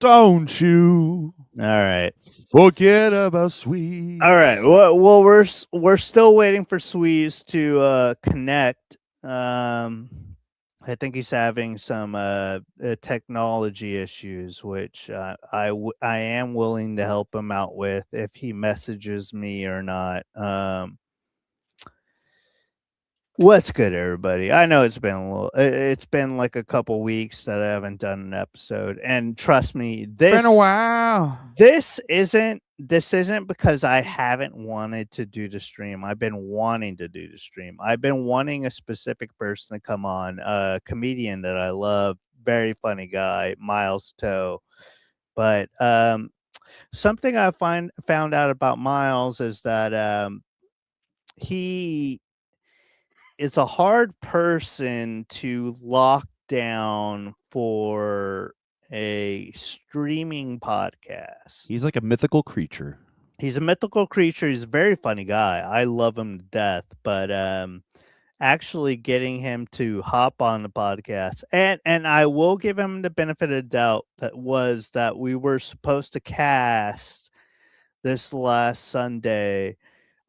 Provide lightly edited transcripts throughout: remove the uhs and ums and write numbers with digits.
Don't you All right. forget about Sweeze. All right. Well, we're still waiting for Sweeze to connect. I think he's having some technology issues, which I am willing to help him out with if he messages me or not. What's good, everybody? I know it's been it's been like a couple weeks that I haven't done an episode, and trust me, Been a while. this isn't because I haven't wanted to do the stream. I've been wanting to do the stream. I've been wanting a specific person to come on, a comedian that I love, very funny guy, Miles Toe. But something I found out about Miles is that he is a hard person to lock down for a streaming podcast. He's like a mythical creature. He's a mythical creature. He's a very funny guy. I love him to death, but actually getting him to hop on the podcast, and I will give him the benefit of the doubt, that we were supposed to cast this last Sunday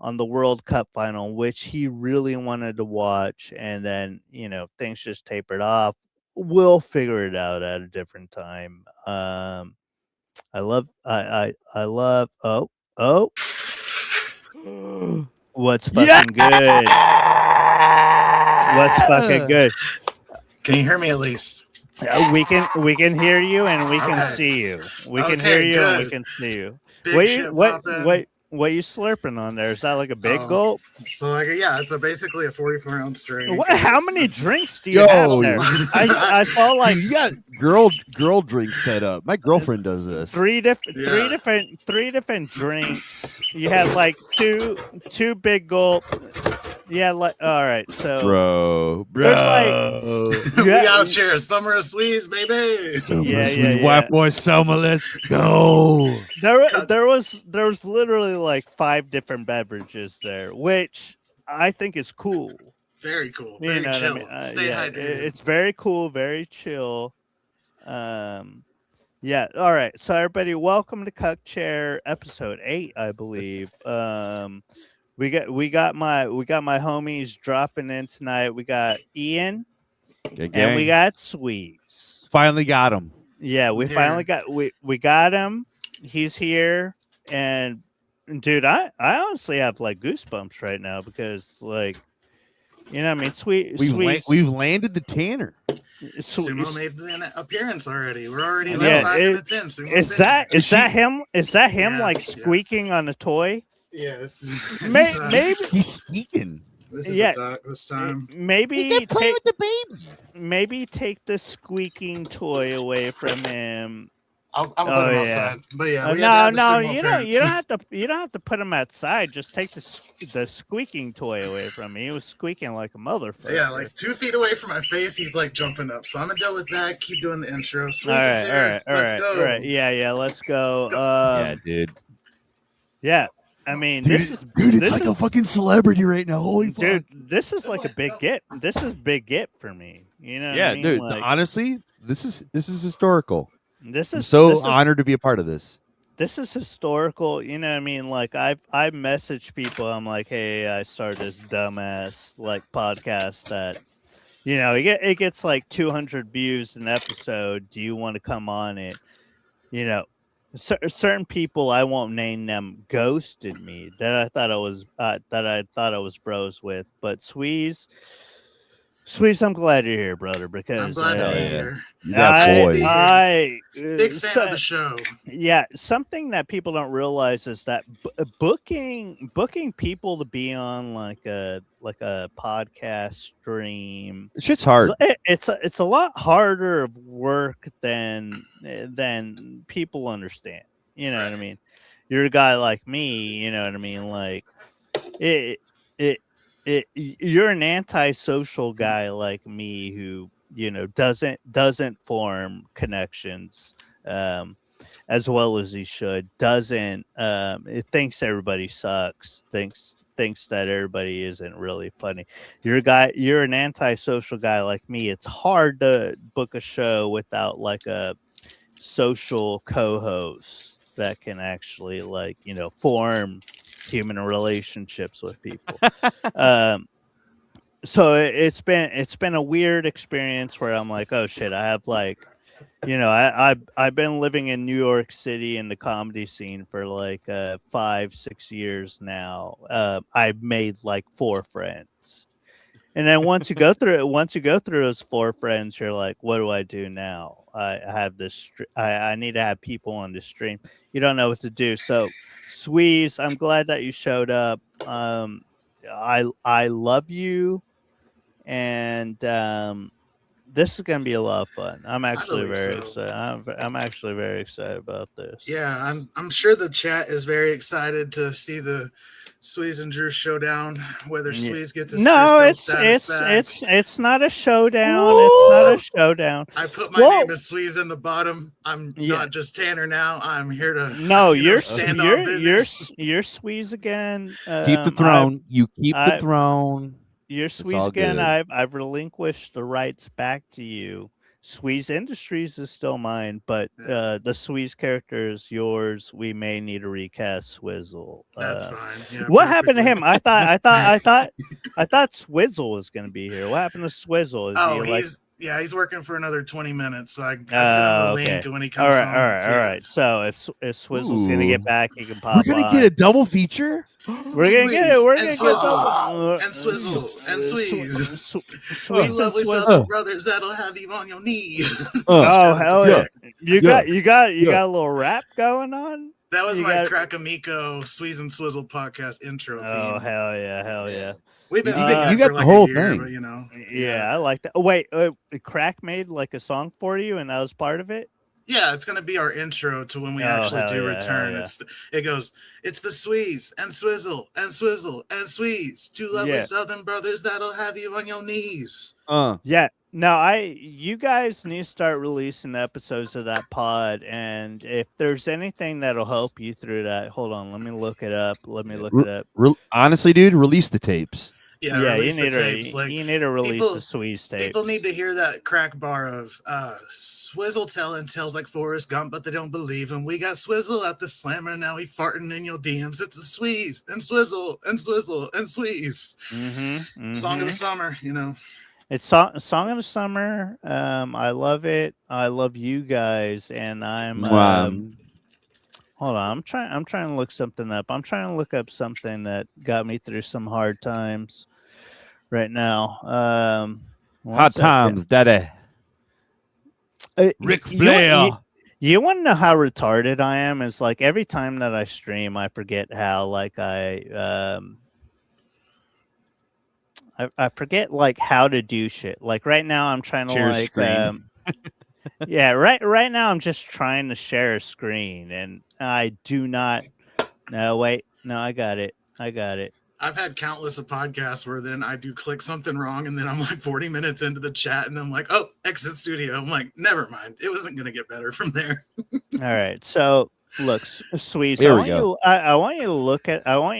on the World Cup final, which he really wanted to watch, and then things just tapered off. We'll figure it out at a different time. I love oh what's fucking good? What's fucking good? Can you hear me at least? We can hear you and we can Okay. see you. We can Okay, hear you and we good. can see you. Big shit poppin'. What you slurping on there? Is that like a big Oh. gulp? So like it's basically a 44-ounce drink. What? How many drinks do you have there? I saw like You got girl drink set up. My girlfriend does this. three different drinks. You had like two big gulp. Yeah, like all right. So Bro. there's We out here, summer of Sweeze, baby. Yeah. White boy Selma, let's go. There was literally like 5 different beverages there, which I think is cool. Very cool. You Very know what I chill. mean? Stay Yeah, hydrated. it's very cool, very chill. Yeah. All right. So everybody, welcome to Cuck Chair episode 8, I believe. We got my homies dropping in tonight. We got Ian and we got Sweeze. Finally got him. Yeah, finally got we got him. He's here, and dude, I honestly have like goosebumps right now because like, you know what I mean? We've landed the Tanner. Sumo made an appearance already. We're already 5 minutes in. Is that him? Is that him like squeaking on a toy? Yes. Maybe he's squeaking. This is this time. Maybe he can play with the baby. Maybe take the squeaking toy away from him. I'll put him outside. But yeah, no, you don't have to put him outside. Just take the squeaking toy away from him. He was squeaking like a motherfucker. Yeah, like 2 feet away from my face, he's like jumping up. So I'm gonna deal with that. Keep doing the intro. All right. Go. Yeah, let's go. Yeah, dude. Yeah. I mean, dude, it's like a fucking celebrity right now. Holy dude, fuck. this is like a big get. This is big get for me. You know? Yeah, what I mean? dude. Like, honestly, this is historical. I'm so honored to be a part of this. This is historical. You know what I mean? Like I message people. I'm like, hey, I started this dumbass like podcast that, it gets like 200 views an episode. Do you want to come on it? Certain people, I won't name them, ghosted me that I thought I was bros with. But Sweeze, I'm glad you're here, brother. Because I'm glad to be here. Big fan of the show. Yeah, something that people don't realize is that booking people to be on like a podcast stream, shit's hard. It's a lot harder of work than people understand. You know what I mean? You're a guy like me. You know what I mean? Like you're an antisocial guy like me who doesn't form connections as well as he should. It thinks everybody sucks. Thinks that everybody isn't really funny. You're an antisocial guy like me. It's hard to book a show without like a social co-hosts that can actually like, form human relationships with people. um, so it's been a weird experience where I'm like, oh shit, I have like, I've been living in New York City in the comedy scene for like 5-6 years now. I've made like 4 friends. And then once you go through those 4 friends, you're like, what do I do now? I have this. I need to have people on the stream. You don't know what to do. So, Sweeze, I'm glad that you showed up. I love you, and this is gonna be a lot of fun. I'm actually believe very so. excited. I'm actually very excited about this. Yeah, I'm sure the chat is very excited to see the Sweeze and Drew showdown. Whether Yeah. Sweeze gets his No, true status back. it's not a showdown. It's not a showdown. I put my Well, name as Sweeze in the bottom. I'm Yeah. not just Tanner now. I'm here to No, you're stand on business. you're Sweeze again. Keep the throne. You keep the throne. You're It's Sweeze all again. good. I've relinquished the rights back to you. Sweeze Industries is still mine, but the Sweeze character is yours. We may need to recast Swizzle. That's fine. Yeah, What happened to perfectly. him? I thought Swizzle was going to be here. What happened to Swizzle? Is he like? He's working for another 20 minutes. So I sent him the link when he comes all home. right. So if Swizzle's gonna get back, he can pop. We're gonna get a double feature. We're gonna get it. We're gonna Swizzle, get and Swizzle and Sweeze. Two Sweeze lovely and Swizzle. Southern brothers that'll have you on your knees. Oh hell yeah! You got Yeah. a little rap going on. That was You my got- Crack-A-Miko Sweeze and Swizzle podcast intro theme. Oh hell yeah! We've been You singing got it the for like whole a year, thing. but you know. Yeah, I like that. Oh wait, Crack made like a song for you, and that was part of it. Yeah, it's gonna be our intro to when we Oh, actually hell do yeah, return. hell yeah. It goes, it's the Sweeze and Swizzle and Swizzle and Sweeze, two lovely Yeah. Southern brothers that'll have you on your knees. Yeah. No, you guys need to start releasing episodes of that pod, and if there's anything that'll help you through that, hold on, let me look it up. Honestly, dude, release the tapes. Yeah, release the tapes. You need to release the Sweeze tapes. People need to hear that crack bar of Swizzle telling tales like Forrest Gump, but they don't believe him. We got Swizzle at the slammer, now he farting in your DMs. It's the Sweeze and Swizzle and Swizzle and Sweeze. Song of the summer, you know. It's song of the summer. I love it. I love you guys, and I'm hold on. I'm trying to look something up. I'm trying to look up something that got me through some hard times right now. Hot times, daddy. Ric Flair. You want to know how retarded I am? It's like every time that I stream, I forget how like I forget like how to do shit. Like right now, I'm trying to share like screen. yeah, right now I'm just trying to share a screen, and I do not. No, wait, no, I got it. I've had countless of podcasts where then I do click something wrong, and then I'm like 40 minutes into the chat, and I'm like, oh, exit studio. I'm like, never mind. It wasn't gonna get better from there. All right, so look, Sweeze. There I we want go. I want you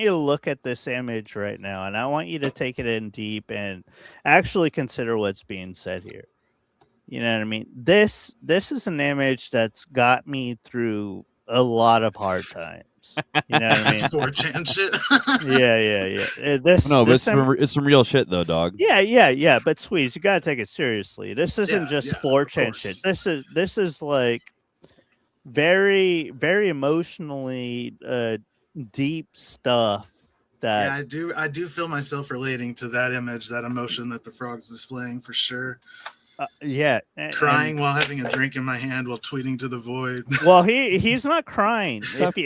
to look at this image right now, and I want you to take it in deep and actually consider what's being said here. You know what I mean? This is an image that's got me through a lot of hard times. You know what I mean? 4chan shit. Yeah. It's some real shit though, dog. Yeah. But Sweeze, you gotta take it seriously. This isn't just 4chan of shit. course. This is like very, very emotionally deep stuff. That Yeah, I do feel myself relating to that image, that emotion that the frog's displaying for sure. Crying while having a drink in my hand while tweeting to the void. Well, he's not crying. If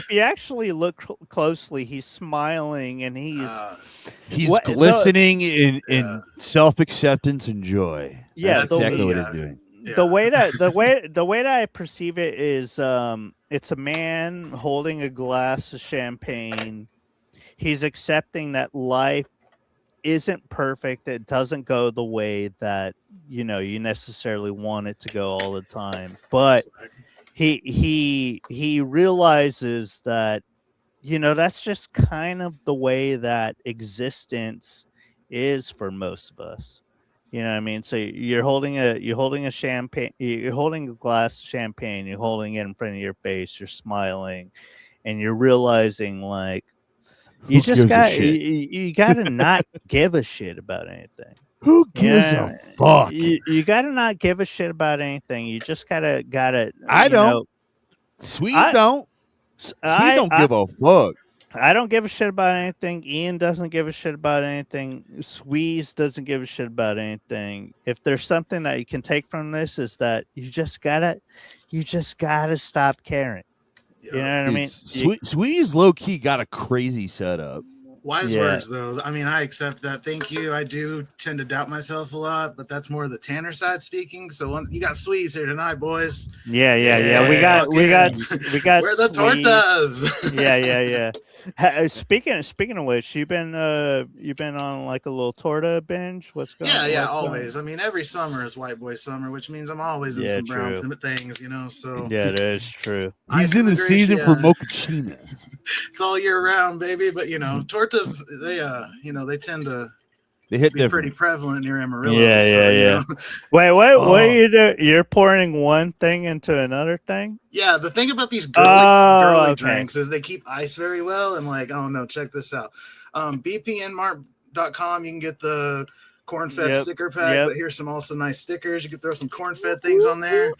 you actually look closely, he's smiling and he's glistening in self-acceptance and joy. Yeah, that's exactly what he's doing. Yeah. The way that I perceive it is it's a man holding a glass of champagne. He's accepting that life isn't perfect. It doesn't go the way that you necessarily want it to go all the time. But he realizes that that's just kind of the way that existence is for most of us. You know what I mean? So you're holding a champagne, you're holding a glass of champagne, you're holding it in front of your face, you're smiling, and you're realizing like you Who just gives a got shit? you got to not give a shit about anything. Who You gives know, a fuck? you got to not give a shit about anything. You just gotta I you know. don't. Sweeze I don't. Sweeze I don't give a fuck. I don't give a shit about anything. Ian doesn't give a shit about anything. Squeeze doesn't give a shit about anything. If there's something that you can take from this, is that you just gotta stop caring. You Yeah. know what I Dude, mean? Sweeze low key got a crazy setup. Wise Yeah. words, though. I mean, I accept that. Thank you. I do tend to doubt myself a lot, but that's more the Tanner side speaking. So you got Sweeze here tonight, boys. Yeah. Yeah. We got Where the Squeeze. tortas? Yeah. Speaking of which, you been on like a little torta binge? What's going? Yeah, what's going- always. I mean, every summer is white boy summer, which means I'm always in Yeah, some brown true. things, you know. So Yeah, that is true. He's Ice in and the season for Gracia. mochaccino. It's all year round, baby. But you know, tortas they tend to They hit be different. pretty prevalent near Amarillo. Yeah, so, yeah. You know. Wait, what are Oh. you doing? You're pouring one thing into another thing? Yeah, the thing about these girly Okay. drinks is they keep ice very well. And like, oh no, check this out. BPNmart.com, you can get the corn-fed Yep, sticker pack, yep. but here's some also nice stickers. You can throw some corn-fed things on there.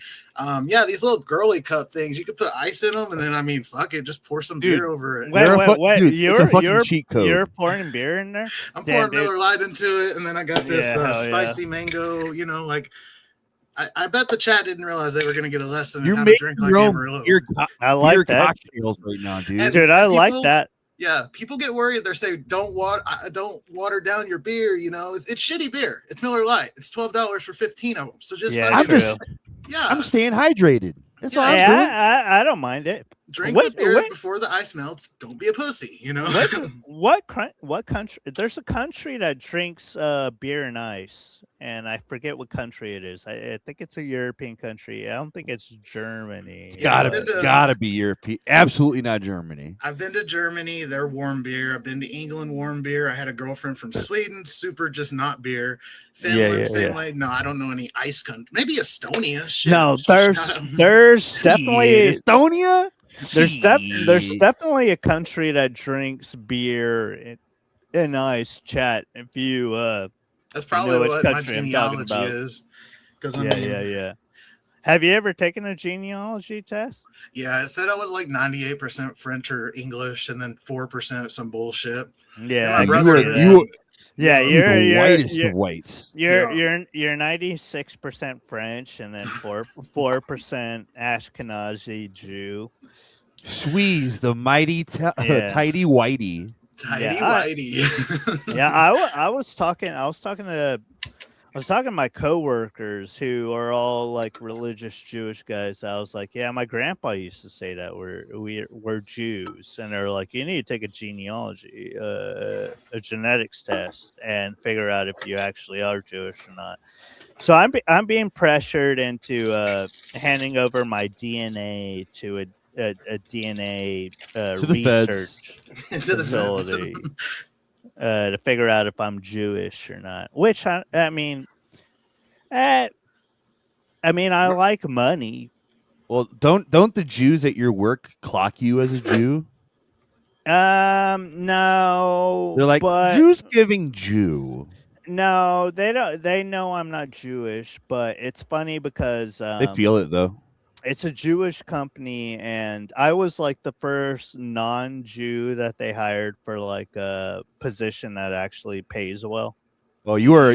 Yeah, these little girly cup things, you can put ice in them, and then I mean, fuck it, just pour some Dude, beer over it. Wait, They're a wait. dude, it's a fucking cheat code. You're pouring beer in there? I'm Damn, pouring Miller Lite into it, and then I got this Yeah, hell spicy mango, you know, like I bet the chat didn't realize they were going to get a lesson You're in how to making drink like your own Amarillo. beer, I like beer that. cocktails right now, dude. And- Dude, I like people- that. Yeah, people get worried. They say, don't water down your beer. You know, it's shitty beer. It's Miller Lite. It's $12 for 15 of them. So just Yeah, I'm fucking, just, yeah, I'm staying hydrated. That's all I'm Hey, doing. I don't mind it. drink Wait, the beer wait. before the ice melts. Don't be a pussy. You know. What country? There's a country that drinks beer and ice, and I forget what country it is. I think it's a European country. I don't think it's Germany. Yeah, I've Gotta, been to- gotta be European. Absolutely not Germany. I've been to Germany. They're warm beer. I've been to England. Warm beer. I had a girlfriend from Sweden. Super, just not beer. Finland, same way. No, I don't know any ice country. Maybe Estonia. Shit. No, Shut up. there's definitely Estonia. there's definitely a country that drinks beer and ice. Chat, if you That's probably know which what my country I'm talking genealogy about. is. Because I mean, yeah. Have you ever taken a genealogy test? yeah, it said I was like 98% French or English, and then 4% some bullshit. Yeah, my You brother are, did you, yeah, you're the you're whitest you're of whites. you're 96% French and then 4% Ashkenazi Jew. Sweeze, the mighty Yeah. tidy whitey. Tidy Yeah, whitey. Yeah, I was talking to my coworkers who are all like religious Jewish guys. I was like, yeah, my grandpa used to say that we're Jews, and they're like, you need to take a genealogy, a genetics test, and figure out if you actually are Jewish or not. So I'm being pressured into handing over my DNA to a DNA To the feds. research Into the fence. facility to figure out if I'm Jewish or not. Which I mean, I like money. Well, don't the Jews at your work clock you as a Jew? No, They're like but Jews giving Jew. no, they don't. They know I'm not Jewish, but it's funny because They feel it though. it's a Jewish company, and I was like the first non-Jew that they hired for like a position that actually pays well. Well, you were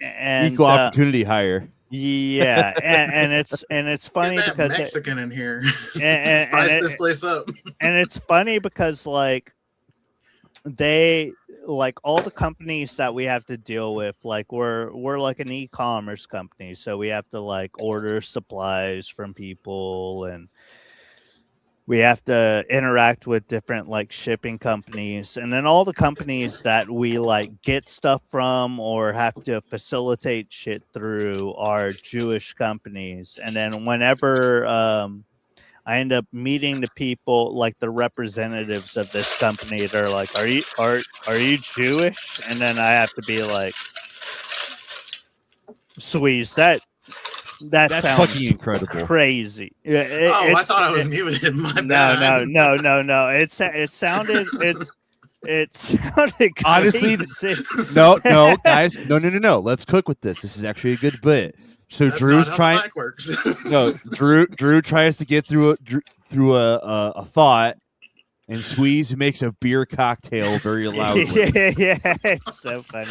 And equal opportunity hire. yeah, and it's funny Get that because Mexican in here. and Spice this place up. and it's funny because like they like all the companies that we have to deal with, like we're like an e-commerce company, so we have to like order supplies from people, and we have to interact with different like shipping companies, and then all the companies that we like get stuff from or have to facilitate shit through are Jewish companies. And then whenever I end up meeting the people, like the representatives of this company, they're like, are you Jewish? And then I have to be like, Sweeze, that That's sounds fucking incredible. crazy. I thought I was muted. My bad. No. It sounded it sounded Honestly, crazy. no, guys, no. Let's cook with this. This is actually a good bit. So That's Drew's not how trying. the mic works. No, Drew tries to get through a thought, and Sweeze makes a beer cocktail very loudly. yeah, it's so funny.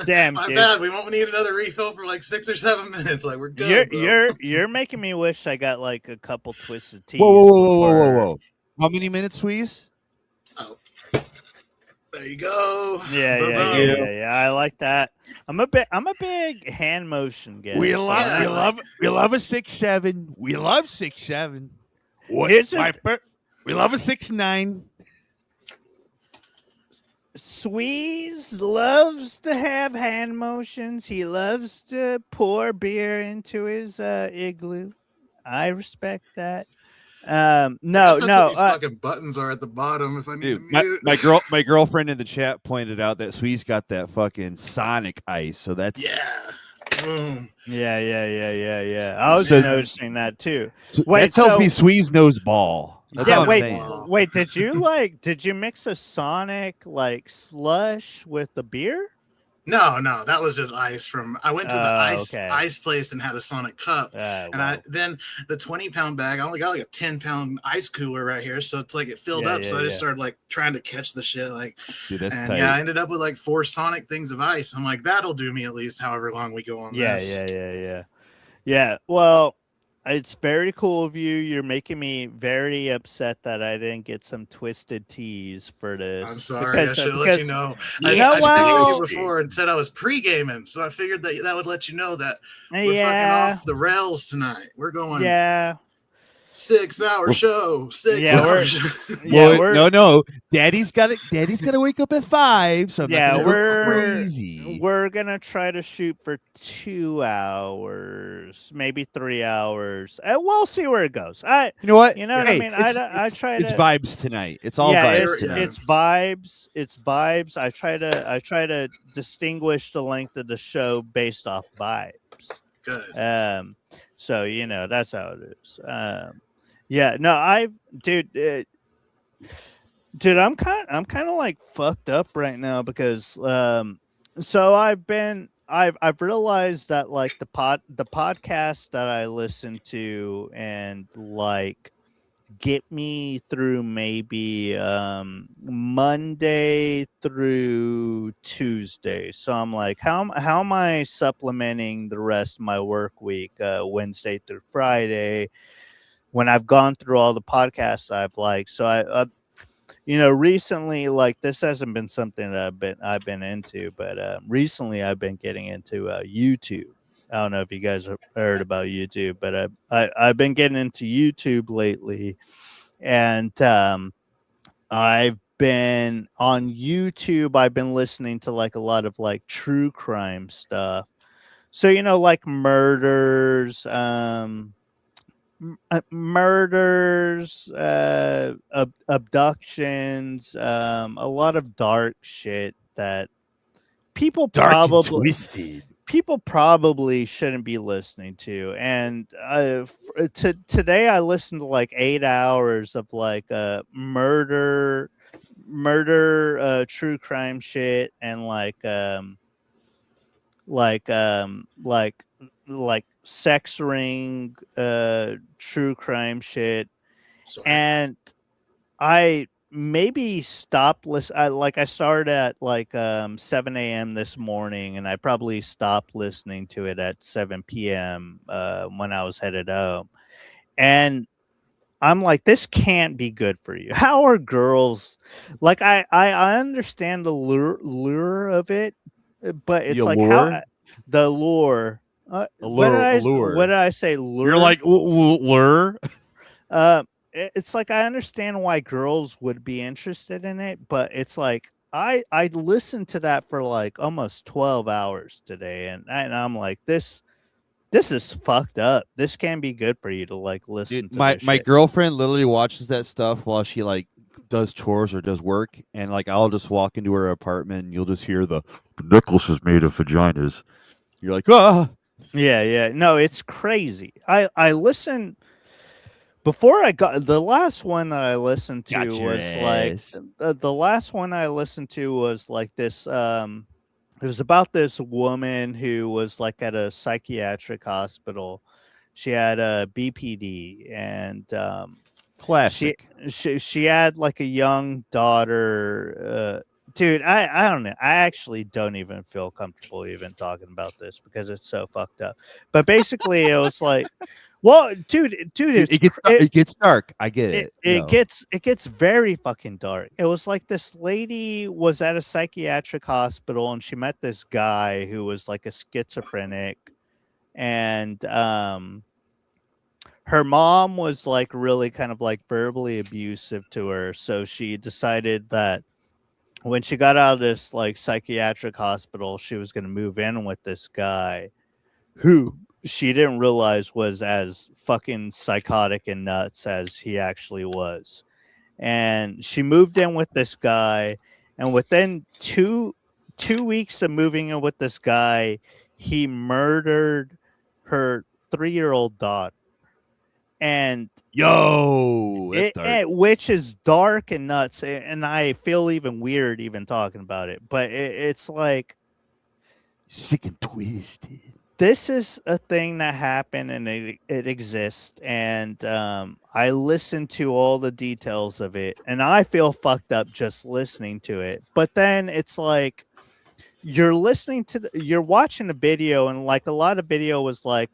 Damn, My dude. bad. We won't need another refill for like 6 or 7 minutes. Like we're good. You're making me wish I got like a couple twisted teas. Whoa. How many minutes, Sweeze? Oh, there you go. Yeah. I like that. I'm a big hand motion guy. We so love a 6'7". We love 6'7". We love a 6'9". Sweeze loves to have hand motions. He loves to pour beer into his igloo. I respect that. No. That's what these fucking buttons are at the bottom. If I need Dude, to mute, my girlfriend in the chat pointed out that Sweeze got that fucking Sonic ice. So that's boom. Yeah. I was noticing that too. Wait, that tells me Sweeze knows ball. That's all I'm saying. Wait, did you mix a Sonic like slush with the beer? No, that was just ice from. I went to the ice place and had a Sonic cup, then the 20-pound bag. I only got like a 10-pound ice cooler right here, so it's like it filled up. So I just started like trying to catch the shit, like, dude, that's and tight. I ended up with like 4 Sonic things of ice. I'm like, that'll do me at least however long we go on this. Yeah. Well, it's very cool of you. You're making me very upset that I didn't get some twisted teas for this. I'm sorry. I should have let you know. I texted you before and said I was pre-gaming, so I figured that would let you know that we're fucking off the rails tonight. We're going 6-hour show. 6 hours. No. Daddy's gotta wake up at 5. So we're crazy. We're gonna try to shoot for 2 hours, maybe 3 hours. We'll see where it goes. You know what? You know what I mean? I try to. It's vibes tonight. It's all vibes tonight. It's vibes. It's vibes. I try to distinguish the length of the show based off vibes. Good. So that's how it is. Dude, I'm kind of like fucked up right now because so I've realized that like the podcast that I listen to and like get me through maybe Monday through Tuesday. So I'm like, how am I supplementing the rest of my work week, Wednesday through Friday, when I've gone through all the podcasts I've liked? So I recently, like, this hasn't been something that I've been into, but recently I've been getting into YouTube. I don't know if you guys have heard about YouTube, but I've been getting into YouTube lately, and I've been on YouTube. I've been listening to like a lot of like true crime stuff. So like murders, abductions, a lot of dark shit that people probably shouldn't be listening to. And today I listened to like 8 hours of like murder true crime shit, and like sex ring true crime shit. Sorry. And I maybe stopped listening. I started at like 7 a.m. this morning, and I probably stopped listening to it at 7 p.m. When I was headed home. And I'm like, this can't be good for you. How are girls like? I understand the lure of it, but it's like how the lure. Allure. What did I say? Lure? You're like lure. It's like I understand why girls would be interested in it, but it's like I listened to that for like almost 12 hours today, and I'm like, this is fucked up. This can't be good for you to like listen to. My girlfriend literally watches that stuff while she like does chores or does work, and like I'll just walk into her apartment and you'll just hear the necklace is made of vaginas. You're like, ah. Yeah. No, it's crazy. I listen before I got the last one that I listened to Got your was like ass. the last one I listened to was like this it was about this woman who was like at a psychiatric hospital. She had a BPD and she Classic. she had like a young daughter. Dude, I don't know. I actually don't even feel comfortable even talking about this because it's so fucked up. But basically, it was like, well, dude, It, it's it gets it gets dark. I get it. it gets very fucking dark. It was like this lady was at a psychiatric hospital and she met this guy who was like a schizophrenic, and her mom was like really kind of like verbally abusive to her, so she decided that when she got out of this like psychiatric hospital she was going to move in with this guy who she didn't realize was as fucking psychotic and nuts as he actually was. And she moved in with this guy, and within two weeks of moving in with this guy he murdered her 3-year-old daughter. And Yo, that's dark. which is dark and nuts, and I feel even weird even talking about it, but it's like Sick and twisted. this is a thing that happened and it exists, and I listened to all the details of it and I feel fucked up just listening to it. But then it's like you're listening to you're watching a video, and like a lot of video was like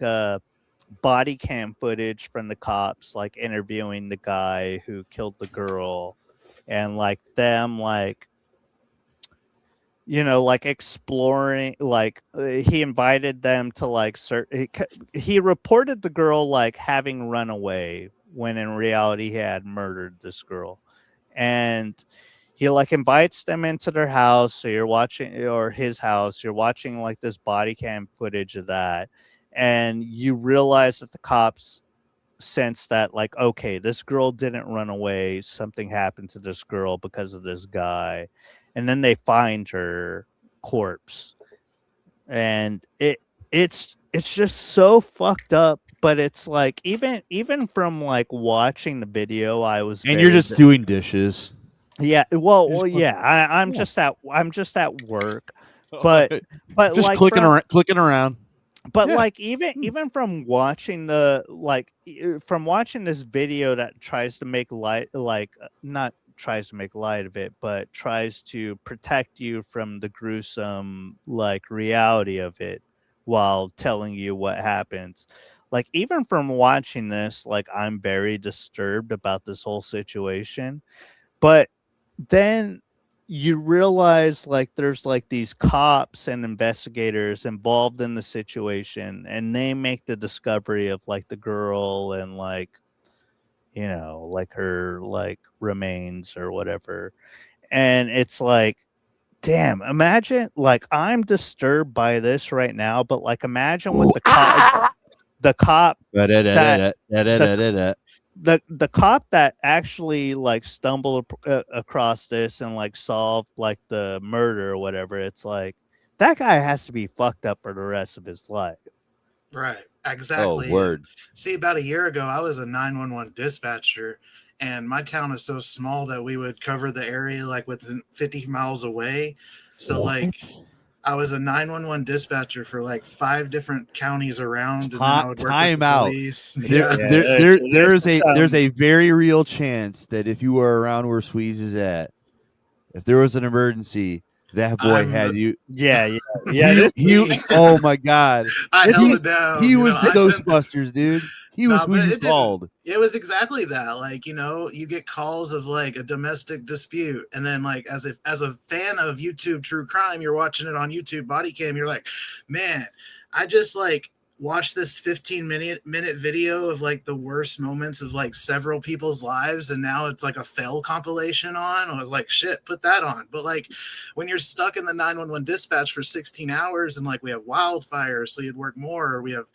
body cam footage from the cops like interviewing the guy who killed the girl, and like them like like exploring, like he invited them to like he reported the girl like having run away when in reality he had murdered this girl. And he like invites them into their house, so you're watching, or his house, you're watching like this body cam footage of that, and you realize that the cops sense that like, okay, this girl didn't run away, something happened to this girl because of this guy. And then they find her corpse, and it's just so fucked up. But it's like even from like watching the video I was And you're very just doing dishes. yeah, You're well just yeah, I'm Yeah. just at work. but just like clicking around. but Yeah. like even from watching from watching this video that tries to make light, like not tries to make light of it, but tries to protect you from the gruesome like reality of it while telling you what happens. Like even from watching this, like I'm very disturbed about this whole situation. But then you realize like there's like these cops and investigators involved in the situation, and they make the discovery of like the girl and like like her like remains or whatever. And it's like, damn, imagine, like I'm disturbed by this right now, but like imagine what the cop that Da-da-da-da-da-da-da-da-da. the cop that actually like stumbled across this and like solved like the murder or whatever. It's like that guy has to be fucked up for the rest of his life. Right, Oh, exactly. And word. see, about a year ago, I was a 911 dispatcher, and my town is so small that we would cover the area like within 50 miles away. So, like, What? I was a 911 dispatcher for like 5 different counties around, and then I would work with the Time out. police. There, Yeah. there's a very real chance that if you were around where Sweeze is at, if there was an emergency, that boy I'm had the, you. Yeah. This Oh my God. I held He, it down. he You know, was the I sent. Ghostbusters, dude. He was No, who but you it didn't. called. It was exactly that. Like, you get calls of like a domestic dispute, and then like as a fan of YouTube true crime, you're watching it on YouTube body cam. You're like, man, I just like watched this 15-minute video of like the worst moments of like several people's lives, and now it's like a fail compilation on. I was like, shit, put that on. But like when you're stuck in the 911 dispatch for 16 hours, and like we have wildfires, so you'd work more, or we have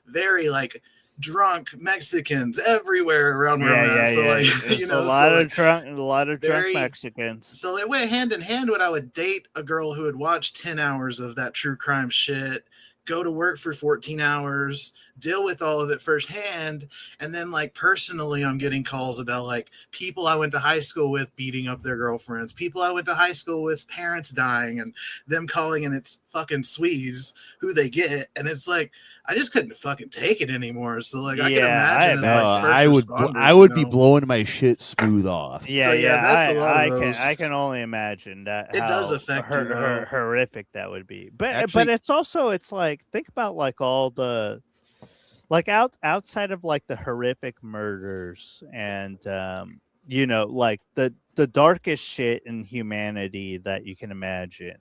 very like drunk Mexicans everywhere around where I'm at. So like, There's a lot of drunk very, Mexicans. so it went hand in hand when I would date a girl who would watch 10 hours of that true crime shit, go to work for 14 hours, deal with all of it firsthand, and then like personally I'm getting calls about like people I went to high school with beating up their girlfriends, people I went to high school with parents dying, and them calling, and it's fucking Sweeze who they get, and it's like I just couldn't fucking take it anymore. So like I can imagine as like first responders, I would be blowing my shit smooth off. Yeah, So, yeah, that's a lot of I those. can only imagine that It does how affect you, though. horrific that would be. But Actually- it's also it's like think about like all the like outside of like the horrific murders and you know like the darkest shit in humanity that you can imagine.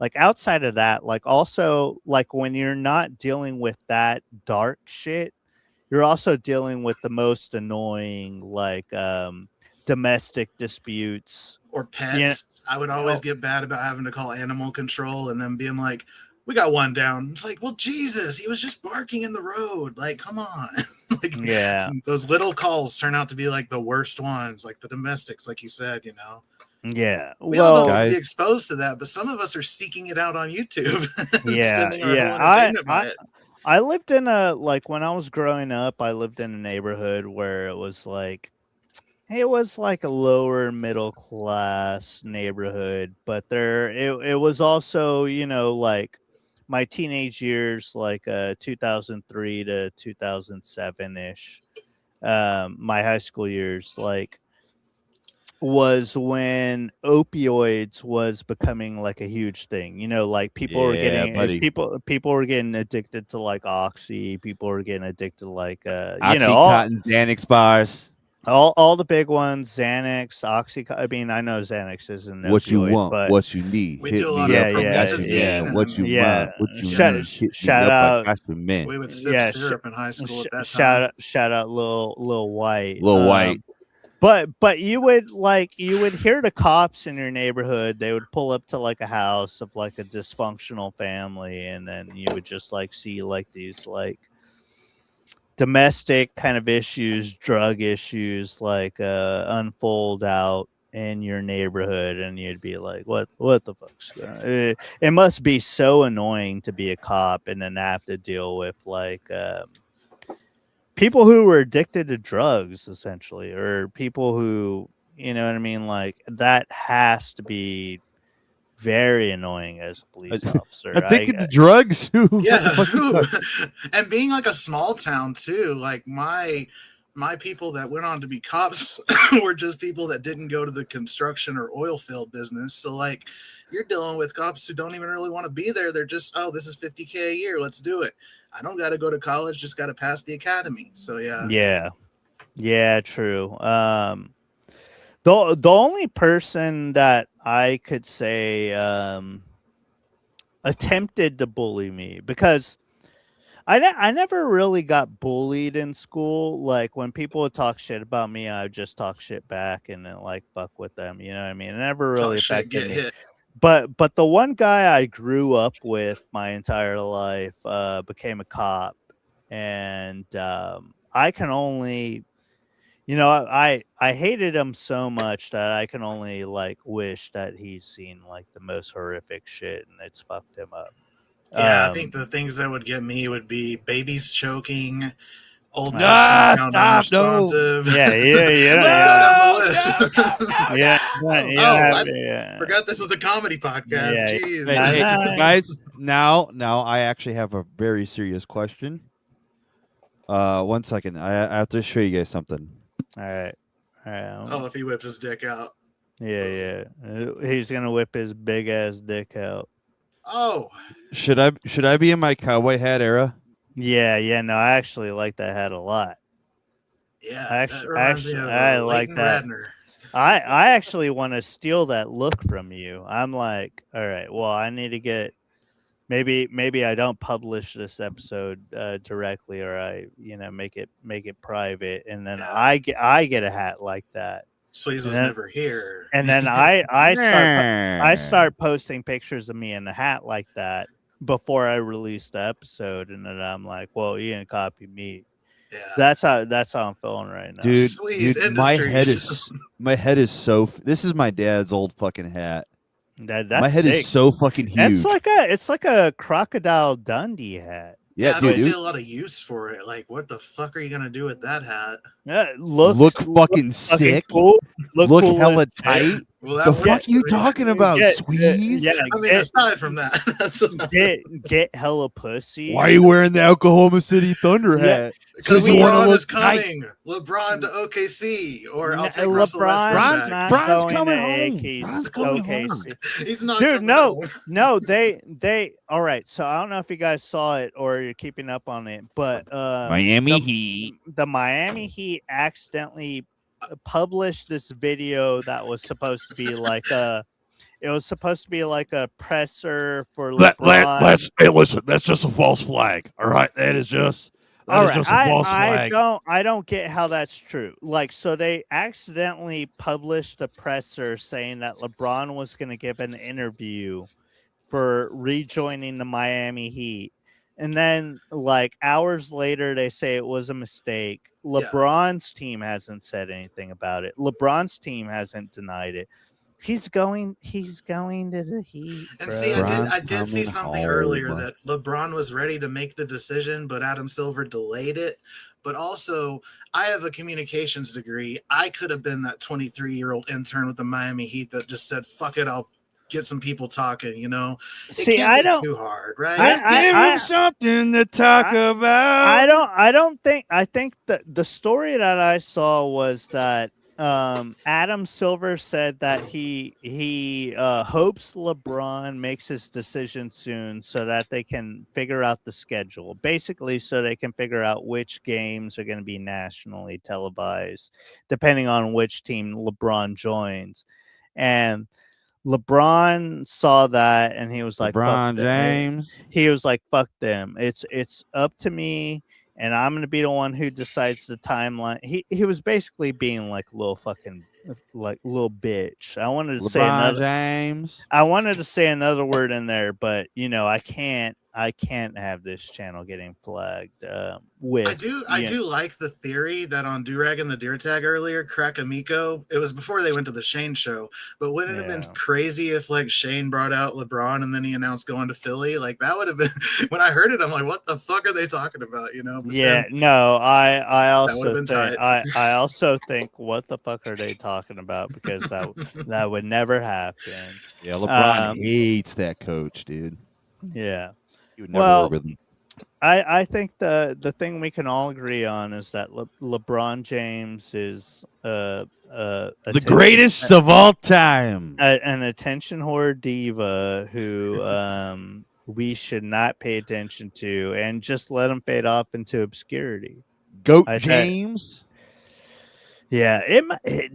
Like outside of that, like also like when you're not dealing with that dark shit, you're also dealing with the most annoying like domestic disputes or pets. I would always get bad about having to call animal control and them being like, "We got one down." It's like, well, Jesus, he was just barking in the road. Like, come on. Like, yeah, those little calls turn out to be like the worst ones, like the domestics, like you said. yeah. We all don't guys- be exposed to that, but some of us are seeking it out on YouTube. And Yeah, spending our yeah. whole entertainment by it. I lived in a like when I was growing up, I lived in a neighborhood where it was like a lower middle class neighborhood, but it was also, you know, like my teenage years, like 2003 to 2007 ish, my high school years, like was when opioids was becoming like a huge thing. You know, like people were Yeah, getting buddy. people were getting addicted to like oxy, people were getting addicted to like you know, Oxycontin, Xanax bars. all the big ones, Xanax, Oxy. I mean, I know Xanax isn't an What you opioid, want, but what you need. We Hit do a me lot of up, I got you, promethazine man. What you yeah, want, what you shout- need. Hit me shout up, out- I got you, man. We would sip Yeah, syrup in high school at that time. shout out Lil White. Lil White. But you would hear the cops in your neighborhood. They would pull up to like a house of like a dysfunctional family, and then you would just like see like these like domestic kind of issues, drug issues, like unfold out in your neighborhood, and you'd be like, what the fuck's going on? It must be so annoying to be a cop and then have to deal with like people who were addicted to drugs, essentially, or people who, you know what I mean? Like that has to be very annoying as a police officer. Addicted to drugs? Who? Yeah, What the fuck? and being like a small town too. Like my people that went on to be cops were just people that didn't go to the construction or oil field business. So like you're dealing with cops who don't even really want to be there. They're just, oh, this is $50K a year, let's do it. I don't got to go to college, just got to pass the academy. So Yeah, true. The only person that I could say attempted to bully me, because I never really got bullied in school. Like when people would talk shit about me, I would just talk shit back and then like fuck with them. You know what I mean? It never really talk shit, affected get me. hit. But the one guy I grew up with my entire life became a cop, and I can only, you know, I hated him so much that I can only like wish that he's seen like the most horrific shit and it's fucked him up. Yeah, I think the things that would get me would be babies choking, old person Ah, found stop, no. unresponsive. Yeah. Let's go down the list. Yeah. Forgot this was a comedy podcast. Yeah. Jeez. Hey, Nah. guys, now I actually have a very serious question. 1 second. I have to show you guys something. All right. Oh, if he whips his dick out. Yeah. He's gonna whip his big ass dick out. Oh, Should I be in my cowboy hat era? Yeah. No, I actually like that hat a lot. yeah. Actually- that reminds me of I like Leighton that. Radner. I actually want to steal that look from you. I'm like, all right, well, I need to get maybe I don't publish this episode directly, or I make it private, and then I get a hat like that. Sweeze was then- never here. And then I start posting pictures of me in a hat like that before I release the episode, and then I'm like, well, you didn't copy me. Yeah. That's how I'm feeling right now. Sweeze my Industries. head is so. This is my dad's old fucking hat. That's My head sick. is so fucking huge. It's like a Crocodile Dundee hat. Yeah, I dude. don't see a lot of use for it. Like, what the fuck are you gonna do with that hat? Look fucking sick. cool. Look cool hella and- tight. Well, The that fuck worked you for me. talking about, Sweeze? I mean, aside from that, get hella pussy. Why are you wearing the Oklahoma City Thunder Yeah. hat? because So you wanna LeBron look is coming. LeBron to OKC, or I'll take Russell Westbrook LeBron's back. not Bron's going coming to home. AKC. Bron's coming OKC. home. He's not Dude, coming no, home. no, they. All right, so I don't know if you guys saw it or you're keeping up on it, but Miami Heat. the Miami Heat accidentally published this video that was supposed to be like a. It was supposed to be like a presser for LeBron. Hey, listen, that's just a false flag. All right, that is just a false flag. I don't get how that's true. Like, so they accidentally published a presser saying that LeBron was going to give an interview for rejoining the Miami Heat. And then, like, hours later, they say it was a mistake. LeBron's team hasn't said anything about it. LeBron's team hasn't denied it. He's going to the Heat. And bro. see, I did see coming something home. earlier that LeBron was ready to make the decision, but Adam Silver delayed it. But also, I have a communications degree. I could have been that 23-year-old intern with the Miami Heat that just said, "Fuck it, I'll get some people talking." You know, See, can't I be don't. too hard, right? Give him something to talk about. I don't think. I think that the story that I saw was that Adam Silver said that he hopes LeBron makes his decision soon so that they can figure out the schedule. Basically, so they can figure out which games are going to be nationally televised, depending on which team LeBron joins. And LeBron saw that and he was like, LeBron "Fuck them." James. He was like, "Fuck them. It's up to me, and I'm gonna be the one who decides the timeline." He was basically being like little bitch. I wanted to say LeBron James. I wanted to say another word in there, but I can't have this channel getting flagged. I do like the theory that on Durag and the Deer Tag earlier, Crack Amico, it was before they went to the Shane show, but wouldn't it have been crazy if like Shane brought out LeBron and then he announced going to Philly? Like that would have been when I heard it, I'm like, what the fuck are they talking about? You know? But I also been think tight. I also think what the fuck are they talking about? Because that would never happen. Yeah, LeBron hates that coach, dude. Yeah. He would never work with him. I think the thing we can all agree on is that LeBron James is the greatest of all time, an attention whore diva who we should not pay attention to and just let him fade off into obscurity. Goat James. Yeah,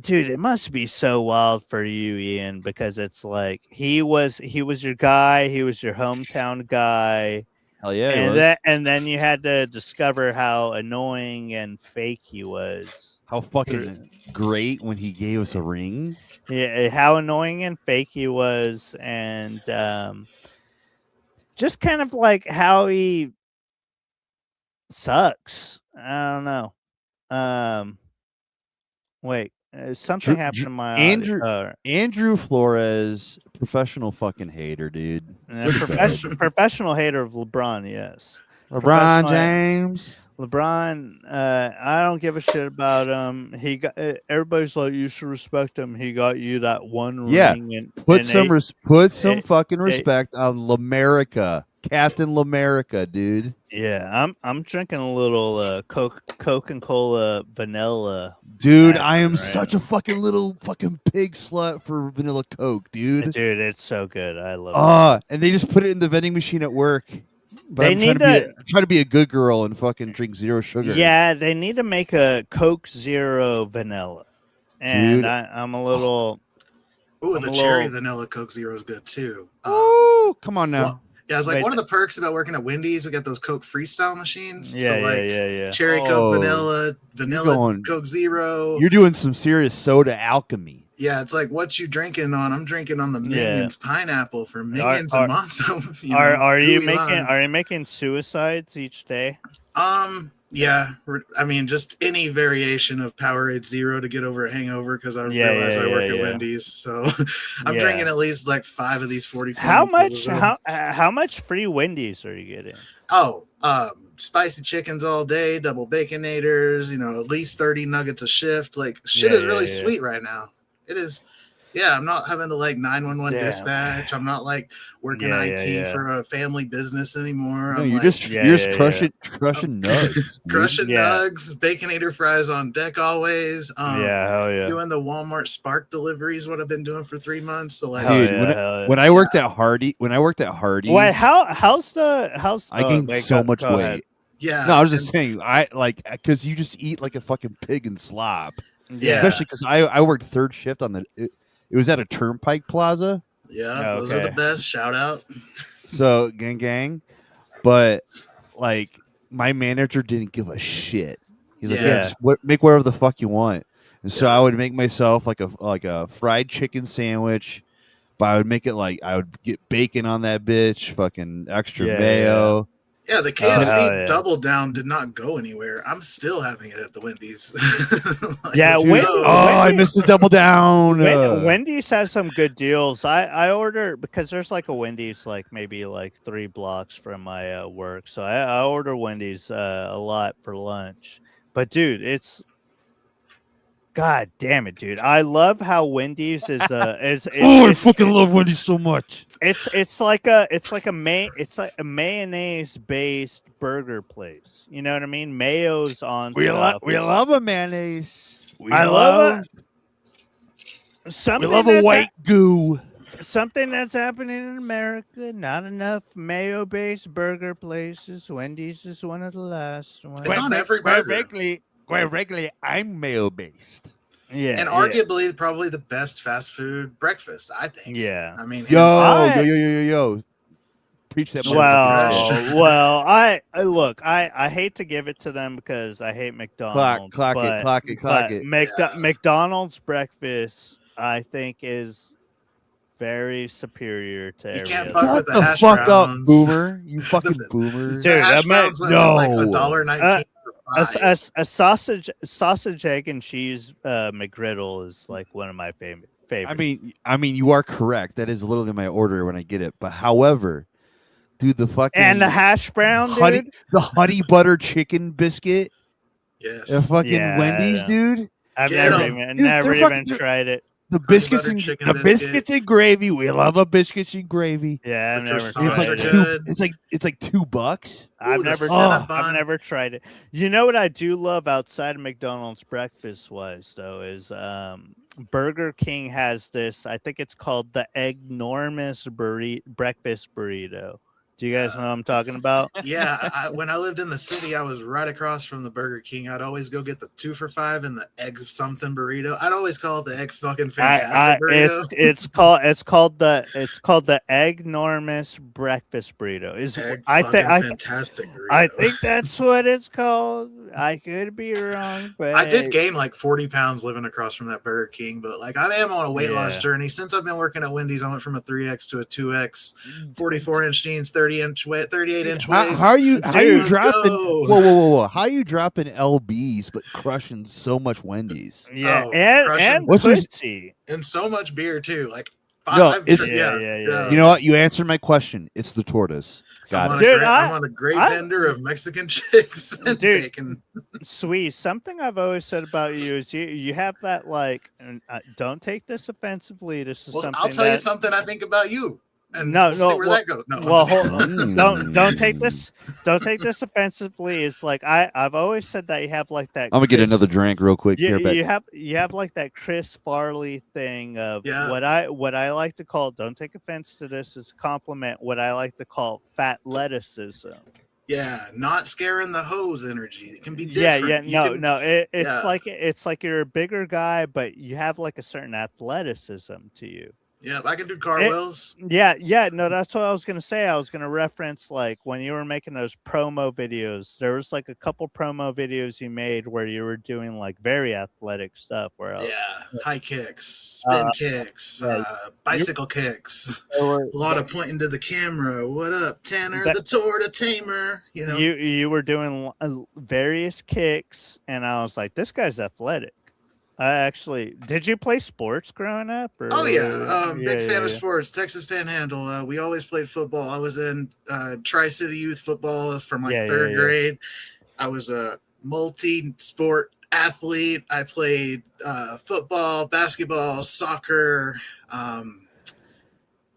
dude, it must be so wild for you, Ian, because it's like he was your guy, he was your hometown guy. Hell yeah, and then you had to discover how annoying and fake he was. How fucking great when he gave us a ring. Yeah, how annoying and fake he was, and just kind of like how he sucks. I don't know. Wait, something happened to my Andrew Flores, professional fucking hater, dude. Professional hater of LeBron, yes. LeBron James. LeBron, I don't give a shit about him. He got everybody's like, you should respect him. He got you that one ring. And put some fucking respect on LaMerica, Captain LaMerica, dude. Yeah, I'm drinking a little Coca-Cola vanilla. Dude, I am such a fucking little fucking pig slut for vanilla Coke, dude. Dude, it's so good. I love it. And they just put it in the vending machine at work. But they I'm trying to be a good girl and fucking drink zero sugar. Yeah, they need to make a Coke Zero vanilla. And I'm a little. Cherry vanilla Coke Zero is good too. Oh, come on now. Well, yeah, it's like one of the perks about working at Wendy's. We got those Coke Freestyle machines. Yeah. Cherry Coke vanilla Coke Zero. You're doing some serious soda alchemy. Yeah, it's like what you drinking on. I'm drinking on the Minions pineapple for Minions and Monzo. Are you making suicides each day? Yeah, I mean, just any variation of Powerade Zero to get over a hangover because I realize I work at Wendy's, so I'm drinking at least like 5 of these 44 ounces of them. How much free Wendy's are you getting? Oh, spicy chickens all day, double baconators, at least 30 nuggets a shift. Like shit is really sweet right now. It is. Yeah, I'm not having to like 911 dispatch. I'm not like working IT for a family business anymore. No, I'm you're like, just crushing nugs, crushing nugs, baconator fries on deck always. Hell yeah. Doing the Walmart Spark deliveries, what I've been doing for 3 months. So like, dude, when I worked at Hardee's, wait, how's I gained so much weight. Ahead. Yeah, no, I was just saying, I like because you just eat like a fucking pig and slop. Yeah, especially because I worked third shift on it was at a Turnpike Plaza. Yeah, those are the best. Shout out. So gang, but like my manager didn't give a shit. He's like, just make whatever the fuck you want. And so I would make myself like a fried chicken sandwich, but I would make it like I would get bacon on that bitch, fucking extra mayo. Yeah, the KFC Double Down did not go anywhere. I'm still having it at the Wendy's. I missed the Double Down. Wendy's has some good deals. I order because there's like a Wendy's like maybe like 3 blocks from my work, so I order Wendy's a lot for lunch. But dude, it's God damn it, dude! I love how Wendy's is I fucking love Wendy's so much. It's like a mayonnaise based burger place. You know what I mean? Mayo's on. We love a mayonnaise. I love something. We love a white goo. Something that's happening in America. Not enough mayo based burger places. Wendy's is one of the last ones. It's on every burger. Quite regularly, I'm mayo based. Yeah, and arguably probably the best fast food breakfast, I think. Yeah, I mean, yo, preach that. Well, I look, I hate to give it to them because I hate McDonald's. Clock it. McDonald's breakfast, I think, is very superior to. You can't fuck with the hash fuck browns. Up, boomer! You fucking boomer! Dude, hash browns was like $1.19. A sausage, egg, and cheese McGriddle is like one of my favorites. I mean, you are correct. That is literally my order when I get it. But however, dude, the fucking and the hash brown, dude, the honey butter chicken biscuit, yes, fucking Wendy's, dude. I've never even tried it. The biscuits and gravy. We love a biscuits and gravy. Yeah, I've never tried it. It's like $2. I've never tried it. You know what I do love outside of McDonald's breakfast is Burger King has this. I think it's called the Eggnormous breakfast burrito. Do you guys know what I'm talking about? Yeah, when I lived in the city, I was right across from the Burger King. I'd always go get the 2 for $5 and the egg something burrito. I'd always call it the egg fucking fantastic burrito. It's called the Eggnormous breakfast burrito. Fantastic burrito. I think that's what it's called. I could be wrong, but I did gain like 40 pounds living across from that Burger King. But like I am on a weight loss journey since I've been working at Wendy's. I went from a 3X to a 2X, 44-inch jeans, 38-inch waist. How are you dropping? Whoa! How are you dropping LBs but crushing so much Wendy's? Yeah, and Tootsie. And so much beer too. Like You know what? You answered my question. It's the tortoise. I'm on a great bender of Mexican chicks and bacon. Sweeze, something I've always said about you is you have that like. Don't take this offensively. This is something. I'll tell you something I think about you. And see where that goes. No, well, don't take this offensively. It's like I've always said that you have like that. I'm gonna get another drink real quick. You have like that Chris Farley thing of what I like to call. Don't take offense to this. Is compliment what I like to call fat lettuceism. Yeah, not scaring the hose energy. It can be different. It's like you're a bigger guy, but you have like a certain athleticism to you. Yeah, I can do cartwheels. No, that's what I was gonna say. I was gonna reference like when you were making those promo videos. There was like a couple promo videos you made where you were doing like very athletic stuff. High kicks, spin kicks, bicycle kicks, a lot of pointing to the camera. What up, Tanner, the Torta Tamer? You know, you were doing various kicks, and I was like, this guy's athletic. Did you play sports growing up? Or? Oh yeah, big fan of sports. Texas Panhandle. We always played football. I was in Tri-City Youth football from like third grade. I was a multi-sport athlete. I played football, basketball, soccer. And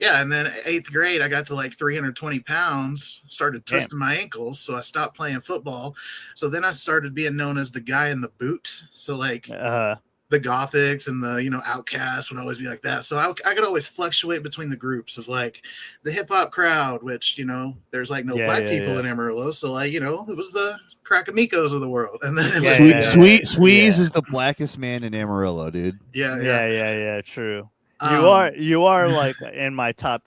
then 8th grade, I got to like 320 pounds, started twisting my ankles, so I stopped playing football. So then I started being known as the guy in the boot. So like the Gothics and the, Outcasts would always be like that. So I could always fluctuate between the groups of like the hip hop crowd, which, there's like no black people in Amarillo. So like, it was the Crackamicos of the world. And then it was Sweeze is the blackest man in Amarillo, dude. Yeah, true. You are like in my top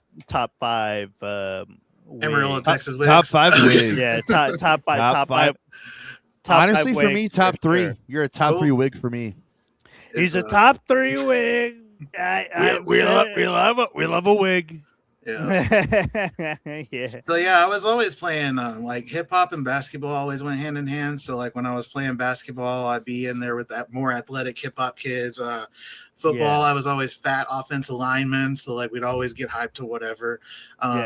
5 Amarillo, Texas wigs. Top 5 wigs. Yeah, top 5. Honestly, for me, top 3. Sure. You're a top 3 wig for me. He's a top 3 wig. We love a wig. Yeah. So I was always playing like hip hop and basketball always went hand in hand. So like when I was playing basketball, I'd be in there with that more athletic hip hop kids. Football, I was always fat offensive lineman, so like we'd always get hyped to whatever.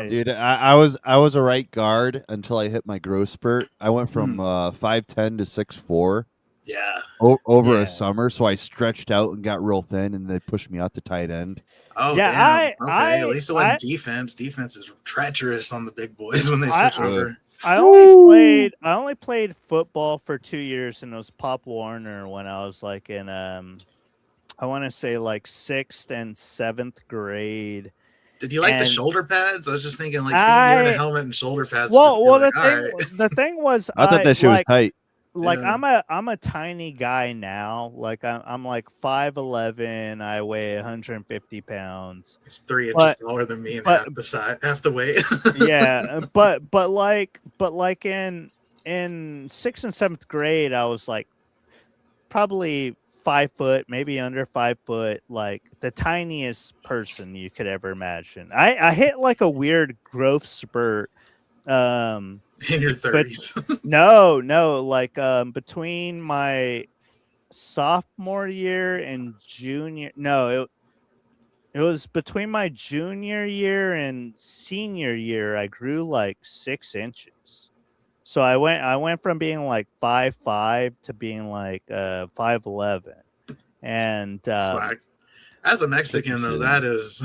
Dude, I was a right guard until I hit my growth spurt. I went from 5'10" to 6'4". Yeah. Over a summer, so I stretched out and got real thin, and they pushed me out to tight end. Oh yeah, at least it wasn't defense. Defense is treacherous on the big boys when they switch over. I only played football for 2 years, and it was Pop Warner when I was like in I want to say like 6th and 7th grade. Did you like the shoulder pads? I was just thinking like seeing you in a helmet and shoulder pads. The thing was, I thought that shit was tight. Like I'm a tiny guy now. Like I'm like 5'11". I weigh 150 pounds. It's 3 inches taller than me and half the weight. Yeah, but like in 6th and 7th grade, I was like probably 5 foot, maybe under 5 foot, like the tiniest person you could ever imagine. I hit like a weird growth spurt. In your 30s. No, like between my sophomore year and junior. No, it was between my junior year and senior year. I grew like 6 inches. So I went from being like 5'5" to being like 5'11", and as a Mexican though, that is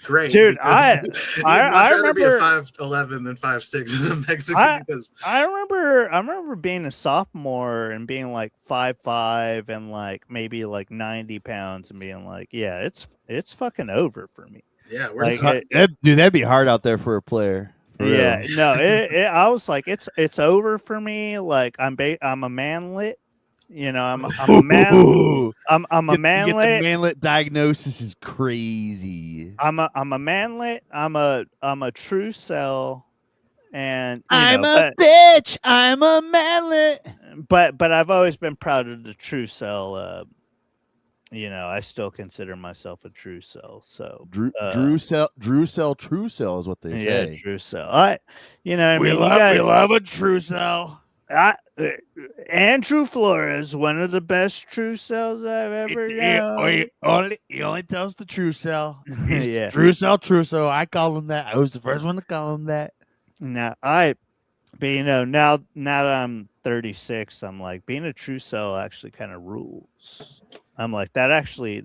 great. Dude, I rather remember be a 5'11" than 5'6" as a Mexican. I remember being a sophomore and being like 5'5" and like maybe like 90 pounds and being like, yeah, it's fucking over for me. Yeah, dude, that'd be hard out there for a player. Yeah, no, I was like, it's over for me. Like I'm a manlet. I'm a man. I'm a manlet. The manlet diagnosis is crazy. I'm a manlet. I'm a true cell, and I'm a bitch. I'm a manlet. But I've always been proud of the true cell. I still consider myself a true cell. So true cell is what they say. Yeah, true cell. We love a true cell. Andrew Flores, one of the best true cells I've ever known. He only tells the true cell. Yeah. True cell. I call him that. I was the first one to call him that. Now now that I'm 36, I'm like, being a true cell actually kind of rules. I'm like, that actually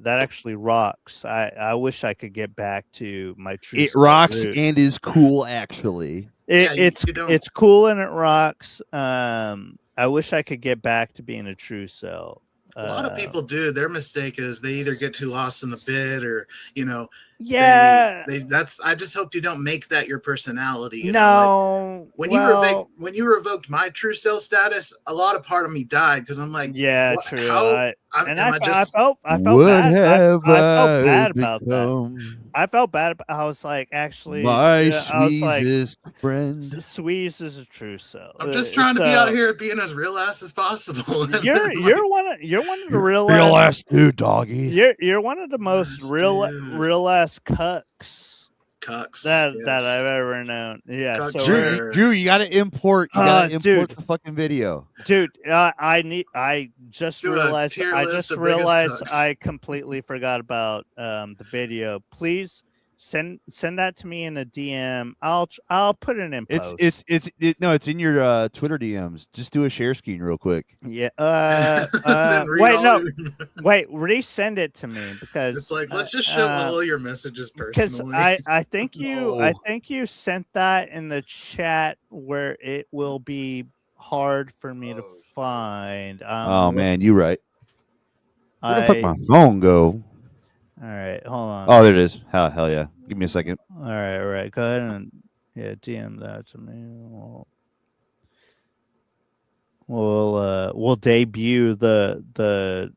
rocks. I wish I could get back to my true. It rocks route. And is cool actually. It's cool and it rocks. I wish I could get back to being a true cell. A lot of people do. Their mistake is they either get too lost in the bit or, Yeah. I just hope you don't make that your personality. You know? No. Like, well, when you revoked my true self status, a lot of part of me died because I'm like, yeah, what, true. how I felt What bad. have I felt I bad about that. become? I felt bad. I was like, actually, My I was like, sweetest friend. Sweeze is a true self. I'm just trying to be out here being as real ass as possible. You're one of the real ass dude, doggy. You're one of the most real ass cucks that I've ever known. Yeah, Cuck so Drew, you gotta import. You gotta import the fucking video, dude. I just Do a realized. tier I list just of biggest realized cucks. I completely forgot about the video. Please send that to me in a DM. I'll put it in post. It's in your Twitter DMs. Just do a share screen real quick. Yeah. Wait. Resend it to me because it's like let's just show all your messages personally. Because I think you sent that in the chat where it will be hard for me to find. Oh man, you right. Where the fuck my phone go? All right, hold on. Oh, there it is. Hell yeah. Give me a second. All right. Go ahead and DM that to me. We'll debut the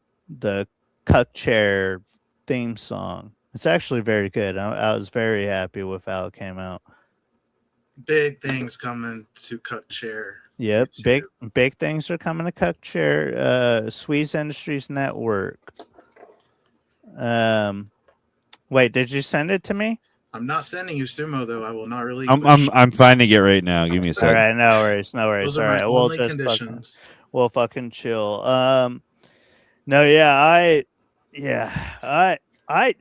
Cuck Chair theme song. It's actually very good. I was very happy with how it came out. Big things coming to Cuck Chair. Yep, big things are coming to Cuck Chair. Sweeze Industries Network. Wait, did you send it to me? I'm not sending you Sumo though. I will not really. I'm finding it right now. Give me a second. All right, no worries. Those are my only conditions. We'll fucking chill. No, yeah,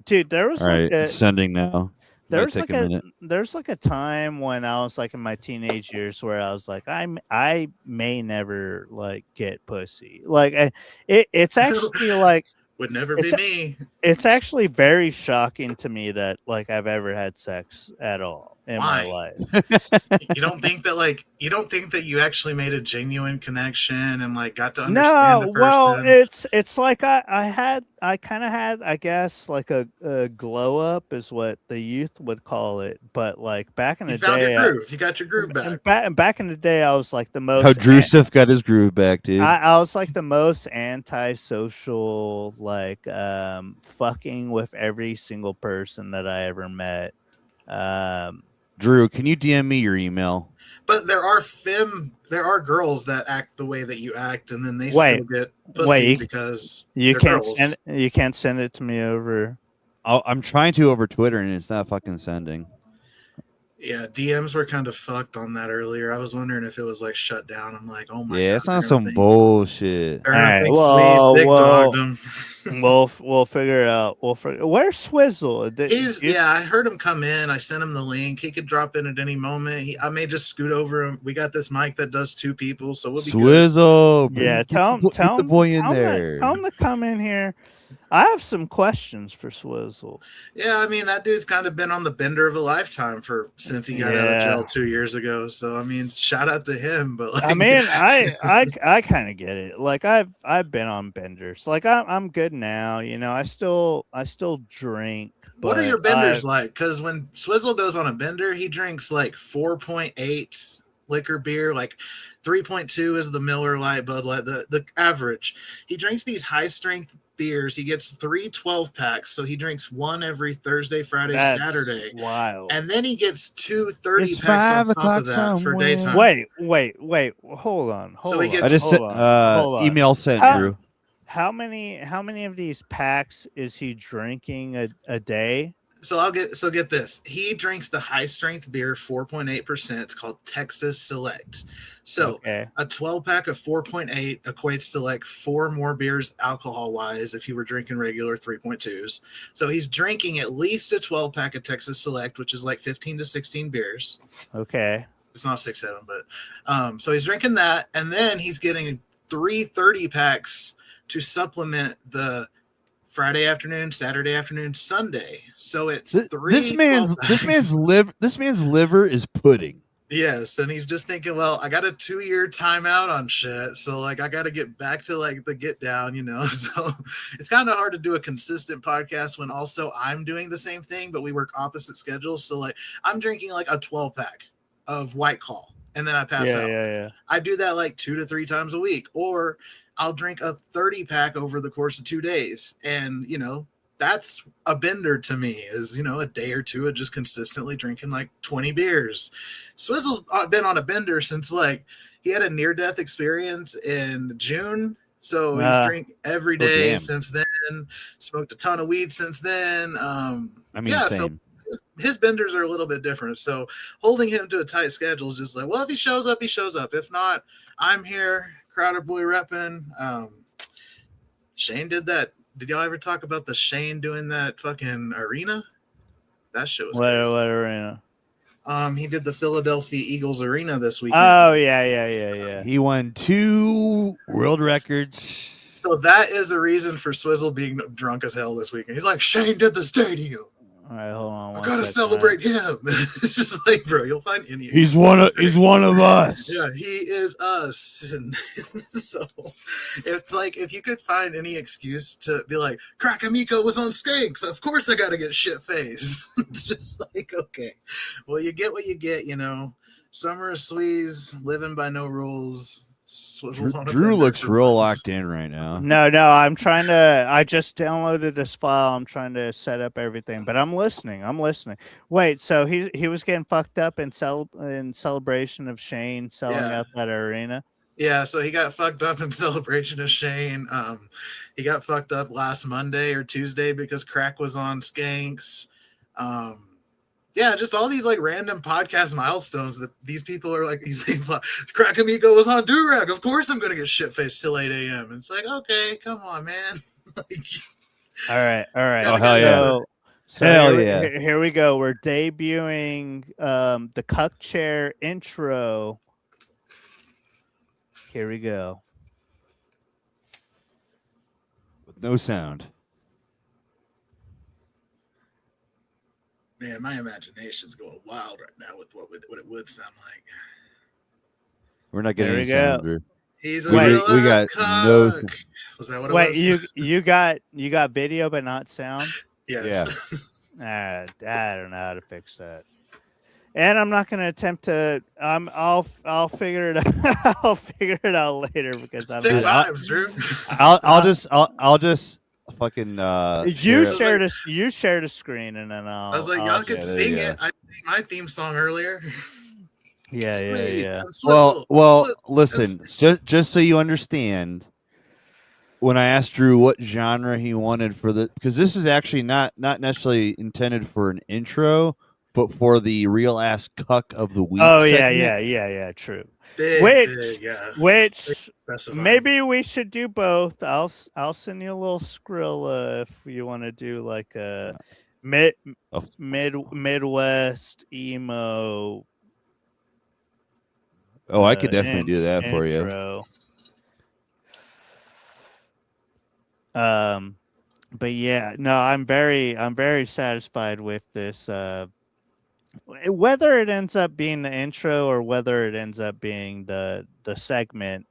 dude, there was it's sending now. There's like a time when I was like in my teenage years where I was like, I may never like get pussy. Like it's actually like would never be me. It's actually very shocking to me that like I've ever had sex at all in my life. You don't think that you actually made a genuine connection and like got to understand the person? Well, it's like I kind of had, I guess, like a glow up is what the youth would call it. But like back in the day, you found your groove. You got your groove back. Back in the day, I was like the most. How Drusif got his groove back, dude. I was like the most antisocial, like fucking with every single person that I ever met. Drew, can you DM me your email? But there are girls that act the way that you act, and then they still get pussy because you can't send it to me over. I'm trying to over Twitter, and it's not fucking sending. Yeah, DMs were kind of fucked on that earlier. I was wondering if it was like shut down. I'm like, oh my god. Yeah, it's not some bullshit. All right, we'll figure it out. Where's Swizzle? I heard him come in. I sent him the link. He could drop in at any moment. I may just scoot over him. We got this mic that does 2 people, so we'll be Swizzle. good. Yeah, tell him the boy in there. Tell him to come in here. I have some questions for Swizzle. Yeah, I mean that dude's kind of been on the bender of a lifetime since he got out of jail 2 years ago. So I mean, shout out to him. But like, I mean, I kind of get it. Like I've been on benders. Like I'm good now. You know, I still drink. What are your benders like? Because when Swizzle goes on a bender, he drinks like 4.8 liquor beer, like 3.2 is the Miller Lite, Bud Light, the average. He drinks these high strength beers. He gets 3 12-packs, so he drinks one every Thursday, Friday, Saturday. Wild. And then he gets 2 30-packs on top of that for daytime. Wait. Hold on. So he gets hold on. Email sent, Drew. How many of these packs is he drinking a day? So get this. He drinks the high strength beer, 4.8%. It's called Texas Select. So a 12-pack of 4.8 equates to like 4 more beers alcohol wise if you were drinking regular 3.2s. So he's drinking at least a 12-pack of Texas Select, which is like 15 to 16 beers. Okay. It's not 6, 7, but so he's drinking that, and then he's getting 3 30-packs to supplement the Friday afternoon, Saturday afternoon, Sunday. So it's 3. This man's liver is pudding. Yes, and he's just thinking, well, I got a 2-year timeout on shit, so like I got to get back to like the get down, you know. So it's kind of hard to do a consistent podcast when also I'm doing the same thing, but we work opposite schedules. So like I'm drinking like a 12 pack of White Claw, and then I pass Yeah, out. yeah. I do that like 2 to 3 times a week, or I'll drink a 30 pack over the course of 2 days, and that's a bender to me. Is a day or two of just consistently drinking like 20 beers. Swizzle's been on a bender since like he had a near death experience in June. So he's drank every day since then, smoked a ton of weed since then. I mean, yeah, same. so his benders are a little bit different. So holding him to a tight schedule is just like, well, if he shows up, he shows up. If not, I'm here. Crowder boy repping. Shane did that. Did y'all ever talk about the Shane doing that fucking arena? That shit was crazy. What arena? He did the Philadelphia Eagles arena this weekend. Oh yeah. He won 2 world records. So that is a reason for Swizzle being drunk as hell this weekend. He's like, Shane did the stadium. All right, hold on. I gotta celebrate him. It's just like, bro, you'll find any. He's one of us. Yeah, he is us. And so it's like if you could find any excuse to be like, Crackamico was on Skanks, of course I gotta get shit faced. It's just like, okay, well, you get what you get, Summer of Sweeze, living by no rules. Drew looks real locked in right now. No, I'm trying to. I just downloaded this file. I'm trying to set up everything, but I'm listening. Wait, so he was getting fucked up in celebration of Shane selling out that arena? Yeah, so he got fucked up in celebration of Shane. He got fucked up last Monday or Tuesday because Crack was on Skanks. Yeah, just all these like random podcast milestones that these people are like, Crack Amigo was on Durag. Of course I'm going to get shit faced till 8 a.m. It's like, okay, come on, man. All right. Oh, hell yeah. So here we go. We're debuting the Cuck Chair intro. Here we go. With no sound. Man, my imagination's going wild right now with what it would sound like. We're not getting any sound, Drew. He's a we got Cuck. No. Was that what it was? you got video but not sound? Yes. Yeah. I don't know how to fix that. And I'm not going to attempt to. I'll figure it out. I'll figure it out later because I'm. 6 vibes, Drew. I'll just fucking. You shared a screen and then I was like, y'all could sing it. I sang my theme song earlier. Yeah. Well, listen. Just so you understand, when I asked Drew what genre he wanted for the, because this is actually not necessarily intended for an intro, but for the real ass cuck of the week. Oh segment. yeah, true. Which maybe we should do both. I'll send you a little Skrilla if you want to do like a Midwest emo. Oh, I could definitely do that for you. But yeah, no, I'm very satisfied with this. Whether it ends up being the intro or whether it ends up being the segment,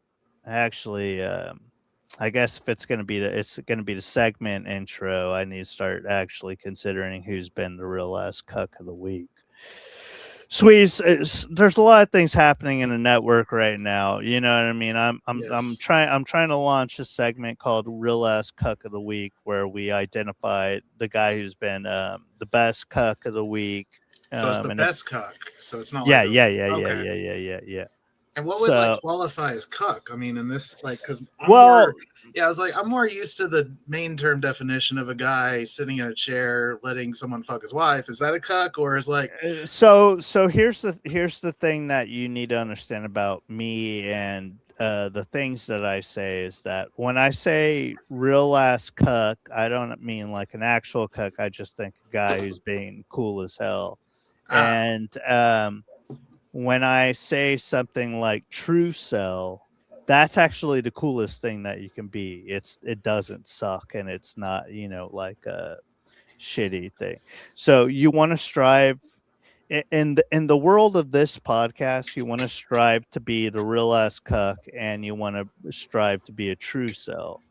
actually, I guess if it's gonna be the segment intro, I need to start actually considering who's been the real last cuck of the week. Sweeze, there's a lot of things happening in the network right now. You know what I mean? I'm trying to launch a segment called Real Ass Cuck of the Week, where we identify the guy who's been the best cuck of the week. So it's the best cuck. So it's not. Yeah. And what would like qualify as cuck? I mean, in this because I was like, I'm more used to the main term definition of a guy sitting in a chair letting someone fuck his wife. Is that a cuck, or is like? So here's the thing that you need to understand about me and the things that I say is that when I say real ass cuck, I don't mean like an actual cuck. I just think a guy who's being cool as hell. And when I say something like true cell, that's actually the coolest thing that you can be. It doesn't suck and it's not, like a shitty thing. So you want to strive in the world of this podcast, you want to strive to be the real ass cuck, and you want to strive to be a true self.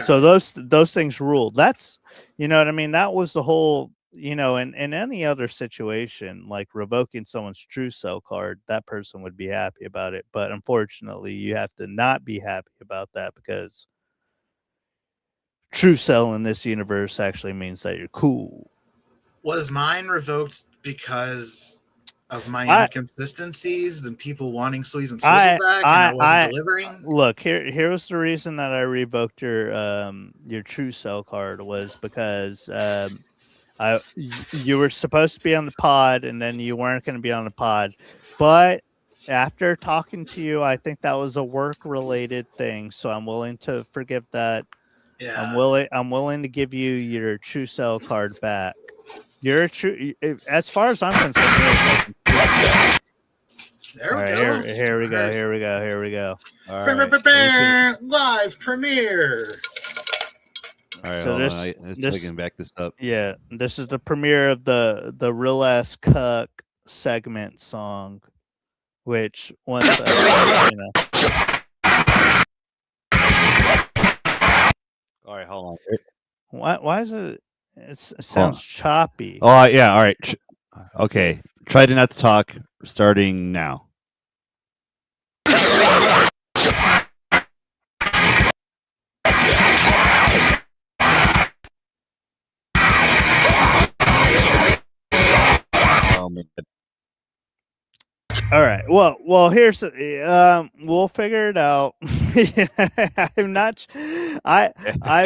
So those things rule. That's, you know what I mean. That was the whole. You know, in any other situation, like revoking someone's true self card, that person would be happy about it. But unfortunately, you have to not be happy about that, because true self in this universe actually means that you're cool. Was mine revoked because of my I inconsistencies and people wanting Sweeze and Swizzle back, and I wasn't delivering? Look, here was the reason that I revoked your true self card, was because you were supposed to be on the pod, and then you weren't going to be on the pod. But after talking to you, I think that was a work related thing, so I'm willing to forgive that. Yeah. I'm willing to give you your true self card back. You're a true, as far as I'm concerned. There we go. Here we go. Here we go. Here we go. All right. Live premiere. All right, So hold on. I can back this up. Yeah, this is the premiere of the real ass cuck segment song, which once you know. All right, hold on. Why is it? It sounds choppy. Oh yeah. All right. Okay. Try to not to talk. Starting now. All right. Well. Here's we'll figure it out. I'm not. I've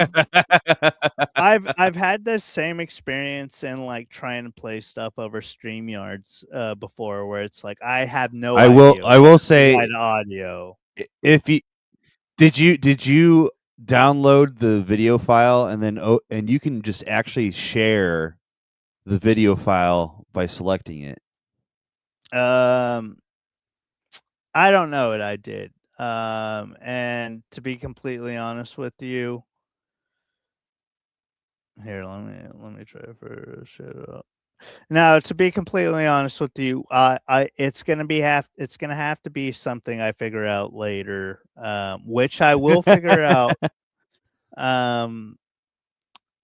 had this same experience in like trying to play stuff over StreamYards before, where it's like I have no. I will say audio. If you did you download the video file, and then and you can just actually share the video file by selecting it. I don't know what I did. And to be completely honest with you, here, let me try for shit up. Now, to be completely honest with you, it's gonna have to be something I figure out later, which I will figure out.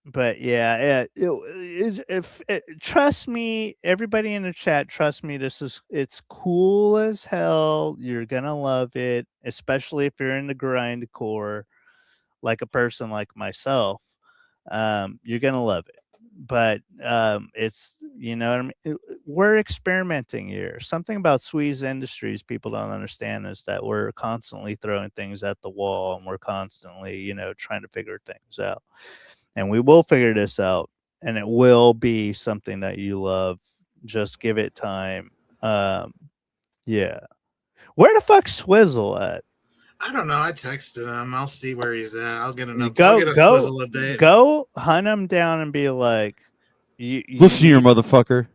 But yeah, trust me, everybody in the chat, trust me, it's cool as hell. You're gonna love it, especially if you're in the grindcore, like a person like myself. You're gonna love it. But it's, you know what I mean. We're experimenting here. Something about Sweeze Industries people don't understand is that we're constantly throwing things at the wall, and we're constantly, you know, trying to figure things out. And we will figure this out, and it will be something that you love. Just give it time. Yeah. Where the fuck's Swizzle at? I don't know. I texted him. I'll see where he's at. I'll get a Swizzle update. Go hunt him down and be like, listen, your motherfucker.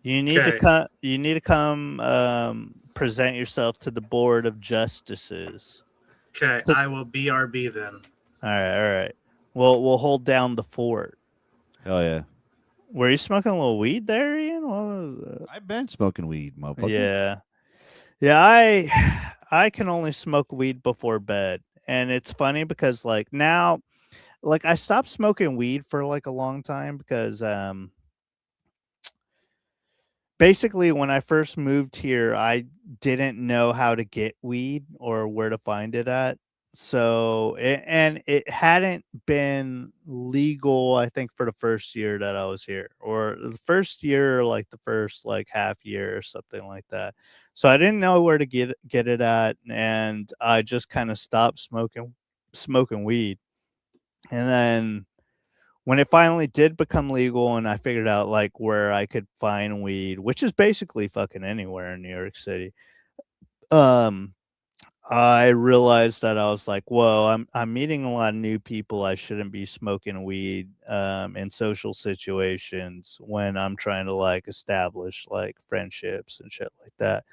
You need to come. You need to come. Present yourself to the board of justices. Okay, I will BRB then. All right. We'll hold down the fort. Hell yeah. Were you smoking a little weed there, Ian? What was that? I've been smoking weed, motherfucker. Yeah. Yeah, I can only smoke weed before bed. And it's funny because like now, like I stopped smoking weed for like a long time because basically when I first moved here, I didn't know how to get weed or where to find it at. So it hadn't been legal, I think, for the first year that I was here, or the first year, like the first like half year or something like that. So I didn't know where to get it at, and I just kind of stopped smoking weed. And then when it finally did become legal, and I figured out like where I could find weed, which is basically fucking anywhere in New York City, I realized that I was like, whoa, I'm meeting a lot of new people. I shouldn't be smoking weed in social situations when I'm trying to like establish like friendships and shit like that.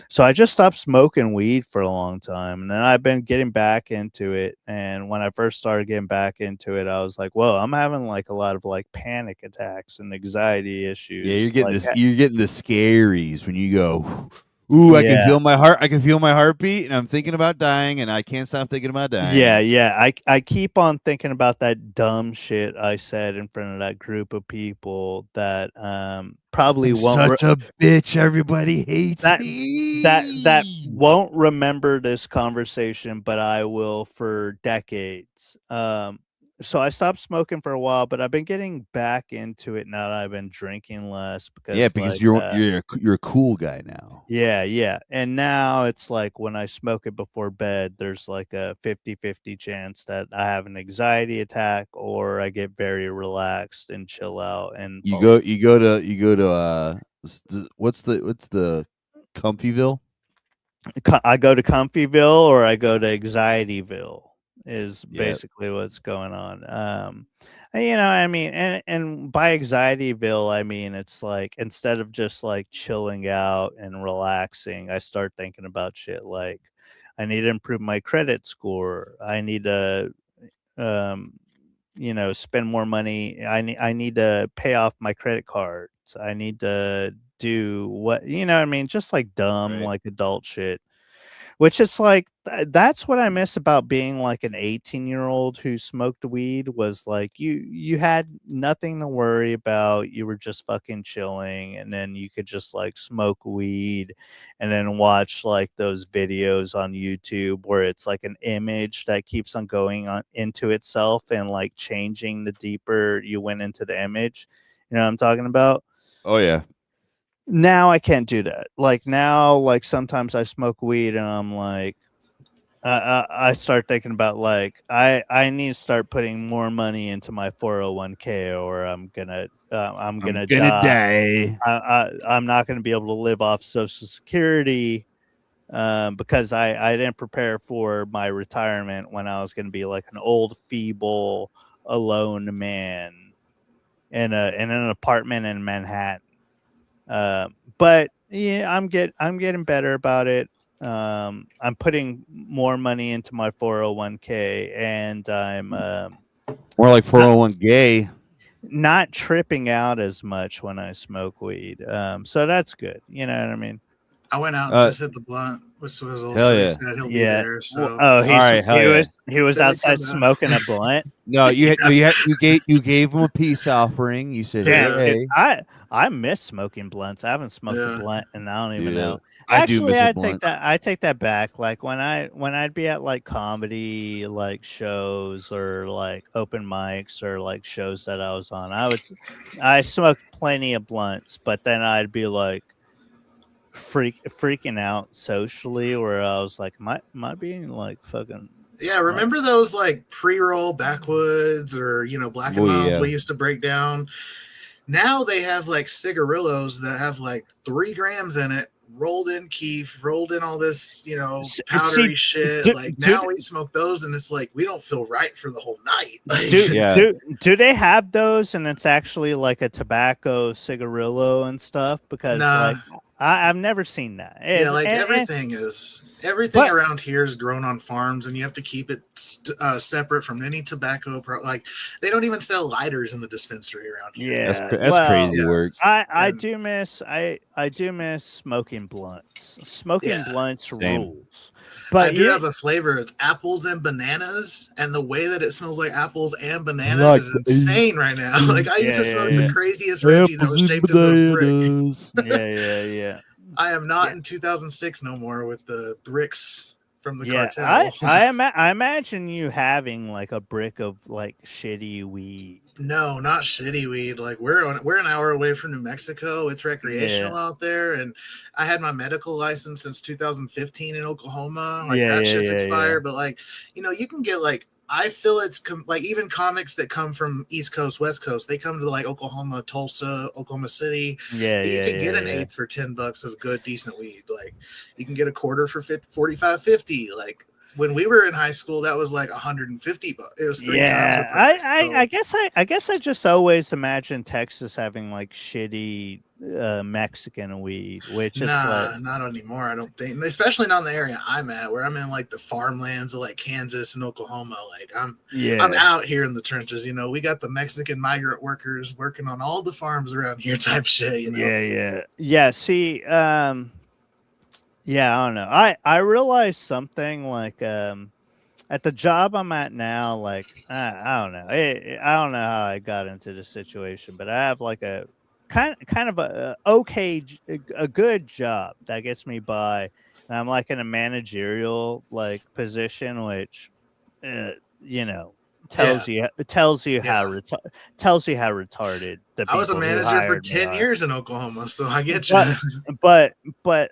So I just stopped smoking weed for a long time, and then I've been getting back into it. And when I first started getting back into it, I was like, "Whoa, I'm having like a lot of like panic attacks and anxiety issues." Yeah, you're getting Like, this. You're getting the scaries when you go. Ooh, I can yeah, feel my heart. I can feel my heartbeat, and I'm thinking about dying, and I can't stop thinking about dying. yeah. I keep on thinking about that dumb shit I said in front of that group of people that probably I'm won't such a bitch. Everybody hates that that me. won't remember this conversation, but I will for decades. So I stopped smoking for a while, but I've been getting back into it now that I've been drinking less Yeah, because because like you're a cool guy now. yeah. And now it's like when I smoke it before bed, there's like a 50-50 chance that I have an anxiety attack or I get very relaxed and chill out and You fall go you go to you go to what's the Comfyville? I go to Comfyville or I go to Anxietyville is Yeah. basically what's going on. And, I mean, and by Anxietyville, I mean it's like instead of just like chilling out and relaxing, I start thinking about shit like I need to improve my credit score. I need to, um, spend more money. I need to pay off my credit cards. I need to do what what I mean, just like dumb, Right. like adult shit. Which is like that's what I miss about being like an 18-year-old who smoked weed was like you had nothing to worry about. You were just fucking chilling and then you could just like smoke weed and then watch like those videos on YouTube where it's like an image that keeps on going on into itself and like changing the deeper you went into the image. You know what I'm talking about? Oh yeah. Now I can't do that. Like now, like sometimes I smoke weed and I'm like, I start thinking about like I need to start putting more money into my 401k or I'm I'm gonna gonna die. die. I'm not gonna be able to live off Social Security because I didn't prepare for my retirement when I was gonna be like an old, feeble, alone man in an apartment in Manhattan. But yeah, I'm getting better about it. I'm putting more money into my 401k, and I'm More like not 401 gay. not tripping out as much when I smoke weed. So that's good. You know what I mean? I went out and Uh, just hit the blunt with Swizzle, hell so he yeah. said he'll be Yeah. there. Well, So oh, All right, hell yeah. he was Billy, come outside down. smoking a blunt. No, you had, Yeah. you gave him a peace offering. You said, Damn, Yeah. dude, hey, I miss smoking blunts. I haven't smoked a Yeah. blunt and I don't even dude, know. I do Actually, miss a blunt. I take that back. Like when I'd be at like comedy like shows or like open mics or like shows that I was on, I smoked plenty of blunts, but then I'd be like freaking out socially where I was like, am I being like fucking Yeah, like remember those like pre-roll backwoods or Black and Oh Miles yeah. we used to break down? Now they have like cigarillos that have like 3 grams in it, rolled in keef, rolled in all this, see powdery shit. do, Like do now we smoke those and it's like we don't feel right for the whole night. Yeah. do they have those and it's actually like a tobacco cigarillo and stuff? Because Nah. like I've never seen that. Yeah, And, like and everything but around here is grown on farms, and you have to keep it separate from any tobacco. Like they don't even sell lighters in the dispensary around here. yeah, That's well, crazy work. Yeah, and I do miss smoking blunts. Smoking yeah, blunts Same. rules. I But do have a flavor. It's apples and bananas, and the way that it smells like apples and bananas Like is insane right now. Like I used to smoke the yeah. craziest Reggie that was apples and shaped of a brick. bananas. Yeah. I am not Yeah. in 2006 no more with the bricks from the Yeah, cartel. I imagine you having like a brick of like shitty weed. No, not shitty weed. Like we're an hour away from New Mexico. It's Yeah, recreational out there, and I had my medical license since 2015 in Oklahoma. Like that shit's yeah. expired, but like you can get like I feel it's like even comics that come from East Coast, West Coast, they come to like Oklahoma, Tulsa, Oklahoma City. You can get an Yeah. eighth for $10 of good, decent weed. Like you can get a quarter for 45, 50. Like when we were in high school, that was like 150 bucks. It was 3 times the Yeah, price. So I guess I just always imagined Texas having like shitty Mexican weed, which it's like, not anymore. I don't think, especially not in the area I'm at, where I'm in like the farmlands of like Kansas and Oklahoma. Like I'm out here in the trenches. You know, we got the Mexican migrant workers working on all the farms around here, type shit. You know? Yeah. See, I don't know. I realized something like at the job I'm at now, like I don't know. I don't know how I got into this situation, but I have like a kind of a a good job that gets me by. And I'm like in a managerial like position, which you know tells you how retarded the people I was a manager for 10 years in Oklahoma, so I get you. But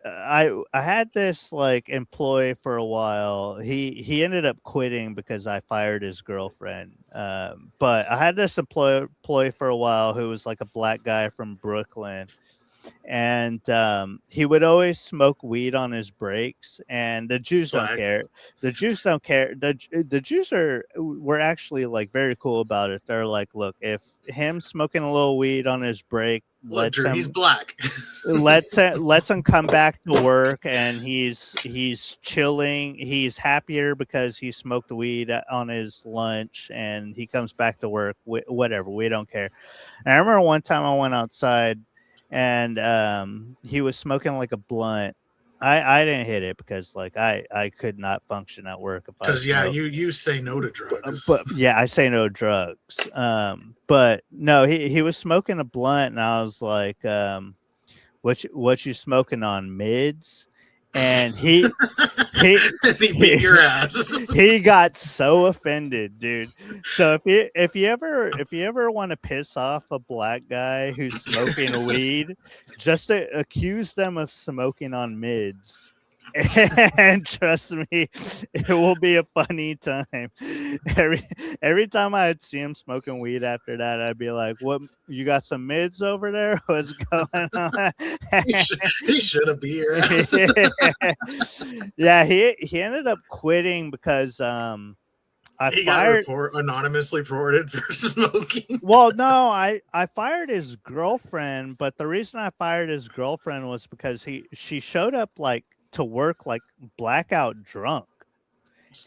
I had this like employee for a while. He ended up quitting because I fired his girlfriend. But I had this employee for a while who was like a black guy from Brooklyn, and he would always smoke weed on his breaks, and the Jews don't care. The Jews don't care. The Jews were actually like very cool about it. They're like, look, if him smoking a little weed on his break, look, Drew, he's black. Let's him come back to work, and he's chilling. He's happier because he smoked weed on his lunch, and he comes back to work. Whatever, we don't care. And I remember one time I went outside, and he was smoking like a blunt. I didn't hit it because like I could not function at work because you say no to drugs. But I say no to drugs. But no, he was smoking a blunt, and I was like, what you smoking on, mids? And he beat your ass. He got so offended, dude. So if you ever want to piss off a black guy who's smoking weed, just accuse them of smoking on mids. And trust me, it will be a funny time. Every time I'd see him smoking weed after that, I'd be like, "What? You got some mids over there? What's going on?" He should have beat your ass. Yeah, he ended up quitting because he got anonymously reported for smoking. Well, no, I fired his girlfriend, but the reason I fired his girlfriend was because she showed up like to work like blackout drunk,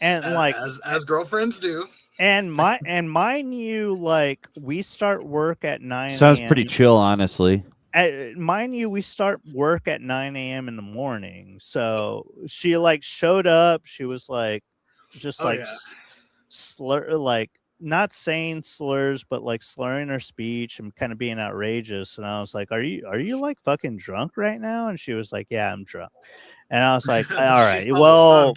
and like as girlfriends do. And mind you, like we start work at 9. Sounds pretty chill, honestly. Mind you, we start work at 9 a.m. in the morning. So she like showed up. She was like, just slur, like not saying slurs, but like slurring her speech and kind of being outrageous. And I was like, are you like fucking drunk right now? And she was like, yeah, I'm drunk. And I was like, all right, well,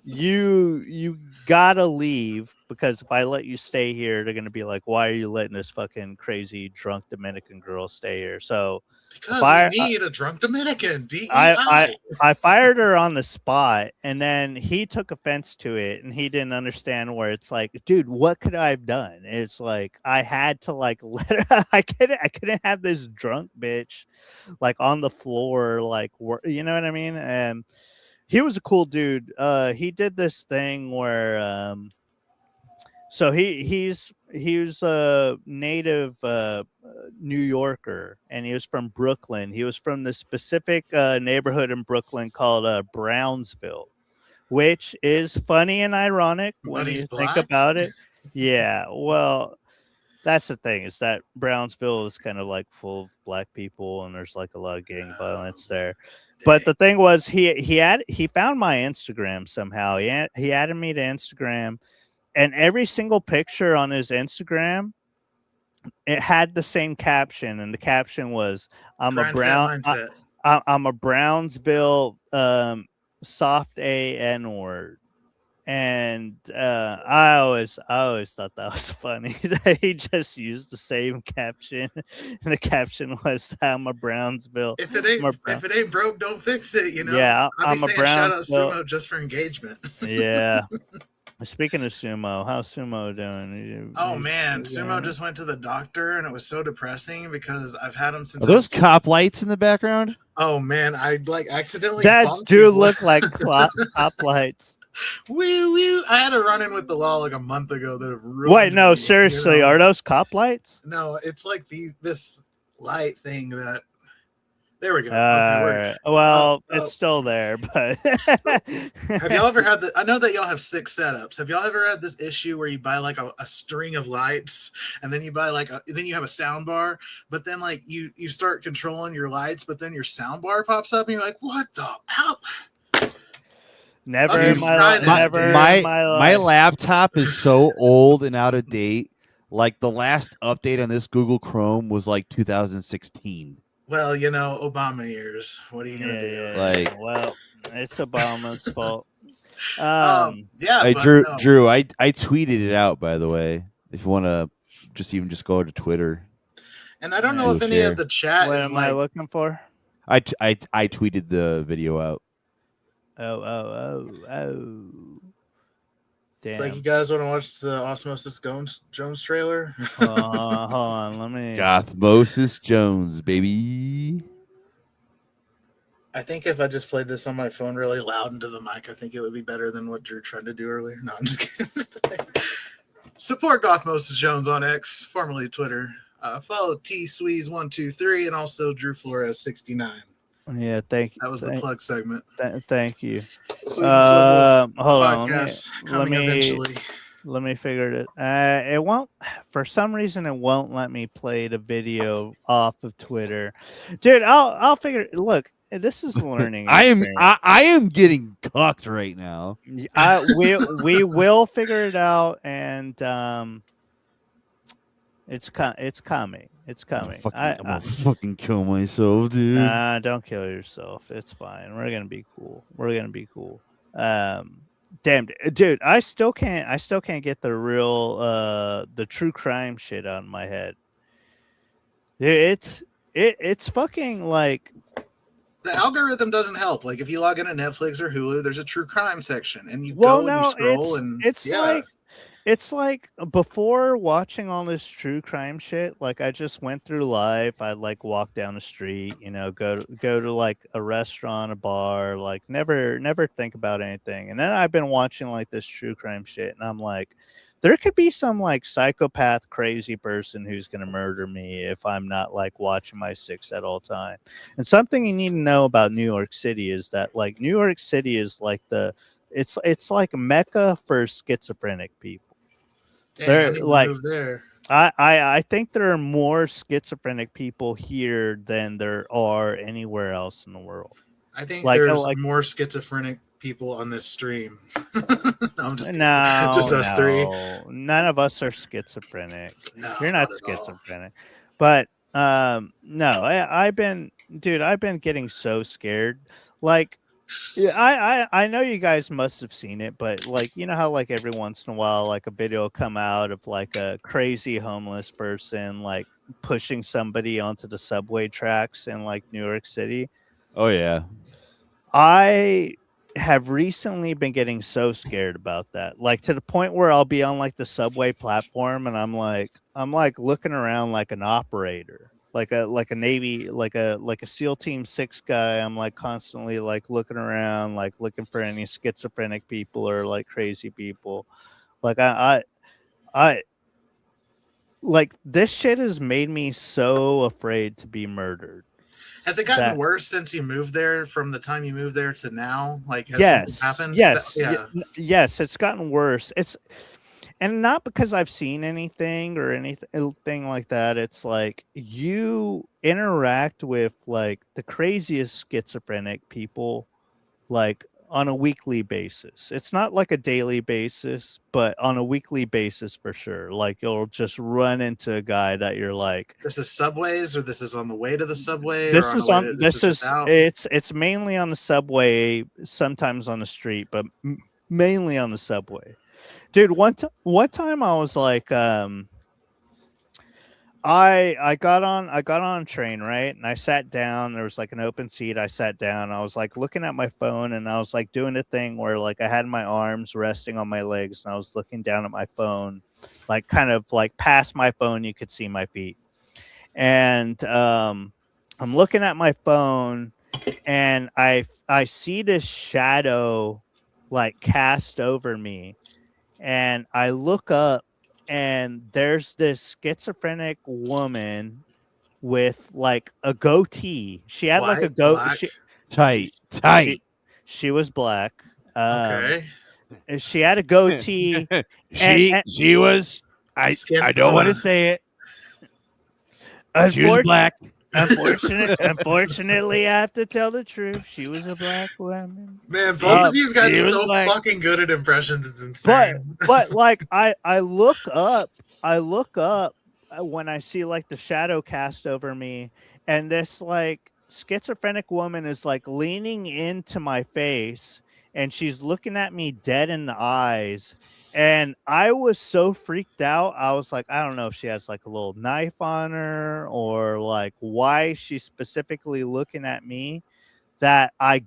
you gotta leave, because if I let you stay here, they're gonna be like, why are you letting this fucking crazy drunk Dominican girl stay here? So because we need a drunk Dominican. I fired her on the spot, and then he took offense to it, and he didn't understand where it's like, dude, what could I have done? It's like I had to like let her. I couldn't have this drunk bitch like on the floor, like you know what I mean? And he was a cool dude. He did this thing where so he was a native New Yorker, and he was from Brooklyn. He was from the specific neighborhood in Brooklyn called Brownsville, which is funny and ironic when you think about it. Yeah, well, that's the thing, is that Brownsville is kind of like full of black people, and there's like a lot of gang violence there. But the thing was, he found my Instagram somehow. He added me to Instagram. And every single picture on his Instagram, it had the same caption, and the caption was, "I'm a Brownsville soft A N-word." And I always thought that was funny that he just used the same caption, and the caption was, "I'm a Brownsville." If it ain't broke, don't fix it. You know. Yeah, I'll be saying shout out Sumo just for engagement. Yeah. Speaking of Sumo, how's Sumo doing? Oh man, Sumo just went to the doctor, and it was so depressing because I've had him since. Are those cop lights in the background? Oh man, I like accidentally. That do look like cop lights. Woo! I had a run in with the law like a month ago that have ruined. Wait, no, seriously, are those cop lights? No, it's like this light thing that There we go. Okay, well, it's still there, but have y'all ever had I know that y'all have 6 setups. Have y'all ever had this issue where you buy like a string of lights and then you buy then you have a sound bar, but then like you start controlling your lights, but then your sound bar pops up and you're like, what the hell? Never in my my life. laptop is so old and out of date. Like the last update on this Google Chrome was like 2016. Well, Obama years. What are you gonna do? Like, well, it's Obama's fault. Yeah, I but Drew, I tweeted it out, by the way. If you want to just go to Twitter. And I don't know if any of the chat what is am I looking for? I tweeted the video out. Oh. Damn. It's like, you guys want to watch the Osmosis Jones trailer? Hold on, let me. Osmosis Jones, baby. I think if I just played this on my phone really loud into the mic, I think it would be better than what Drew tried to do earlier. No, I'm just kidding. Support Gothmoses Jones on X, formerly Twitter. Follow Sweeze123 and also Drew Flores 69. Yeah, thank you. That was the plug segment. Thank you. Sweeze and Swizzle hold podcast on. coming eventually. Let me figure it. It won't. For some reason, it won't let me play the video off of Twitter, dude. I'll figure. Look, this is learning. I am getting cucked right now. We will figure it out, and it's coming. It's coming. I'm gonna fucking kill myself, dude. Nah, don't kill yourself. It's fine. We're gonna be cool. Damn, dude, I still can't get the real the true crime shit out of my head. It's fucking like the algorithm doesn't help. Like if you log into Netflix or Hulu, there's a true crime section, and you go and you scroll, and it's like before watching all this true crime shit, like I just went through life. I'd like walk down the street, go to like a restaurant, a bar, like never think about anything. And then I've been watching like this true crime shit, and I'm like, there could be some like psychopath crazy person who's going to murder me if I'm not like watching my 6 at all time. And something you need to know about New York City is that like New York City is like it's like Mecca for schizophrenic people. They're like there. I think there are more schizophrenic people here than there are anywhere else in the world. I think there's more schizophrenic people on this stream. No, I'm just just us three. None of us are schizophrenic. No, you're not schizophrenic. But no, I've been getting so scared. Like I know you guys must have seen it, but like how like every once in a while like a video will come out of like a crazy homeless person like pushing somebody onto the subway tracks in like New York City. Oh yeah. I have recently been getting so scared about that, like to the point where I'll be on like the subway platform and I'm like looking around like an operator. Like a Navy, like a SEAL Team 6 guy. I'm like constantly like looking around, like looking for any schizophrenic people or like crazy people. Like I like this shit has made me so afraid to be murdered. Has it gotten worse since you moved there? From the time you moved there to now, like has something happened? Yes, it's gotten worse. And not because I've seen anything or anything like that. It's like you interact with like the craziest schizophrenic people like on a weekly basis. It's not like a daily basis, but on a weekly basis for sure. Like you'll just run into a guy that you're like, this is subways, or this is on the way to the subway. It's mainly on the subway, sometimes on the street, but mainly on the subway. Dude, one time I was like, I got on a train, right? And I sat down. There was like an open seat. I sat down. I was like looking at my phone, and I was like doing a thing where like I had my arms resting on my legs, and I was looking down at my phone, like kind of like past my phone, you could see my feet. And I'm looking at my phone, and I see this shadow like cast over me. And I look up, and there's this schizophrenic woman with like a goatee. She had like a White, black. Tight. She was black. Okay. And she had a goatee. She was. I Skin- don't want to uh, say it. She was Unfortunately, black. unfortunately, I have to tell the truth. She was a black woman. Man, both of you have gotten she was so black. fucking good at impressions. It's insane. But like I look up when I see like the shadow cast over me, and this like schizophrenic woman is like leaning into my face, and she's looking at me dead in the eyes. And I was so freaked out. I was like, I don't know if she has like a little knife on her or like why she's specifically looking at me, that I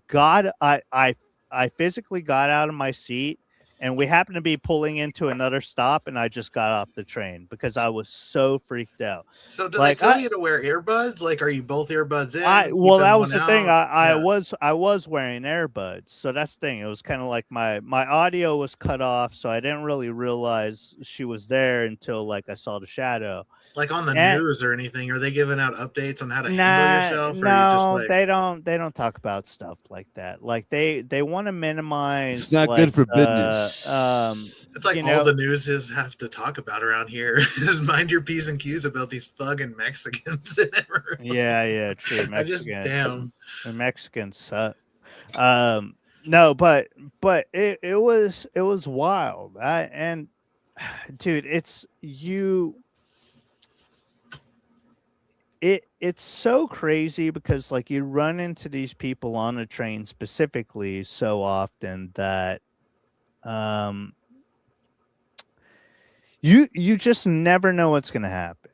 physically got out of my seat, and we happened to be pulling into another stop, and I just got off the train because I was so freaked out. So do Like they tell you to wear earbuds? Like, are you both earbuds in? well, keeping that was one the thing. out? I Yeah. was wearing earbuds, so that's the thing. It was kind of like my audio was cut off, so I didn't really realize she was there until like I saw the shadow. Like on the And news or anything? Are they giving out updates on how to handle yourself? Or are you just no, like, they don't talk about stuff like that. Like they want to minimize. It's not like, good for business. it's like you all know, the news is have to talk about around here is mind your P's and Q's about these fucking Mexicans in everywhere. yeah, true. I just damn. The Mexicans suck. No, but it was wild. And dude, it's so crazy because like you run into these people on a train specifically so often that you just never know what's gonna happen.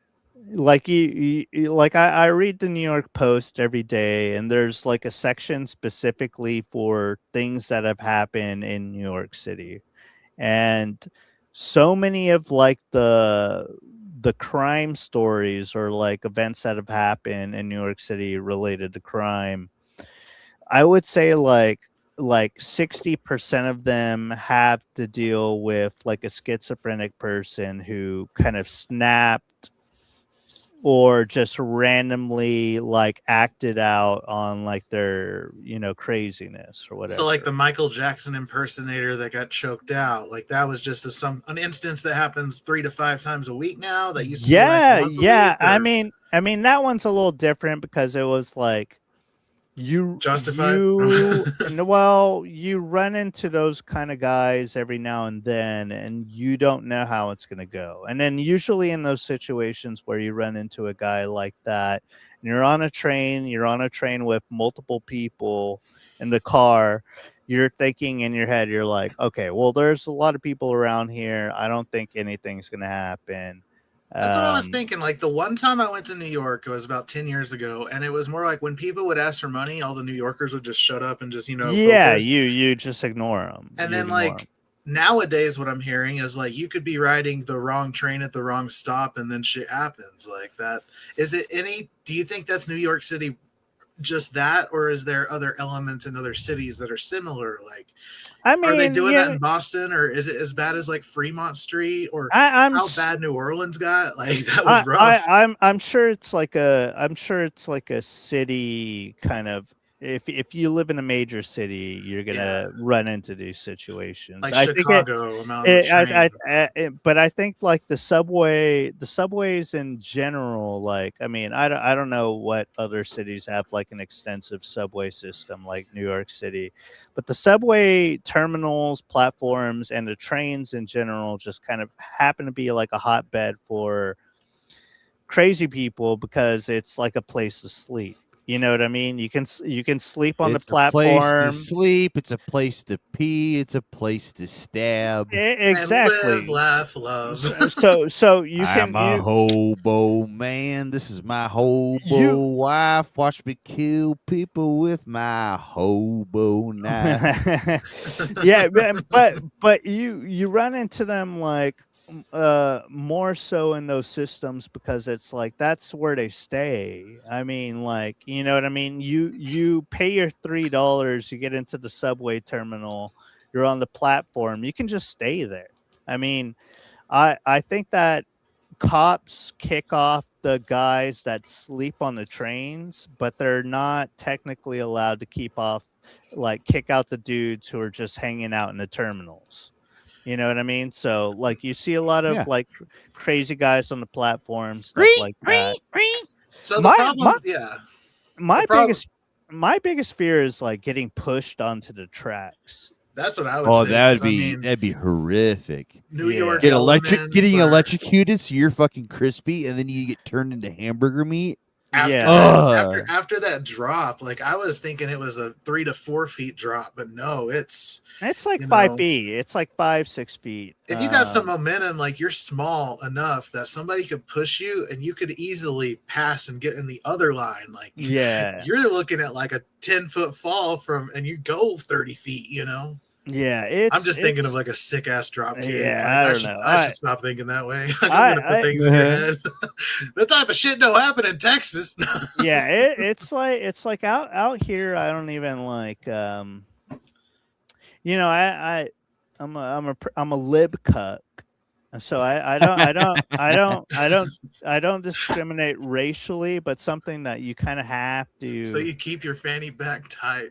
Like like I read the New York Post every day, and there's like a section specifically for things that have happened in New York City. And so many of like the crime stories or like events that have happened in New York City related to crime, I would say like 60% of them have to deal with like a schizophrenic person who kind of snapped or just randomly like acted out on like their craziness or whatever. So like the Michael Jackson impersonator that got choked out, like that was just an instance that happens 3 to 5 times a week now. That used to be like once a week, I or mean that one's a little different because it was like Justified. well, you run into those kind of guys every now and then, and you don't know how it's going to go. And then usually in those situations where you run into a guy like that, and you're on a train with multiple people in the car, you're thinking in your head, you're like, okay, well, there's a lot of people around here. I don't think anything's going to happen. That's what I was thinking. Like the one time I went to New York, it was about 10 years ago, and it was more like when people would ask for money, all the New Yorkers would just shut up and just, yeah, focus. you just ignore them. And then like nowadays what I'm hearing is like you could be riding the wrong train at the wrong stop and then shit happens like that. Do you think that's New York City just that, or is there other elements in other cities that are similar? Like, I mean, are they doing that in Boston, or is it as bad as like Fremont Street, or how bad New Orleans got? Like that was rough. I'm sure it's like a city kind of. If you live in a major city, you're gonna run into these situations. Like I Chicago, but I think like the subways in general, like I mean, I don't know what other cities have like an extensive subway system like New York City, but the subway terminals, platforms, and the trains in general just kind of happen to be like a hotbed for crazy people because it's like a place to sleep. You know what I mean? You can sleep on the platform. It's a place to sleep. It's a place to pee. It's a place to stab. Exactly. And live, laugh, love. So you can. I'm a hobo man. This is my hobo wife. Watch me kill people with my hobo knife. Yeah, but you run into them like more so in those systems because it's like that's where they stay. I mean, like, you know what I mean? You pay your $3, you get into the subway terminal, you're on the platform, you can just stay there. I mean, I think that cops kick off the guys that sleep on the trains, but they're not technically allowed to kick out the dudes who are just hanging out in the terminals. You know what I mean? So like you see a lot of Yeah. like crazy guys on the platform, stuff like that. So the problem, My The problem- my biggest fear is like getting pushed onto the tracks. that's what I would Oh, say. 'cause, that'd be horrific. New Yeah. York Getting elements were- electrocuted, so you're fucking crispy, and then you get turned into hamburger meat. After Yeah. that, after that drop, like I was thinking it was a 3 to 4 feet drop, but no, it's like you 5 know, feet. It's like 5-6 feet. if you got some momentum, like you're small enough that somebody could push you and you could easily pass and get in the other line. Like Yeah. you're looking at like a 10-foot fall from, and you go 30 feet, you know? Yeah, I'm just thinking of like a sick ass drop kick. Yeah, Like, I don't know. I should stop thinking that way. Like, I'm gonna put things in your head. That type of shit don't happen in Texas. Yeah, it's like out here. I don't even like. I'm a lib cuck. So I don't discriminate racially, but something that you kind of have to. So you keep your fanny back tight.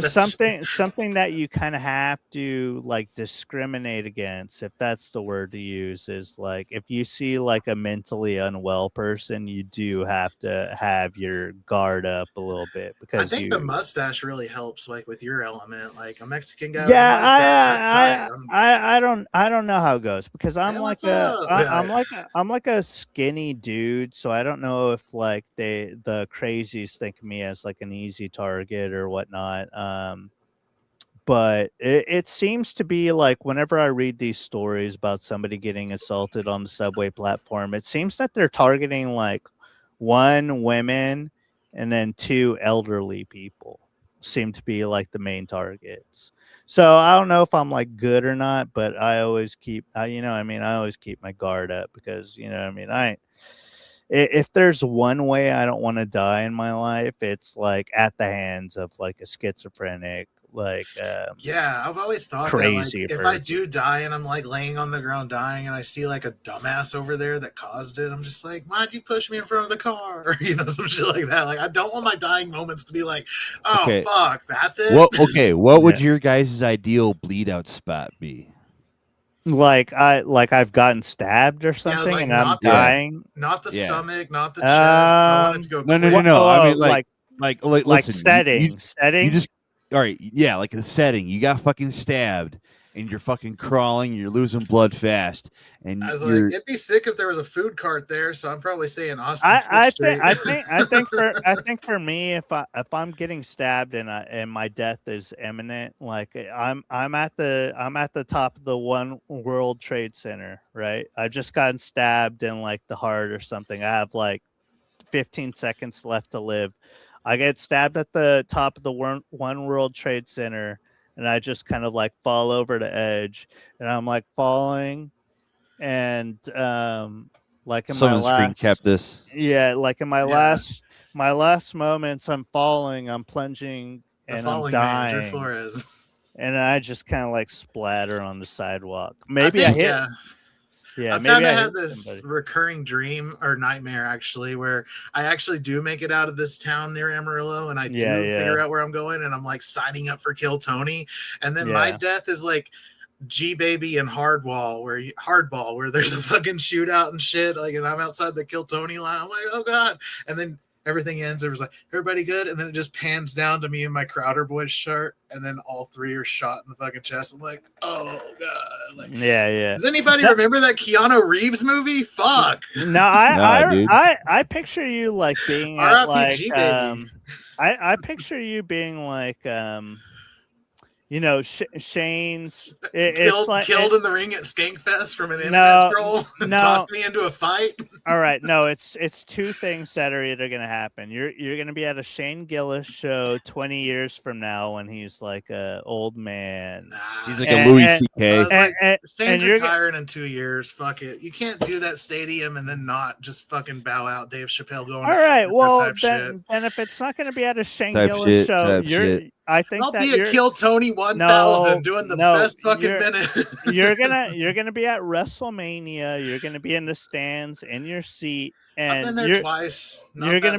something that you kind of have to like discriminate against, if that's the word to use, is like if you see like a mentally unwell person, you do have to have your guard up a little bit, because I think the mustache really helps, like with your element, like a Mexican guy. Yeah, with a mustache, I don't know how it goes, because I'm Hey, like what's up? I'm like a skinny dude, so I don't know if like the crazies think of me as like an easy target or whatnot. But it seems to be like whenever I read these stories about somebody getting assaulted on the subway platform, it seems that they're targeting like 1, women, and then 2, elderly people seem to be like the main targets. So I don't know if I'm like good or not, but I always keep, I always keep my guard up, because, if there's one way I don't want to die in my life, it's like at the hands of like a schizophrenic, like yeah, I've always thought crazy that, like, if I do die and I'm like laying on the ground dying and I see like a dumbass over there that caused it, I'm just like, why'd you push me in front of the car? Or, some shit like that. Like, I don't want my dying moments to be like, oh, Okay. fuck, that's it. What would your guys' ideal bleed out spot be? like I've gotten stabbed or something, like, and I'm not dying. Not the stomach, not the chest. I want it to go No. quick. I mean, listen, setting. You just, all right, yeah, like the setting. You got fucking stabbed, and you're fucking crawling. You're losing blood fast, and I was like, it'd be sick if there was a food cart there. So I'm probably saying Austin. I think for me, if I'm getting stabbed and my death is imminent, like I'm at the top of the One World Trade Center, right? I've just gotten stabbed in like the heart or something. I have like 15 seconds left to live. I get stabbed at the top of the One World Trade Center, and I just kind of like fall over the edge, and I'm like falling, and like in someone my last screen kept this. Yeah, like in my last moments, I'm falling, I'm plunging, and I'm dying. Drew Flores. And I just kind of like splatter on the sidewalk. Maybe I hit. Yeah. Yeah, I've maybe kind I of hit had this somebody. recurring dream or nightmare, actually, where I actually do make it out of this town near Amarillo, and I do figure out where I'm going, and I'm like signing up for Kill Tony, and then my death is like G Baby and Hardball, where there's a fucking shootout and shit, like, and I'm outside the Kill Tony line. I'm like, oh god, and then everything ends. It was like, everybody good, and then it just pans down to me in my Crowder Boys shirt, and then all 3 are shot in the fucking chest. I'm like, oh god, like, yeah. Does anybody remember that Keanu Reeves movie? Fuck. No, I picture you like being at like I picture you being like Shane's killed in the ring at Skankfest from an internet troll. Talked me into a fight. All right, no, it's 2 things that are either gonna happen. You're gonna be at a Shane Gillis show 20 years from now when he's like a old man. He's like a Louis C.K. Shane's retiring in 2 years. Fuck it. You can't do that stadium and then not just fucking bow out Dave Chappelle going. All right, well then if it's not gonna be at a Shane Gillis show, I'll that be at Kill Tony 1000 doing the best fucking minute. you're gonna be at WrestleMania. You're gonna be in the stands in your seat, and I've been there twice. You're gonna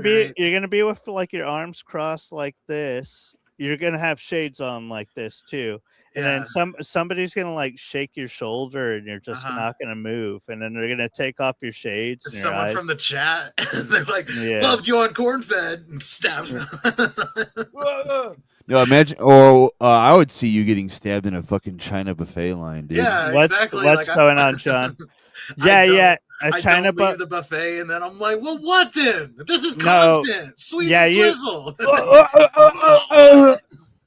be with like your arms crossed like this. You're gonna have shades on like this too. And then somebody's gonna like shake your shoulder, and you're just not gonna move. And then they're gonna take off your shades. And someone from the chat, they're like, "Loved you on corn fed," and stabs. No, imagine. Or I would see you getting stabbed in a fucking China buffet line, dude. Yeah, exactly. What's going on, Sean? Yeah. I don't leave the buffet, and then I'm like, "Well, what then? This is content. Sweeze and Swizzle."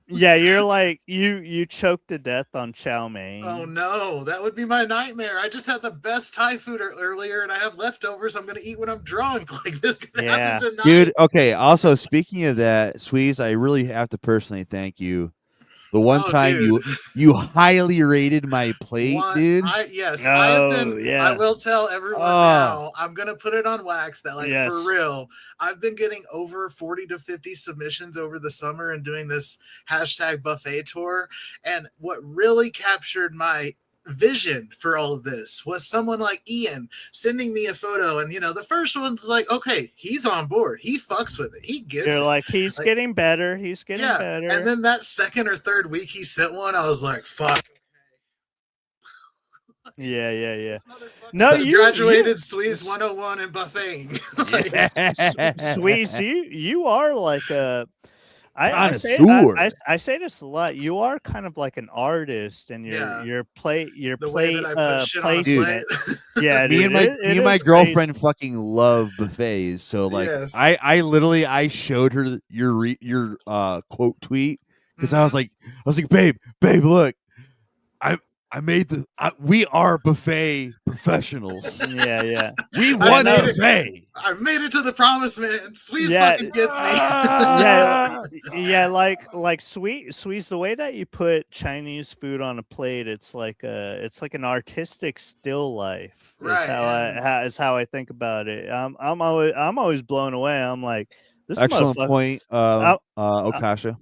Yeah, you're like you choked to death on chow mein. Oh no, that would be my nightmare. I just had the best Thai food earlier, and I have leftovers. I'm gonna eat when I'm drunk. Like this could happen tonight, dude. Okay. Also, speaking of that, Sweeze, I really have to personally thank you. The one time you highly rated my plate, dude. I will tell everyone now. I'm gonna put it on wax that for real. I've been getting over 40 to 50 submissions over the summer and doing this #buffet tour. And what really captured my vision for all of this was someone like Ian sending me a photo, and the first one's like, okay, he's on board, he fucks with it, he gets it. Like he's getting better, better. And then that second or third week he sent one, I was like, fuck. Yeah. No, you graduated Sweeze 101 in buffeting. Sweeze, you are like a I say this a lot. You are kind of like an artist, and your plate. Yeah, me and my girlfriend fucking love buffets. So like, I literally showed her your quote tweet because I was like, babe, look, I made we are buffet professionals. Yeah. We won a buffet. I made it to the promised land. Sweeze fucking gets me. Like Sweeze, the way that you put Chinese food on a plate, it's like an artistic still life. Right. Is how I think about it. I'm always blown away. I'm like, this excellent point, Okasha.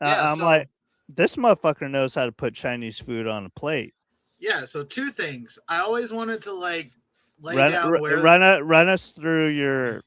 I'm like, this motherfucker knows how to put Chinese food on a plate. Yeah, so two things. I always wanted to lay down run us through your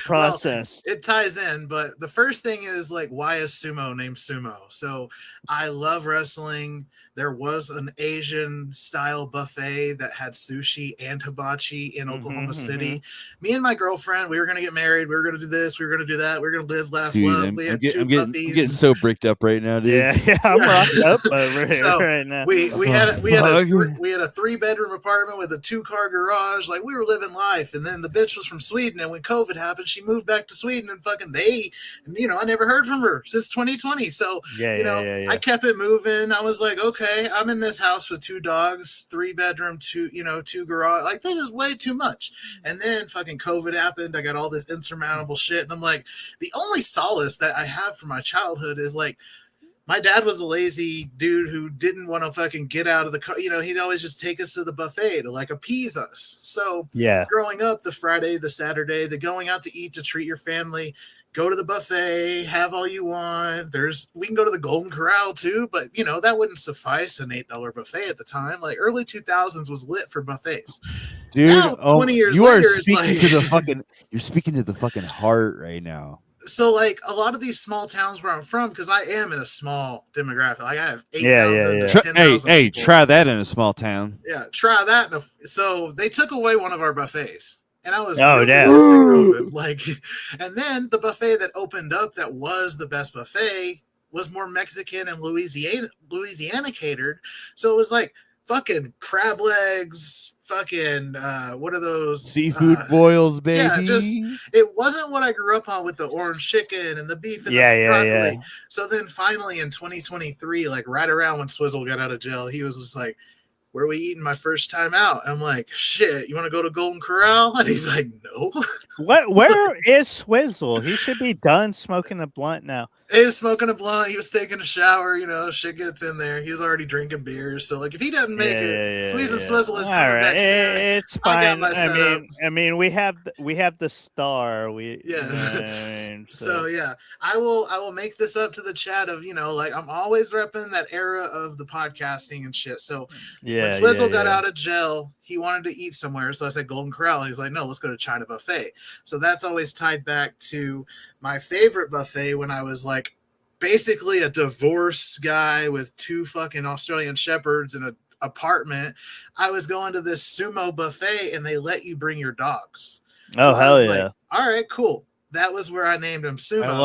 process. Well, it ties in, but the first thing is like, why is sumo named sumo? So I love wrestling. There was an Asian style buffet that had sushi and hibachi in Oklahoma City. Me and my girlfriend, we were going to get married. We were going to do this. We were going to do that. We were going to live, laugh, love. We had two puppies. I'm getting so bricked up right now, dude. Yeah, I'm rocked up over here right now. We had a 3-bedroom apartment with a 2-car garage. Like, we were living life. And then the bitch was from Sweden, and when COVID happened, she moved back to Sweden, and I never heard from her since 2020. So I kept it moving. I was like, okay, I'm in this house with 2 dogs, 3-bedroom, 2 garage. Like, this is way too much. And then fucking COVID happened. I got all this insurmountable shit. And I'm like, the only solace that I have from my childhood is like, my dad was a lazy dude who didn't want to fucking get out of the car. He'd always just take us to the buffet to like appease us. So growing up, the Friday, the Saturday, the going out to eat to treat your family, go to the buffet, have all you want. We can go to the Golden Corral too, but that wouldn't suffice an $8 buffet at the time. Like, early 2000s was lit for buffets. Dude, now, 20 years later, you're speaking to the fucking heart right now. So, like, a lot of these small towns where I'm from, because I am in a small demographic. Like, I have 8,000 to 10,000 Hey, people. try that in a small town. Yeah, try that. So, they took away one of our buffets. And I was and then the buffet that opened up that was the best buffet was more Mexican and Louisiana catered. So it was like fucking crab legs, fucking what are those seafood boils, baby? Yeah, it wasn't what I grew up on with the orange chicken and the beef and the broccoli. Yeah. So then finally in 2023, like right around when Swizzle got out of jail, he was just like, where are we eating my first time out? I'm like, shit, you want to go to Golden Corral? And he's like, no. Where is Swizzle? He should be done smoking a blunt now. He was smoking a blunt. He was taking a shower. Shit gets in there. He was already drinking beers. So like, if he doesn't make it, Sweeze and Swizzle is coming back soon. It's I got fine. my setup. I mean, we have the star. So yeah, I will make this up to the chat of like I'm always repping that era of the podcasting and shit. So when Swizzle got out of jail, he wanted to eat somewhere. So I said Golden Corral. And he's like, no, let's go to China Buffet. So that's always tied back to my favorite buffet when I was like basically a divorced guy with 2 fucking Australian shepherds in an apartment. I was going to this sumo buffet and they let you bring your dogs. Oh, hell yeah. Like, all right, cool. That was where I named him Sumo. I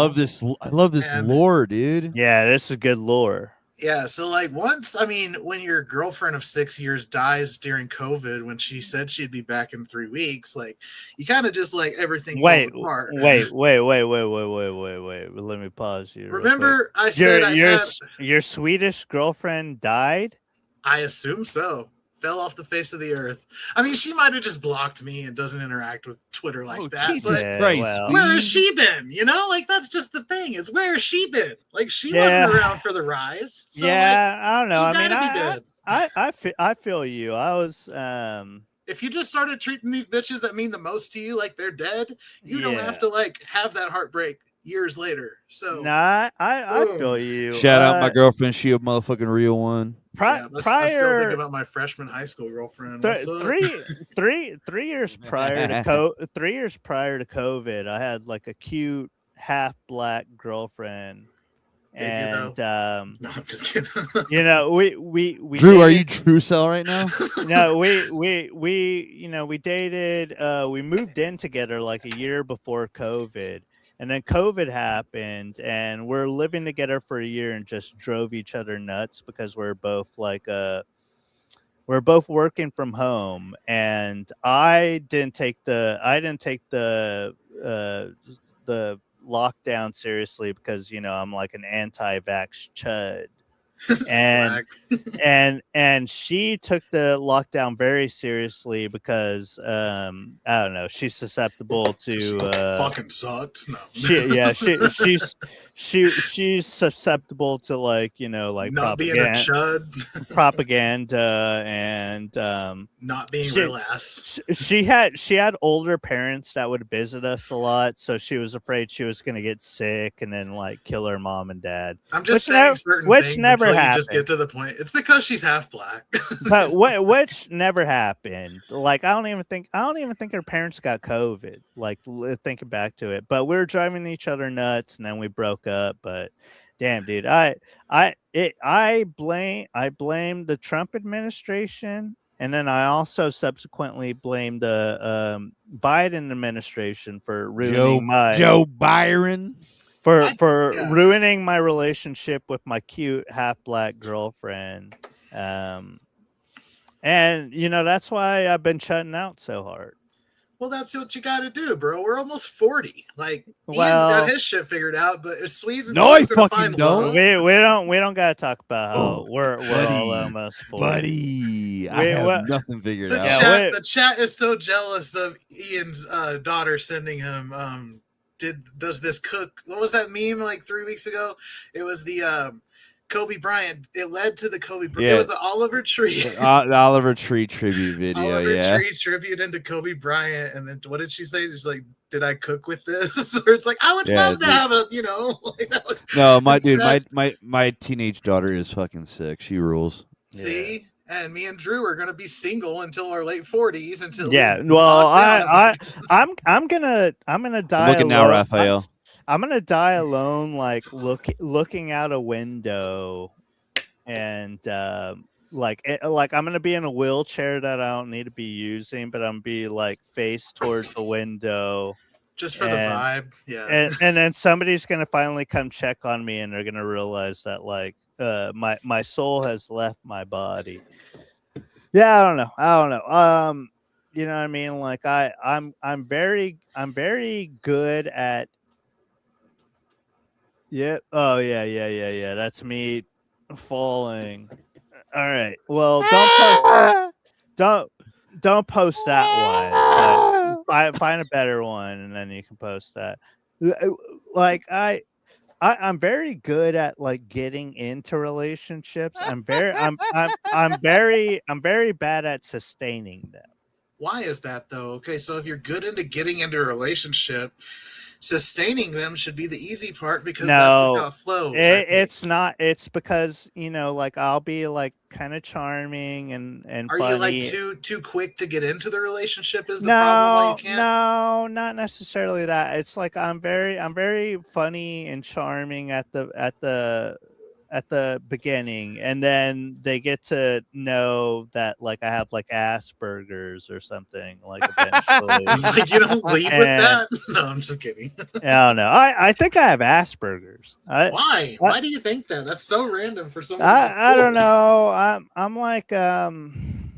love this lore, dude. Yeah, this is good lore. Yeah, so like when your girlfriend of 6 years dies during COVID, when she said she'd be back in 3 weeks, like you kind of just like everything falls apart. Wait. Let me pause you. Remember, I said your Swedish girlfriend died? I assume so. Fell off the face of the earth. I mean, she might have just blocked me and doesn't interact with Twitter like that. Jesus but Christ, where has she been? Like that's just the thing. Is where has she been? Like she wasn't around for the rise. So, I don't know. She's gotta be dead. I feel you. I was if you just started treating these bitches that mean the most to you like they're dead, you don't have to like have that heartbreak years later. So I feel you. Shout out my girlfriend. She a motherfucking real one. I still think about my freshman high school girlfriend. Three years prior to 3 years prior to COVID, I had like a cute half black girlfriend. And no, I'm just kidding. We Drew, are you True Cell right now? No, we dated. We moved in together like a year before COVID. And then COVID happened, and we're living together for a year and just drove each other nuts because we're both working from home. And I didn't take the lockdown seriously because I'm like an anti-vax chud. and she took the lockdown very seriously because I don't know, she's susceptible to fucking sucks. No. She's susceptible to like not being a chud, propaganda, and not being real ass. She had older parents that would visit us a lot, so she was afraid she was gonna get sick and then like kill her mom and dad. I'm just saying certain things until you just get to the point. It's because she's half black. But which never happened. Like I don't even think her parents got COVID. Like thinking back to it, but we were driving each other nuts, and then we broke up. But damn, dude, I blame the Trump administration, and then I also subsequently blame the Biden administration for ruining Joe Byron. For ruining my relationship with my cute half black girlfriend. And that's why I've been shutting out so hard. Well, that's what you got to do, bro. We're almost 40. Like Ian's got his shit figured out, but it's Sweeze. No, I fucking don't. We don't got to talk about how we're all almost 40. Buddy, I have nothing figured out. The chat is so jealous of Ian's daughter sending him. Does this cook? What was that meme like 3 weeks ago? It was the Kobe Bryant. It led to the Kobe Bryant. Yeah. It was the Oliver Tree. The Oliver Tree tribute video. Oliver Tree tribute into Kobe Bryant. And then what did she say? She's like, did I cook with this? Or it's like, I would love to have a, No, my teenage daughter is fucking sick. She rules. See? Yeah. And me and Drew are gonna be single until our late 40s. I'm gonna die. Look at now, Raphael. I'm gonna die alone, like looking out a window, and I'm gonna be in a wheelchair that I don't need to be using, but I'm gonna be like face towards the window, just for the vibe, yeah. And then somebody's gonna finally come check on me, and they're gonna realize that like my soul has left my body. Yeah, I don't know. You know what I mean? Like I'm very good at. Yeah. Oh yeah. That's me falling. All right. Well, don't post that one. But find a better one, and then you can post that. Like I'm very good at like getting into relationships. I'm very bad at sustaining them. Why is that though? Okay, so if you're good into getting into a relationship, sustaining them should be the easy part because that's just how No, it flows. I think. it's not. It's because like I'll be like kind of charming and Are you like funny. too quick to get into the relationship? Is the problem why you No, can't? no, not necessarily that. It's like I'm very funny and charming at the beginning, and then they get to know that like I have like Asperger's or something like eventually. He's like, you don't lead with And that? No, I'm just kidding. I don't know. I think I have Asperger's. Why? I Why do you think that? That's so random for someone. I don't know. I'm like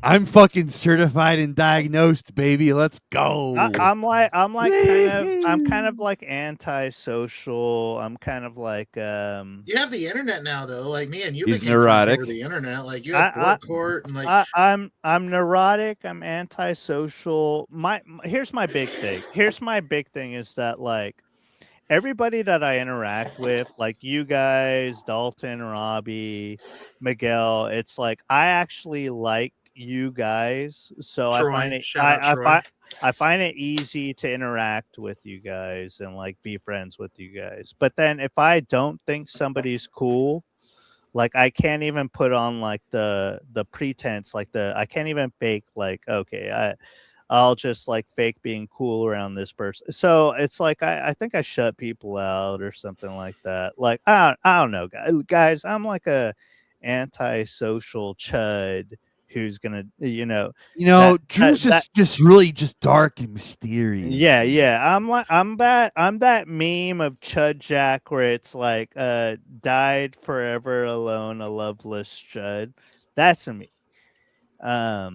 I'm fucking certified and diagnosed, baby. Let's go. I'm kind of like antisocial. I'm kind of like You have the internet now, though. Like me and you He's became friends neurotic. over the internet. Like you have I, court and like. I'm neurotic. I'm antisocial. Here's my big thing. Here's my big thing is that like everybody that I interact with, like you guys, Dalton, Robbie, Miguel, it's like I actually like you guys, so I find Troy, it shout out Troy. I find it easy to interact with you guys and like be friends with you guys. But then if I don't think somebody's cool, like I can't even put on like the pretense, like I can't even fake like okay, I'll just like fake being cool around this person. So it's like I think I shut people out or something like that. Like I don't know, guys. I'm like a antisocial chud who's gonna Drew's just really just dark and mysterious. yeah. I'm that meme of Chud Jack where it's like died forever alone, a loveless chud. That's me. But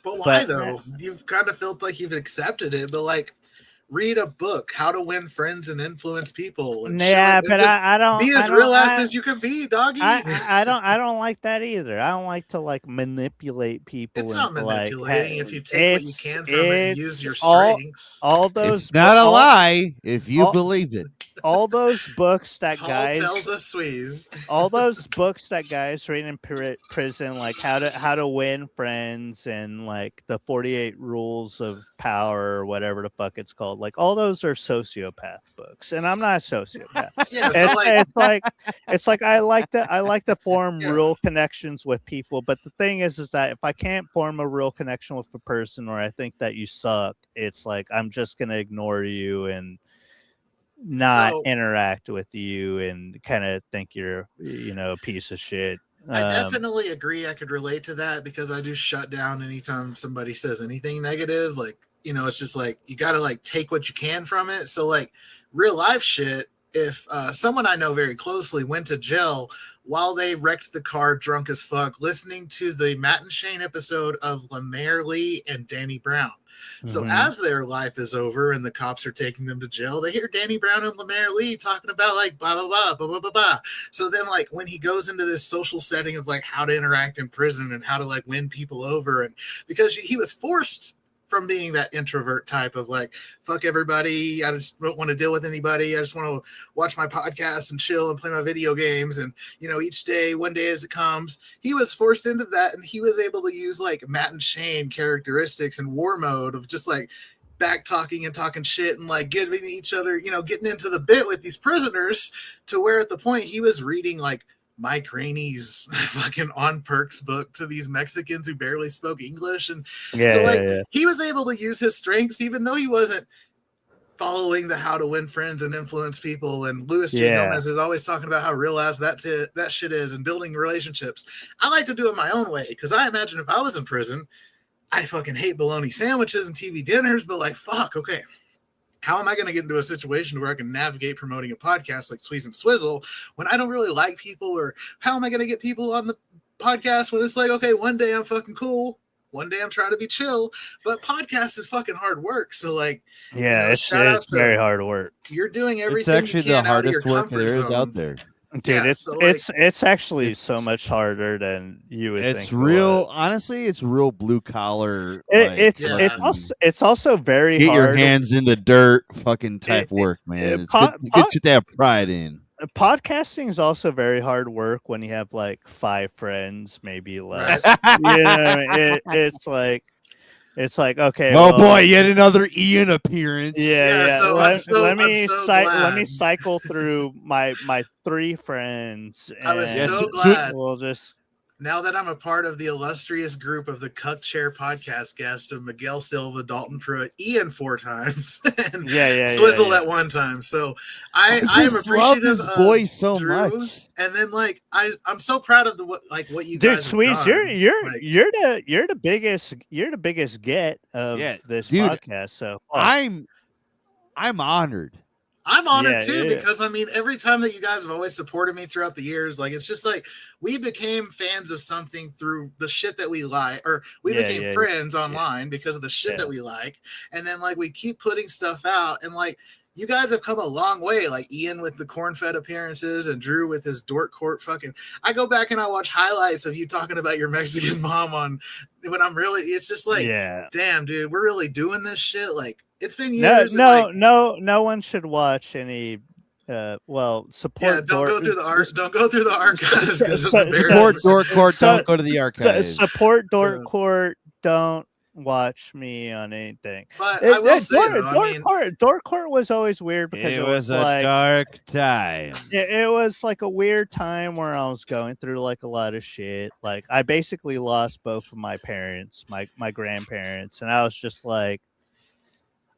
why though? You've kind of felt like you've accepted it, but like read a book, How to Win Friends and Influence People. And yeah, but I don't be as real as you can be, doggy. I don't like that either. I don't like to like manipulate people. It's not manipulating like, if you take what you can from it and use your strengths. All those it's not a lie if you believe it. All those books that Tall guys tells us Sweeze. All those books that guys read in prison, like how to win friends and like the 48 rules of power or whatever the fuck it's called. Like all those are sociopath books, and I'm not a sociopath. Yeah, so it's like I like to form real connections with people, but the thing is that if I can't form a real connection with a person, or I think that you suck, it's like I'm just gonna ignore you and not interact with you and kind of think you're a piece of shit. I definitely agree. I could relate to that because I do shut down anytime somebody says anything negative. Like, it's just like you got to like take what you can from it. So like real life shit, if someone I know very closely went to jail while they wrecked the car drunk as fuck, listening to the Matt and Shane episode of Lemaire Lee and Danny Brown. So as their life is over and the cops are taking them to jail, they hear Danny Brown and Lemaire Lee talking about like blah, blah, blah, blah, blah, blah, blah. So then like when he goes into this social setting of like how to interact in prison and how to like win people over, and because he was forced from being that introvert type of like, fuck everybody, I just don't want to deal with anybody, I just want to watch my podcast and chill and play my video games, and each day, one day as it comes, he was forced into that, and he was able to use like Matt and Shane characteristics and war mode of just like back talking and talking shit and like giving each other, getting into the bit with these prisoners, to where at the point he was reading like Mike Rainey's fucking On Perks book to these Mexicans who barely spoke English. And he was able to use his strengths, even though he wasn't following the how to win friends and influence people. And Louis J. Gomez is always talking about how real ass that shit is and building relationships. I like to do it my own way because I imagine if I was in prison, I fucking hate bologna sandwiches and TV dinners, but like, fuck, okay. How am I going to get into a situation where I can navigate promoting a podcast like Sweeze and Swizzle when I don't really like people? Or how am I going to get people on the podcast when it's like, okay, one day I'm fucking cool, one day I'm trying to be chill, but podcast is fucking hard work. So like, it's very hard work. You're doing everything. It's actually the hardest work there is out there. Dude, it's actually so much harder than you would think. It's real, honestly, it's real blue collar. It's also very get hard. Get your hands in the dirt fucking type work, man. It's good to have pride in. podcasting is also very hard work when you have like 5 friends, maybe less. Right. You know what I mean? It's like okay, Oh well, boy, yet another Ian appearance. yeah. So Let I'm me so let me glad. cycle through my 3 friends, I was and so glad. we'll just. Now that I'm a part of the illustrious group of the Cuck Chair podcast guest of Miguel Silva, Dalton Pruitt, Ian 4 times, and Swizzle at 1 time. So I am just love appreciative his of voice so Drew, much. and then like I'm so proud of what you Dude, guys have Sweeze, done. you're the biggest get of this podcast. So I'm honored. I'm honored too, because I mean, every time that you guys have always supported me throughout the years, like it's just like we became fans of something through the shit that we like, or we became friends online because of the shit that we like, and then like we keep putting stuff out, and like you guys have come a long way, like Ian with the corn-fed appearances and Drew with his dork court fucking. I go back and I watch highlights of you talking about your Mexican mom on when I'm really. It's just like, damn, dude, we're really doing this shit. Like it's been years. No one should watch any. Support. Yeah, don't go through the archives because support Dork Court. Don't go to the archives. Support Dork Court. Don't watch me on anything. But I will say, Dork Court was always weird because it was a like, dark time. It was like a weird time where I was going through like a lot of shit. Like I basically lost both of my parents, my grandparents, and I was just like,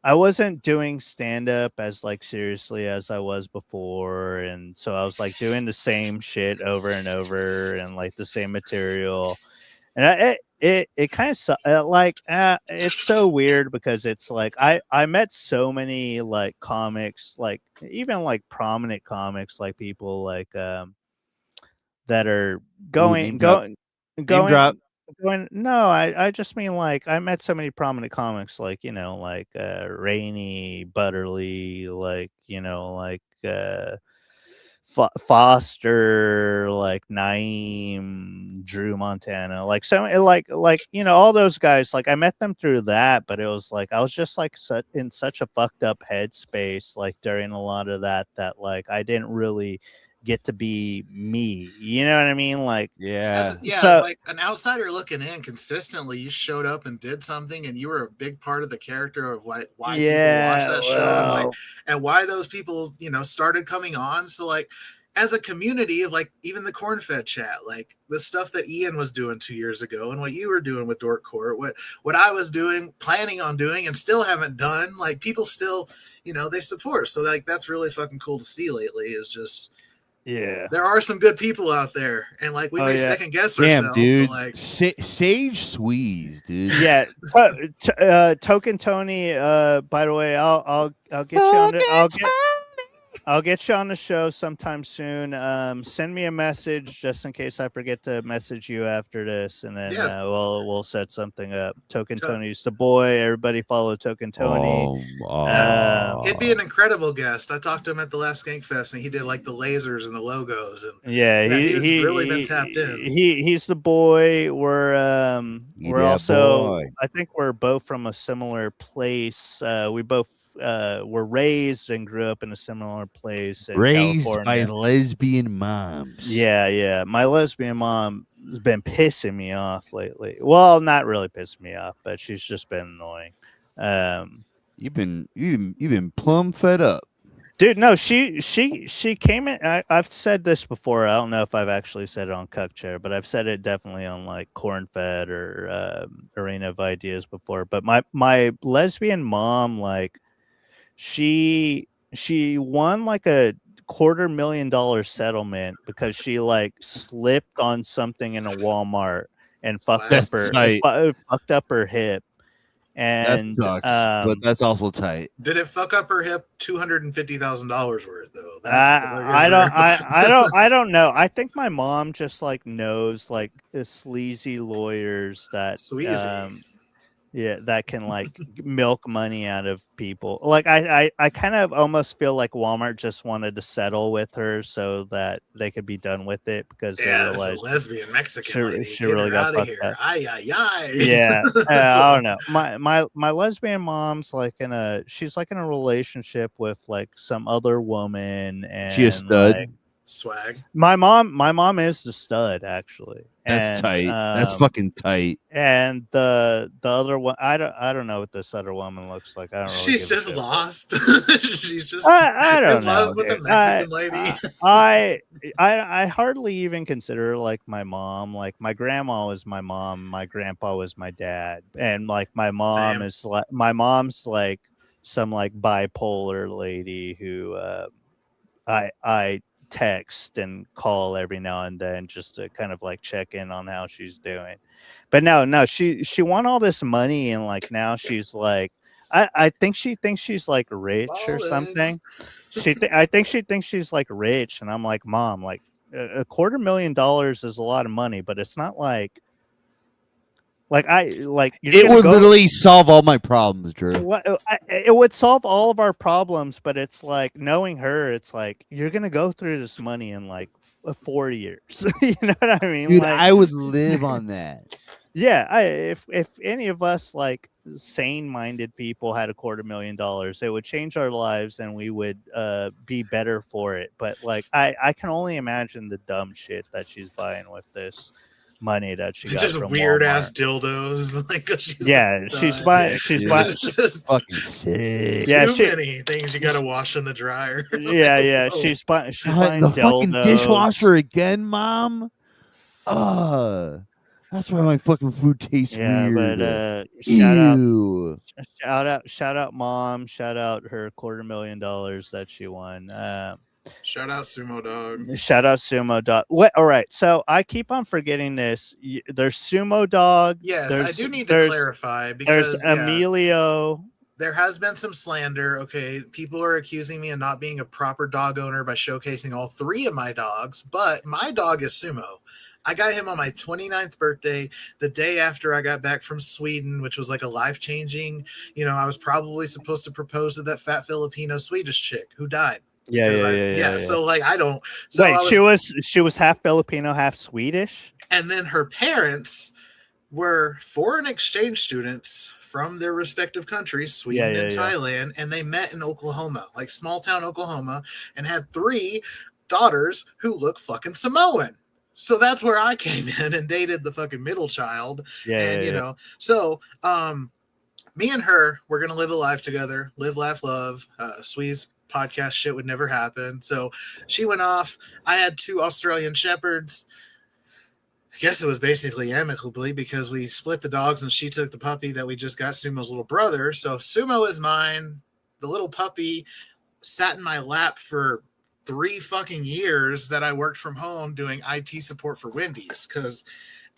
I wasn't doing stand up as like seriously as I was before, and so I was like doing the same shit over and over and like the same material, and it kind of it's so weird because it's like I met so many like comics, like even like prominent comics, like people like that are going. No, I just mean like I met so many prominent comics, like like Rainey, Butterly, like like Foster, like Naeem, Drew Montana, like so like all those guys. Like I met them through that, but it was like I was just like in such a fucked up headspace, like during a lot of that like I didn't really get to be me, you know what I mean? Like as like an outsider looking in, consistently you showed up and did something, and you were a big part of the character of why people watch that show, and why those people started coming on. So like as a community of like even the corn-fed chat, like the stuff that Ian was doing 2 years ago and what you were doing with Dork Court, what I was doing, planning on doing, and still haven't done, like people still they support. So like that's really fucking cool to see lately, is just there are some good people out there, and like we may second guess ourselves. Dude, but like Sage Sweeze, dude. Yeah, Token Tony. By the way, I'll get you on I'll get you on the show sometime soon. Send me a message just in case I forget to message you after this, and then we'll set something up. Token Tony's the boy. Everybody follow Token Tony. He'd be an incredible guest. I talked to him at the last Skank Fest, and he did like the lasers and the logos, and he's really been tapped in. He's the boy. We're also I think we're both from a similar place. We both were raised and grew up in a similar place in California. By lesbian moms. Yeah. My lesbian mom has been pissing me off lately. Well, not really pissing me off, but she's just been annoying. You've been plumb fed up. Dude, no, she came in. I've said this before. I don't know if I've actually said it on Cuck Chair, but I've said it definitely on like Corn Fed or Arena of Ideas before. But my lesbian mom, like, she won like a $250,000 settlement because she like slipped on something in a Walmart and fucked up her hip. And that sucks, but that's also tight. Did it fuck up her hip $250,000 worth though? I don't know. I think my mom just like knows like the sleazy lawyers that Yeah, that can like milk money out of people. Like I kind of almost feel like Walmart just wanted to settle with her so that they could be done with it because they Yeah, this is a realized lesbian Mexican lady. she Get really her got out of fucked here. up. Ay, ay, ay. Yeah, That's I what- don't know. My lesbian mom's like she's like in a relationship with like some other woman, She a and stud? like swag. my mom is the stud actually, That's and tight. That's fucking tight. and the other one, I don't know what this other woman looks like. I don't really She's give a just shit. lost. She's just I don't in know, love with a dude. Mexican lady. I hardly even consider her like my mom. Like my grandma was my mom, my grandpa was my dad, and like my mom Same. is like my mom's like some like bipolar lady who I text and call every now and then just to kind of like check in on how she's doing. But no, she won all this money and like now she's like I think she thinks she's like rich or Ballin'. something. I think she thinks she's like rich, and I'm like, Mom, like a $250,000 is a lot of money, but it's not like you're It gonna would go. literally solve all my problems, Drew. It would solve all of our problems, but it's like knowing her, it's like you're gonna go through this money in like 4 years. You know what I mean? Dude, Like, I would live on that. yeah, if any of us like sane-minded people had $250,000, it would change our lives and we would be better for it. But like, I can only imagine the dumb shit that she's buying with this money that she got Just from weird Walmart. ass dildos. Like she's Yeah, like, she's done. buying. She's dude. buying. Just Fucking sick. Yeah, too many things you got to wash in the dryer. Yeah. Oh, She's buying. She's God, buying the fucking dildos. dishwasher again, Mom. That's why my fucking food tastes Yeah, weird. but Ew. shout out, Mom. Shout out her $250,000 that she won. shout out Sumo Dog. Shout out Sumo Dog. What? All right. So I keep on forgetting this. There's Sumo Dog. Yes, I do need to clarify because there's Emilio. There has been some slander. Okay, people are accusing me of not being a proper dog owner by showcasing all 3 of my dogs, but my dog is Sumo. I got him on my 29th birthday, the day after I got back from Sweden, which was like a life-changing, I was probably supposed to propose to that fat Filipino Swedish chick who died. Yeah. So like I don't. So wait, she was half Filipino, half Swedish, and then her parents were foreign exchange students from their respective countries, Sweden and Thailand, and they met in Oklahoma, like small town Oklahoma, and had 3 daughters who look fucking Samoan. So that's where I came in and dated the fucking middle child. So me and her, we're gonna live a life together, live, laugh, love. Sweeze podcast shit would never happen. So she went off. I had 2 Australian Shepherds. I guess it was basically amicably because we split the dogs and she took the puppy that we just got, Sumo's little brother. So Sumo is mine. The little puppy sat in my lap for 3 fucking years that I worked from home doing IT support for Wendy's. Because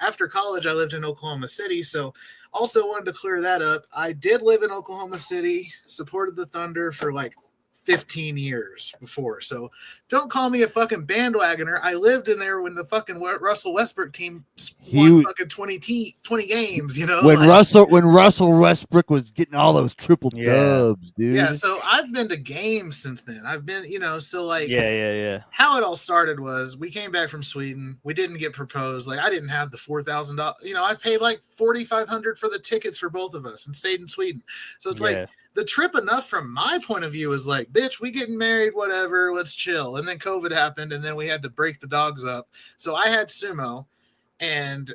after college, I lived in Oklahoma City. So also wanted to clear that up. I did live in Oklahoma City, supported the Thunder for like 15 years before. So don't call me a fucking bandwagoner. I lived in there when the fucking Russell Westbrook team won fucking 20 games, When Russell Westbrook was getting all those triple dubs, dude. Yeah, so I've been to games since then. I've been, so like yeah. How it all started was we came back from Sweden. We didn't get proposed. Like I didn't have the $4,000. I paid like $4,500 for the tickets for both of us and stayed in Sweden. So it's like the trip enough from my point of view is like, bitch, we getting married, whatever, let's chill. And then COVID happened and then we had to break the dogs up. So I had Sumo and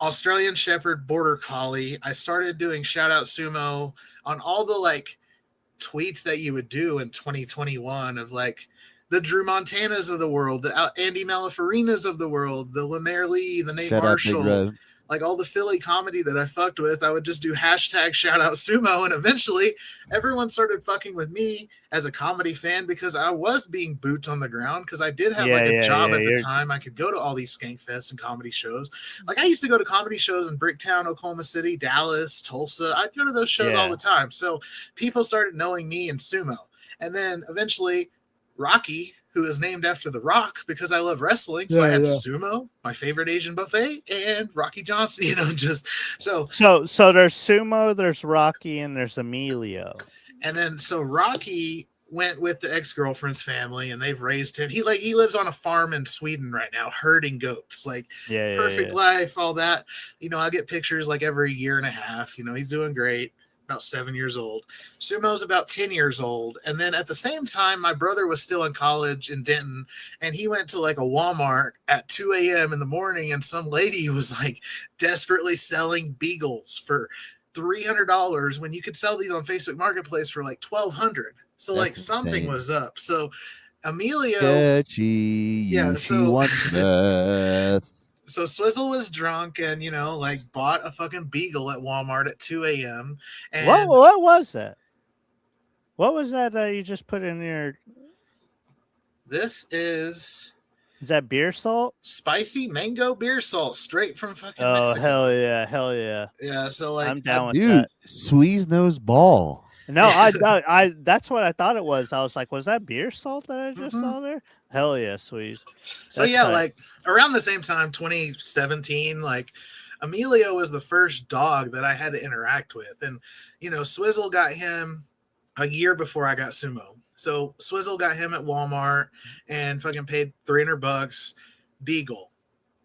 Australian Shepherd Border Collie. I started doing shout out Sumo on all the like tweets that you would do in 2021 of like the Drew Montanas of the world, the Andy Malafarinas of the world, the Lemaire Lee, the Nate Marshall, like all the Philly comedy that I fucked with. I would just do hashtag shout out Sumo. And eventually everyone started fucking with me as a comedy fan because I was being boots on the ground because I did have a job at the time. I could go to all these skank fests and comedy shows. Like I used to go to comedy shows in Bricktown, Oklahoma City, Dallas, Tulsa. I'd go to those shows all the time. So people started knowing me and Sumo. And then eventually Rocky, who is named after The Rock because I love wrestling. So I had sumo, my favorite Asian buffet, and Rocky Johnson. Just so there's sumo, there's Rocky, and there's Emilio. And then so Rocky went with the ex-girlfriend's family, and they've raised him. He lives on a farm in Sweden right now, herding goats. Perfect life, all that. I get pictures every year and a half. He's doing great. About 7 years old. Sumo's about 10 years old. And then at the same time, my brother was still in college in Denton, and he went to a Walmart at 2 a.m. in the morning, and some lady was desperately selling beagles for $300 when you could sell these on Facebook Marketplace for $1,200. So something was up. So Emilio, So Swizzle was drunk and, bought a fucking beagle at Walmart at 2 a.m. And what was that? What was that you just put in your... This is that beer salt? Spicy mango beer salt, straight from fucking Mexico. Hell yeah. Yeah, so I'm down with that. Sweeze knows ball. No, I that's what I thought it was. I was like, was that beer salt that I just saw there? Hell yeah, Sweeze. So around the same time, 2017, Emilio was the first dog that I had to interact with. And, Swizzle got him a year before I got Sumo. So Swizzle got him at Walmart and fucking paid $300. Beagle.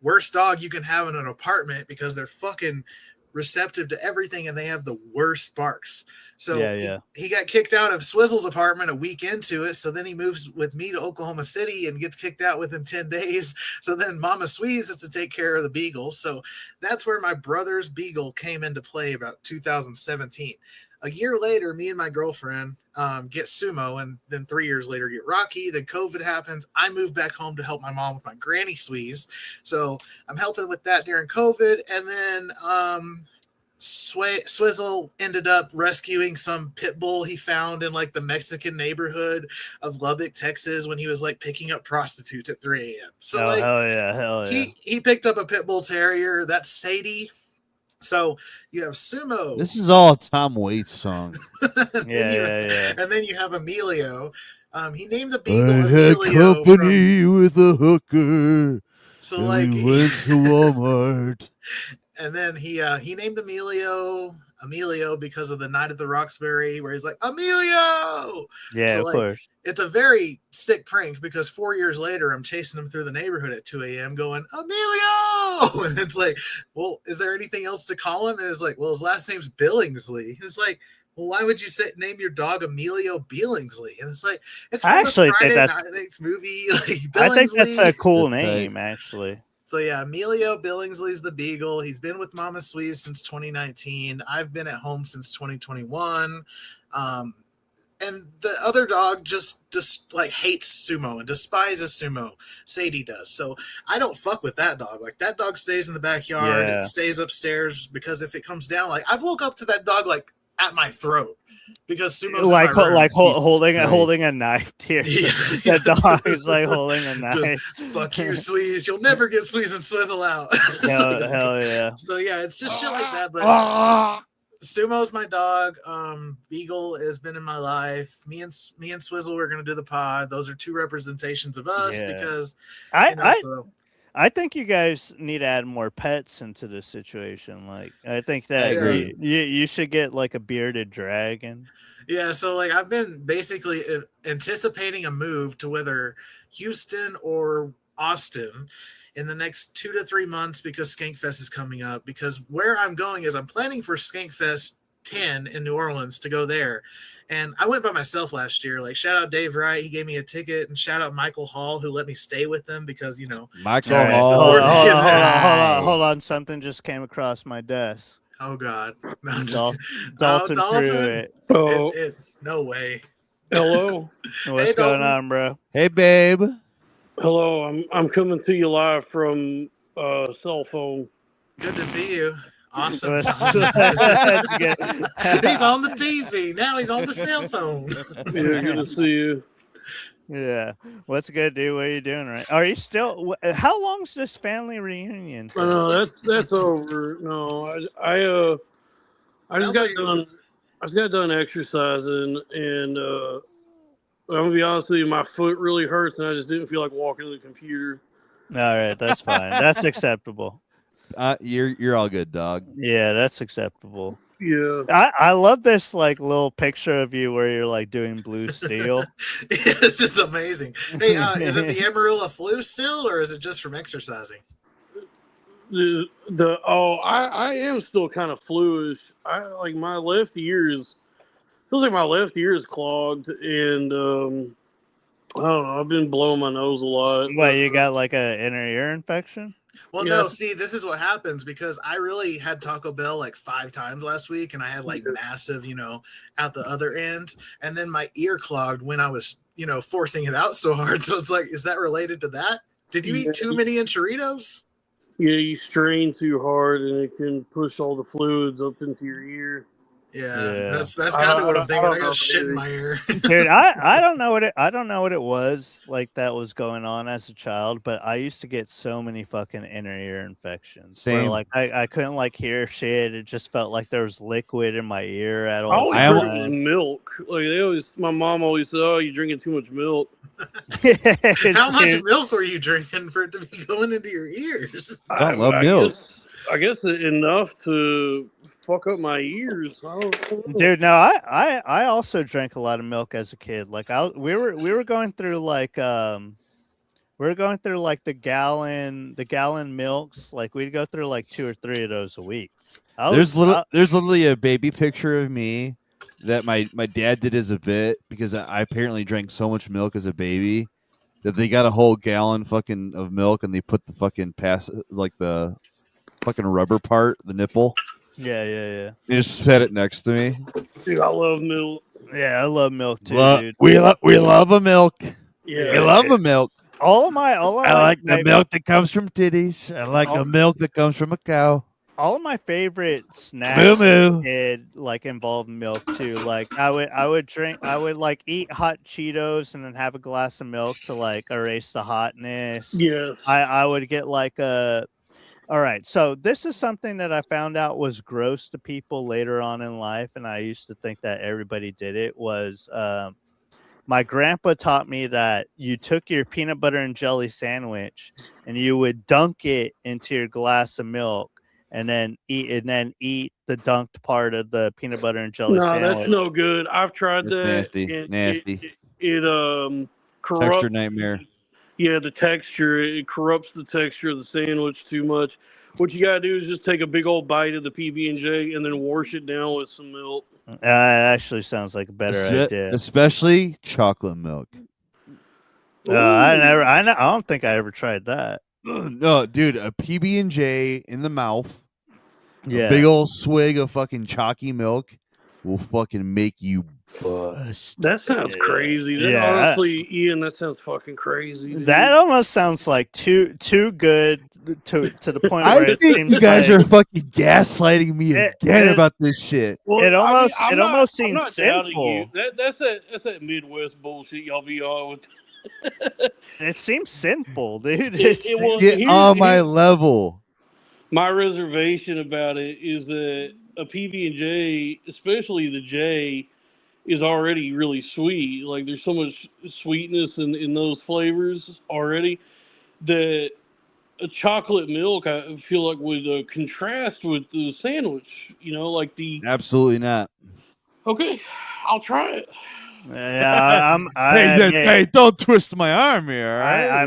Worst dog you can have in an apartment because they're fucking receptive to everything and they have the worst barks. So he got kicked out of Swizzle's apartment a week into it. So then he moves with me to Oklahoma City and gets kicked out within 10 days. So then Mama Sweeze has to take care of the beagle. So that's where my brother's beagle came into play about 2017. A year later, me and my girlfriend get Sumo, and then 3 years later get Rocky. Then COVID happens. I moved back home to help my mom with my granny Sweeze. So I'm helping with that during COVID. And then Swizzle ended up rescuing some pit bull he found in the Mexican neighborhood of Lubbock, Texas, when he was picking up prostitutes at 3 a.m. So hell yeah. He picked up a pit bull terrier. That's Sadie. So you have Sumo. This is all a Tom Waits song. And then you have Emilio. He named the beagle Emilio. I had company with a hooker. So we went to Walmart. And then he named Emilio because of the night at the Roxbury where he's like, Emilio! Yeah, so, of course. It's a very sick prank because 4 years later, I'm chasing him through the neighborhood at 2 a.m. going, Emilio! And it's well, is there anything else to call him? And it's well, his last name's Billingsley. It's well, why would you name your dog Emilio Billingsley? And it's it's from the Friday Night movie. I think that's a cool name, actually. So yeah, Emilio Billingsley's the beagle. He's been with Mama Sweeze since 2019. I've been at home since 2021. And the other dog just hates Sumo and despises Sumo. Sadie does. So I don't fuck with that dog. That dog stays in the backyard. It stays upstairs because if it comes down, I've woke up to that dog at my throat. Because Sumo's holding a knife here. That dog is holding a knife. Fuck you, Sweeze. You'll never get Sweeze and Swizzle out. Hell yeah. So yeah, it's just shit like that. But Sumo's my dog. Beagle has been in my life. Me and Swizzle are gonna do the pod. Those are two representations of us because I think you guys need to add more pets into this situation. I think that you should get a bearded dragon. Yeah, so I've been basically anticipating a move to whether Houston or Austin in the next 2 to 3 months because Skankfest is coming up. Because where I'm going is I'm planning for Skankfest 10 in New Orleans to go there. And I went by myself last year. Shout out Dave Wright. He gave me a ticket. And shout out Michael Hall, who let me stay with them because, Michael Hall. Hold on. Something just came across my desk. Oh, God. No, Dalton threw it. No way. Hello. What's going on, bro? Hey, babe. Hello. I'm coming to you live from cell phone. Good to see you. Awesome. That's good. He's on the TV. Now he's on the cell phone. Yeah, good to see you. Yeah. What's good, dude? What are you doing right? Are you still... How long's this family reunion? No, that's over. No, I just got done exercising and I'm gonna be honest with you, my foot really hurts, and I just didn't feel like walking to the computer. All right, that's fine. That's acceptable. You're all good, dog. Yeah, that's acceptable. Yeah. I love this like little picture of you where you're like doing blue steel. This is amazing. Hey, is it the Amarillo flu still, or is it just from exercising? I am still kind of fluish. I like my left ear is feels like my left ear is clogged, and I don't know. I've been blowing my nose a lot. What, you got like a inner ear infection? Well, Yeah. no, see, this is what happens because I really had Taco Bell like 5 times last week, and I had like massive, out the other end, and then my ear clogged when I was, forcing it out so hard. So it's like, is that related to that? Did you eat too many enchiladas? Yeah, you strain too hard, and it can push all the fluids up into your ear. Yeah. That's kind of what I'm thinking. I got shit in my ear. Dude, I don't know what it was like that was going on as a child, but I used to get so many fucking inner ear infections. Same. Where, like I couldn't like hear shit. It just felt like there was liquid in my ear at I all always heard it was times. milk. Like my mom always said, "Oh, you're drinking too much milk." How much milk were you drinking for it to be going into your ears? I don't love milk. I guess enough to fuck up my ears. Dude, no, I also drank a lot of milk as a kid. Like we were going through like the gallon milks. Like we'd go through like 2 or 3 of those a week. There's literally a baby picture of me that my dad did as a bit because I apparently drank so much milk as a baby that they got a whole gallon fucking of milk and they put the fucking the fucking rubber part, the nipple. Yeah. They just fed it next to me. Dude, I love milk. Yeah, I love milk too, dude. We love a milk. Yeah, we love a milk. I like the milk that comes from titties. I like the milk that comes from a cow. All of my favorite snacks did like involve milk too. Like I would like eat hot Cheetos and then have a glass of milk to like erase the hotness. Yes. I would get like a. All right, so this is something that I found out was gross to people later on in life, and I used to think that everybody did it. Was my grandpa taught me that you took your peanut butter and jelly sandwich and you would dunk it into your glass of milk and then eat the dunked part of the peanut butter and jelly sandwich. No, that's no good. I've tried that. Nasty. It corrupts. Texture nightmare. Yeah, the texture, it corrupts the texture of the sandwich too much. What you gotta do is just take a big old bite of the PB&J and then wash it down with some milk. It actually sounds like a better idea, especially chocolate milk. I don't think I ever tried that. No, dude, a PB&J in the mouth, yeah, a big old swig of fucking chalky milk will fucking make you bust. That sounds crazy. Honestly, Ian, that sounds fucking crazy. Dude. That almost sounds like too good to the point where I think you guys are fucking gaslighting me again about this shit. Well, it almost seems sinful. That's that Midwest bullshit y'all be on with. It seems sinful, dude. Get on my level. My reservation about it is that a PB&J, especially the J, is already really sweet. Like there's so much sweetness in those flavors already that a chocolate milk I feel like would contrast with the sandwich. Like the absolutely not. Okay, I'll try it. Yeah, hey, don't twist my arm here. Right? I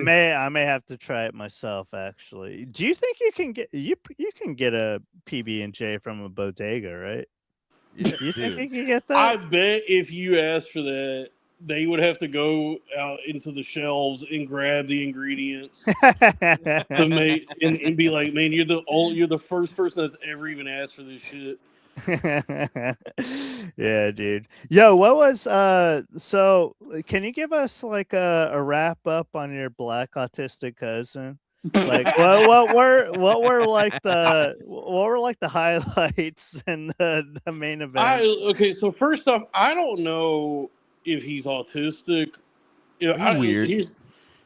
may have to try it myself. Actually, do you think you can get a PB&J from a bodega, right? Yeah, you think you can get that? I bet if you asked for that, they would have to go out into the shelves and grab the ingredients to make and be like, man, you're the first person that's ever even asked for this shit. Yeah, dude. Yo, what was so can you give us like a wrap up on your black autistic cousin? Like what were like the highlights and the main event? Okay, so first off, I don't know if he's autistic. Weird.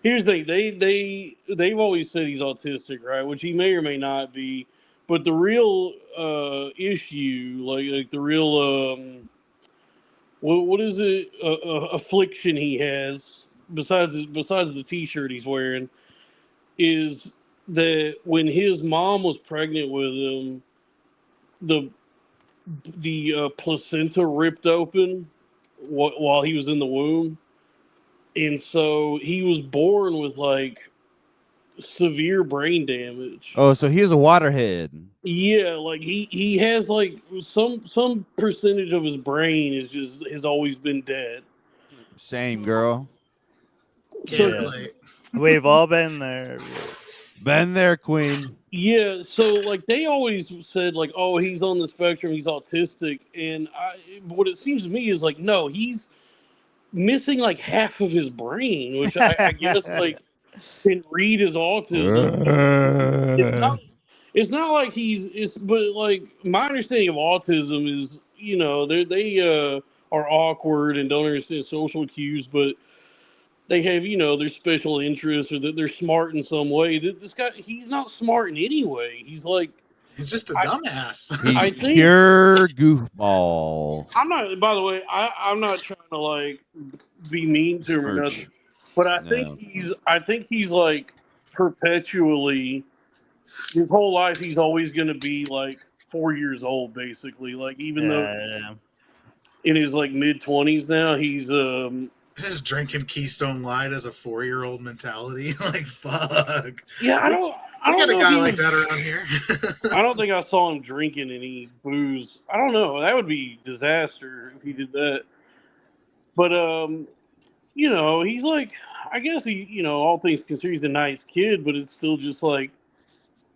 Here's the thing. They've always said he's autistic, right? Which he may or may not be. But the real issue, like the real what is it? Affliction he has besides the T-shirt he's wearing is that when his mom was pregnant with him, the placenta ripped open while he was in the womb, and so he was born with like severe brain damage. Oh, so he is a waterhead. Yeah, like he has like some percentage of his brain has always been dead. Same, girl. Can't Yeah. relate. We've all been there. Been there, queen. Yeah, so like they always said like, oh, he's on the spectrum, he's autistic, and what it seems to me is like, no, he's missing like half of his brain, which I guess like can read his autism. It's not like but like my understanding of autism is, they are awkward and don't understand social cues, but they have, their special interests or that they're smart in some way. This guy, he's not smart in any way. He's like, He's just a dumbass. He's I think- pure goofball. I'm not, by the way, I'm not trying to like be mean to him or nothing, but I think he's like perpetually, his whole life, he's always going to be like 4 years old, basically. Like, even though in his like mid-20s now, he's just drinking Keystone Light as a 4-year-old mentality. Like, fuck. Yeah, I don't got a know guy if like that around here. I don't think I saw him drinking any booze. I don't know. That would be disaster if he did that. But he's like, I guess he, all things considered, he's a nice kid, but it's still just like,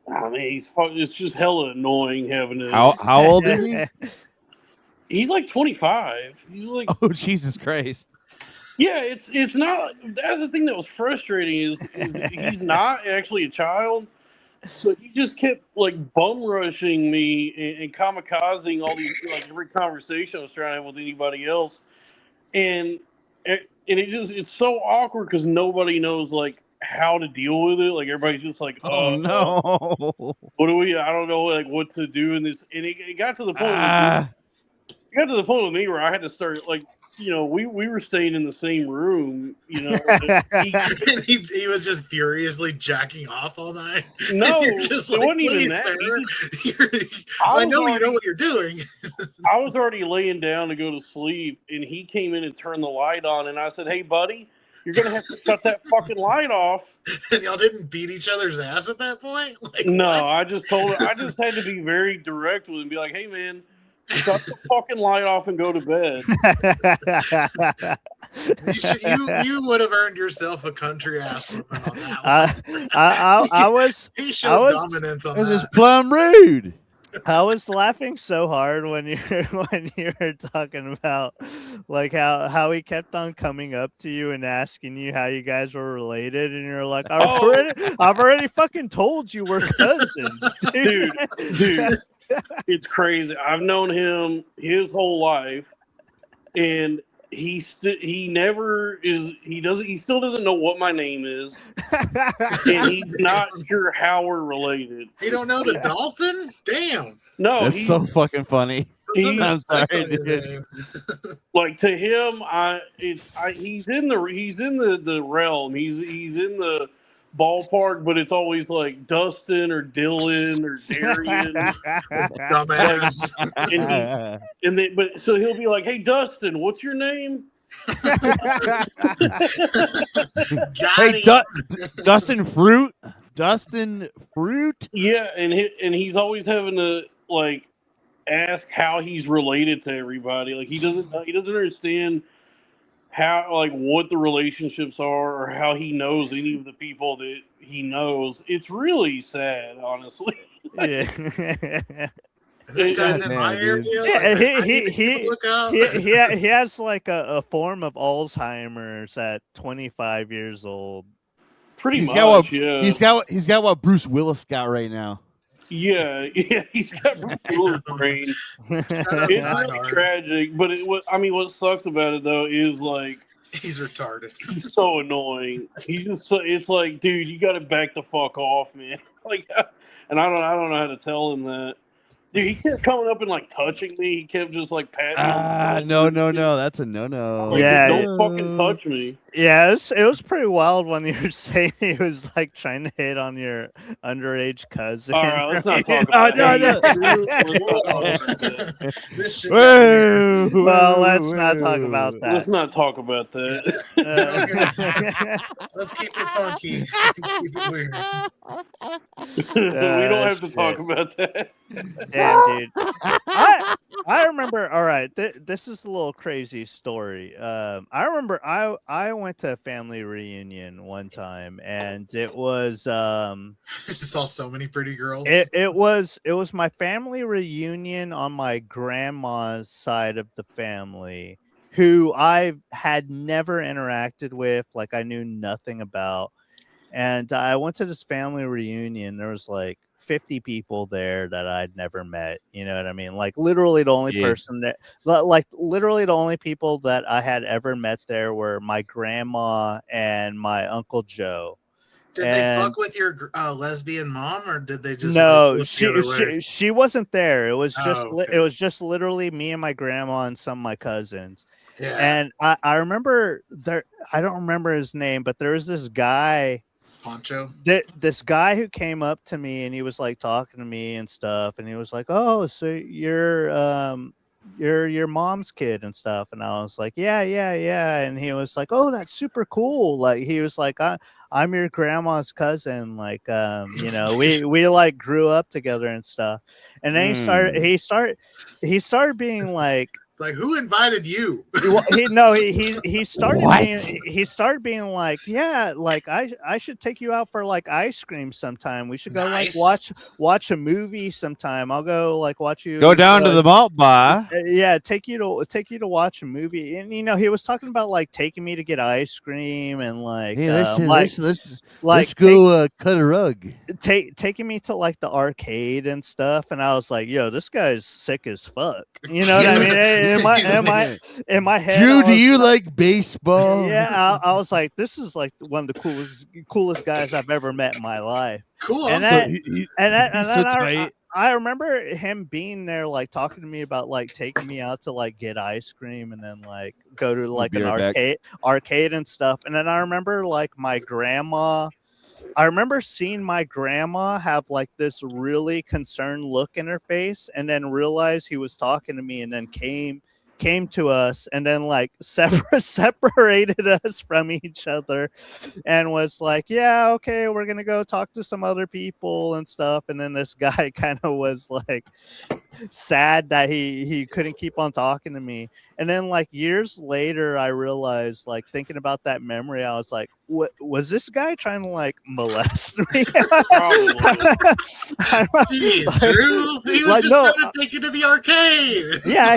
I mean, it's just hella annoying having to. How old is he? He's like 25. He's like, oh Jesus Christ. Yeah, it's not. That's the thing that was frustrating is he's not actually a child. So he just kept like bum rushing me and kamikazing all these like every conversation I was trying to have with anybody else, and it's so awkward because nobody knows like how to deal with it. Like everybody's just like, oh no, what do we? I don't know like what to do in this. And it got to the point. It got to the point with me where I had to start like, we were staying in the same room, he was just furiously jacking off all night. No, just it like, wasn't even that. I know you know what you're doing. I was already laying down to go to sleep, and he came in and turned the light on, and I said, "Hey, buddy, you're gonna have to shut that fucking light off." And y'all didn't beat each other's ass at that point? Like, no, what? I just told him. I just had to be very direct with him, be like, "Hey, man, shut the fucking light off and go to bed." You would have earned yourself a country ass whipping on that one. He showed dominance on that. This is plumb rude. I was laughing so hard when you were talking about like how he kept on coming up to you and asking you how you guys were related, and you're like, I've already fucking told you we're cousins, dude. It's crazy. I've known him his whole life, and he still doesn't know what my name is, and he's not sure how we're related. You don't know the dolphin? Damn. No, that's so fucking funny. I'm sorry, dude. Like to him, he's in the realm. He's in the ballpark, but it's always like Dustin or Dylan or Darian. Dumbass. So he'll be like, "Hey, Dustin, what's your name?" Hey, Dustin Fruit. Dustin Fruit. Yeah, and he's always having to like ask how he's related to everybody. Like he doesn't understand how, like, what the relationships are or how he knows any of the people that he knows. It's really sad, honestly. Yeah. This guy's in my area. Yeah, he has like a form of Alzheimer's at 25 years old. Pretty much, yeah. He's got what Bruce Willis got right now. Yeah, he's got Bruce Willis brain. It's really tragic, but what sucks about it though is like he's retarded. He's so annoying. It's like, dude, you got to back the fuck off, man. Like, and I don't know how to tell him that. Dude, he kept coming up and like touching me. He kept just like patting me on the No, butt. that's a no. Like, Yeah. don't fucking touch me. Yeah, it was pretty wild when you were saying he was like trying to hit on your underage cousin. All right, let's not talk about no, that. no. Let's not talk about that. This shit got weird. Well, let's not talk about Let's that. not talk about that. Let's keep it funky. Keep it weird. We don't have to shit. talk about that. Damn, dude. I remember. All right, this is a little crazy story. I remember I went to a family reunion one time, and it was Saw so many pretty girls. it was my family reunion on my grandma's side of the family, who I had never interacted with, like I knew nothing about. And I went to this family reunion. There was like 50 people there that I'd never met. You know what I mean? Like literally the only person that, like literally the only people that I had ever met there were my grandma and my Uncle Joe. Did they fuck with your lesbian mom, or did they just? No, like, she wasn't there. It was just okay. it was just literally me and my grandma and some of my cousins. Yeah. And I remember there. I don't remember his name, but there was this guy. Poncho. This guy who came up to me and he was like talking to me and stuff, and he was like, "Oh, so you're your mom's kid and stuff," and I was like, yeah, and he was like, "Oh, that's super cool." Like he was like, I'm your grandma's cousin, like you know, we like grew up together and stuff. And then he started being like, it's like, who invited you? He started being like, yeah, like I should take you out for like ice cream sometime. We should go like watch a movie sometime. I'll go like watch you go down to the malt bar. Yeah, take you to watch a movie. And you know, he was talking about like taking me to get ice cream and like, hey, let's go cut a rug. Taking me to like the arcade and stuff, and I was like, yo, this guy's sick as fuck. You know what I mean? In my head, Drew, do you like baseball? Yeah, I was like, this is like one of the coolest guys I've ever met in my life. Cool. And tight. I remember him being there, like talking to me about like taking me out to like get ice cream and then like go to like an arcade and stuff. And then I remember like my grandma. I remember seeing my grandma have like this really concerned look in her face, and then realize he was talking to me, and then came to us, and then like separated us from each other, and was like, yeah, okay, we're gonna go talk to some other people and stuff. And then this guy kind of was like sad that he couldn't keep on talking to me. And then like years later, I realized, like thinking about that memory, I was like, what was this guy trying to like molest me? Jeez, Drew. He was trying to take you to the arcade. Yeah,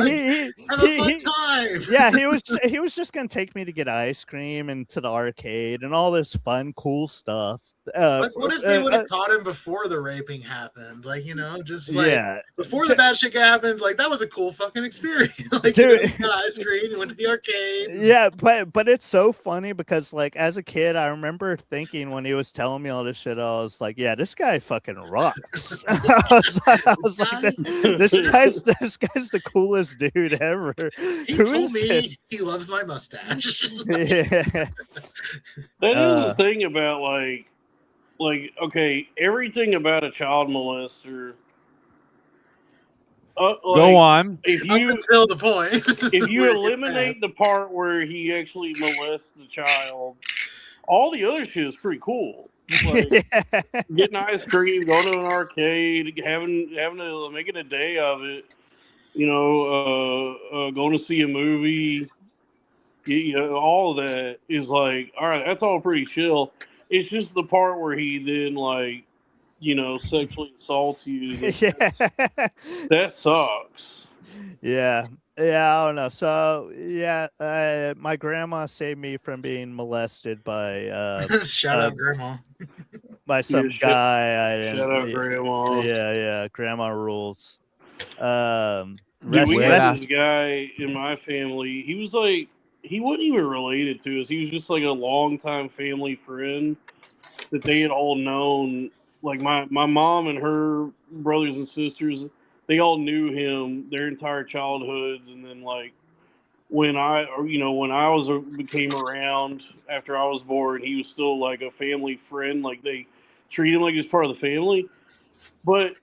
have a fun time. Yeah, he was just gonna take me to get ice cream and to the arcade and all this fun, cool stuff. Like, what if they would have caught him before the raping happened? Like, you know, just like before the bad shit happens. Like, that was a cool fucking experience. Like, dude, you got ice cream, you went to the arcade. Yeah, but it's so funny because like as a kid, I remember thinking when he was telling me all this shit, I was like, yeah, this guy fucking rocks. I was like, this guy's the coolest dude ever. He told me he loves my mustache. Yeah. That is the thing about like, okay, everything about a child molester. Go on. Up until the point. If you eliminate the part where he actually molests the child, all the other shit is pretty cool. Like getting ice cream, going to an arcade, having to making a day of it. You know, going to see a movie. You know, all of that is like, all right, that's all pretty chill. It's just the part where he then, like, you know, sexually assaults you. That sucks. Yeah, I don't know. So, yeah, my grandma saved me from being molested by shout out grandma, by some guy. I didn't. Shout out grandma. Yeah, grandma rules. Dude, we had this guy in my family. He was like, he wasn't even related to us. He was just like a longtime family friend that they had all known. Like my mom and her brothers and sisters, they all knew him their entire childhoods, and then like when became around after I was born, he was still like a family friend. Like they treat him like he was part of the family, but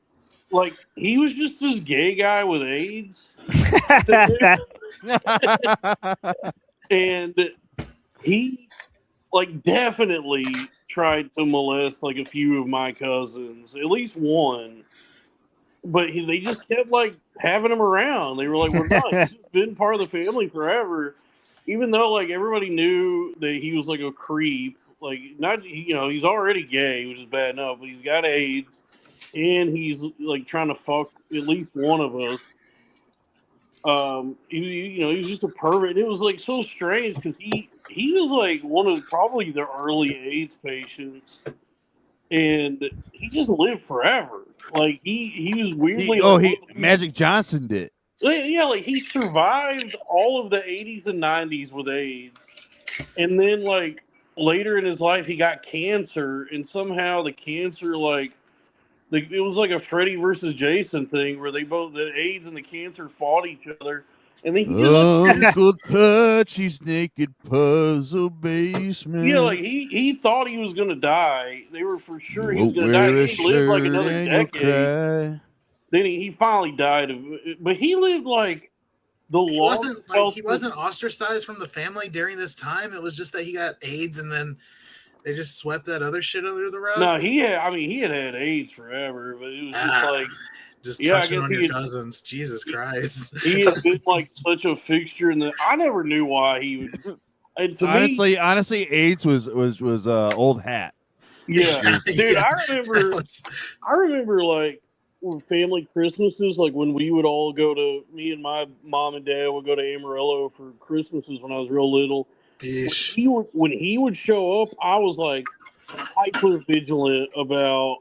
like he was just this gay guy with AIDS, and he like definitely tried to molest like a few of my cousins, at least one. But they just kept like having him around. They were like, "Well, no, he's just been part of the family forever." Even though like everybody knew that he was like a creep, like not he's already gay, which is bad enough, but he's got AIDS, and he's like trying to fuck at least one of us. He's just a pervert. It was like so strange because he was like one of probably the early AIDS patients, and he just lived forever. Like he was weirdly Magic Johnson did. Yeah, like he survived all of the 80s and 90s with AIDS, and then like later in his life he got cancer, and somehow the cancer it was like a Freddy versus Jason thing where the AIDS and the cancer fought each other, and then he just Uncle Touchy's naked puzzle basement. yeah, like he thought he was gonna die. They were for sure he was gonna die. He lived like another decade. Then he finally died of, but he lived like he wasn't ostracized from the family during this time. It was just that he got AIDS, and then they just swept that other shit under the rug. No, he had AIDS forever, but it was just touching on your cousins. Jesus Christ, he had been like such a fixture, and I never knew why he would. And honestly, AIDS was old hat. Yeah, dude, I remember like family Christmases, like when we would all me and my mom and dad would go to Amarillo for Christmases when I was real little. When he would show up, I was like hyper vigilant about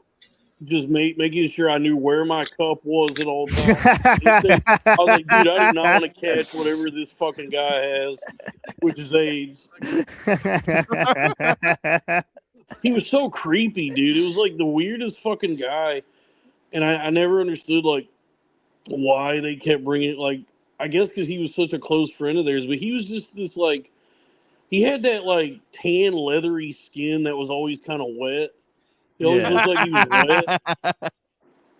just making sure I knew where my cup was at all times. I was like, dude, I do not want to catch whatever this fucking guy has, which is AIDS. He was so creepy, dude. It was like the weirdest fucking guy. And I never understood like why they kept bringing like I guess because he was such a close friend of theirs, but he was just this like he had that like tan leathery skin that was always kind of wet. He always looked like he was wet,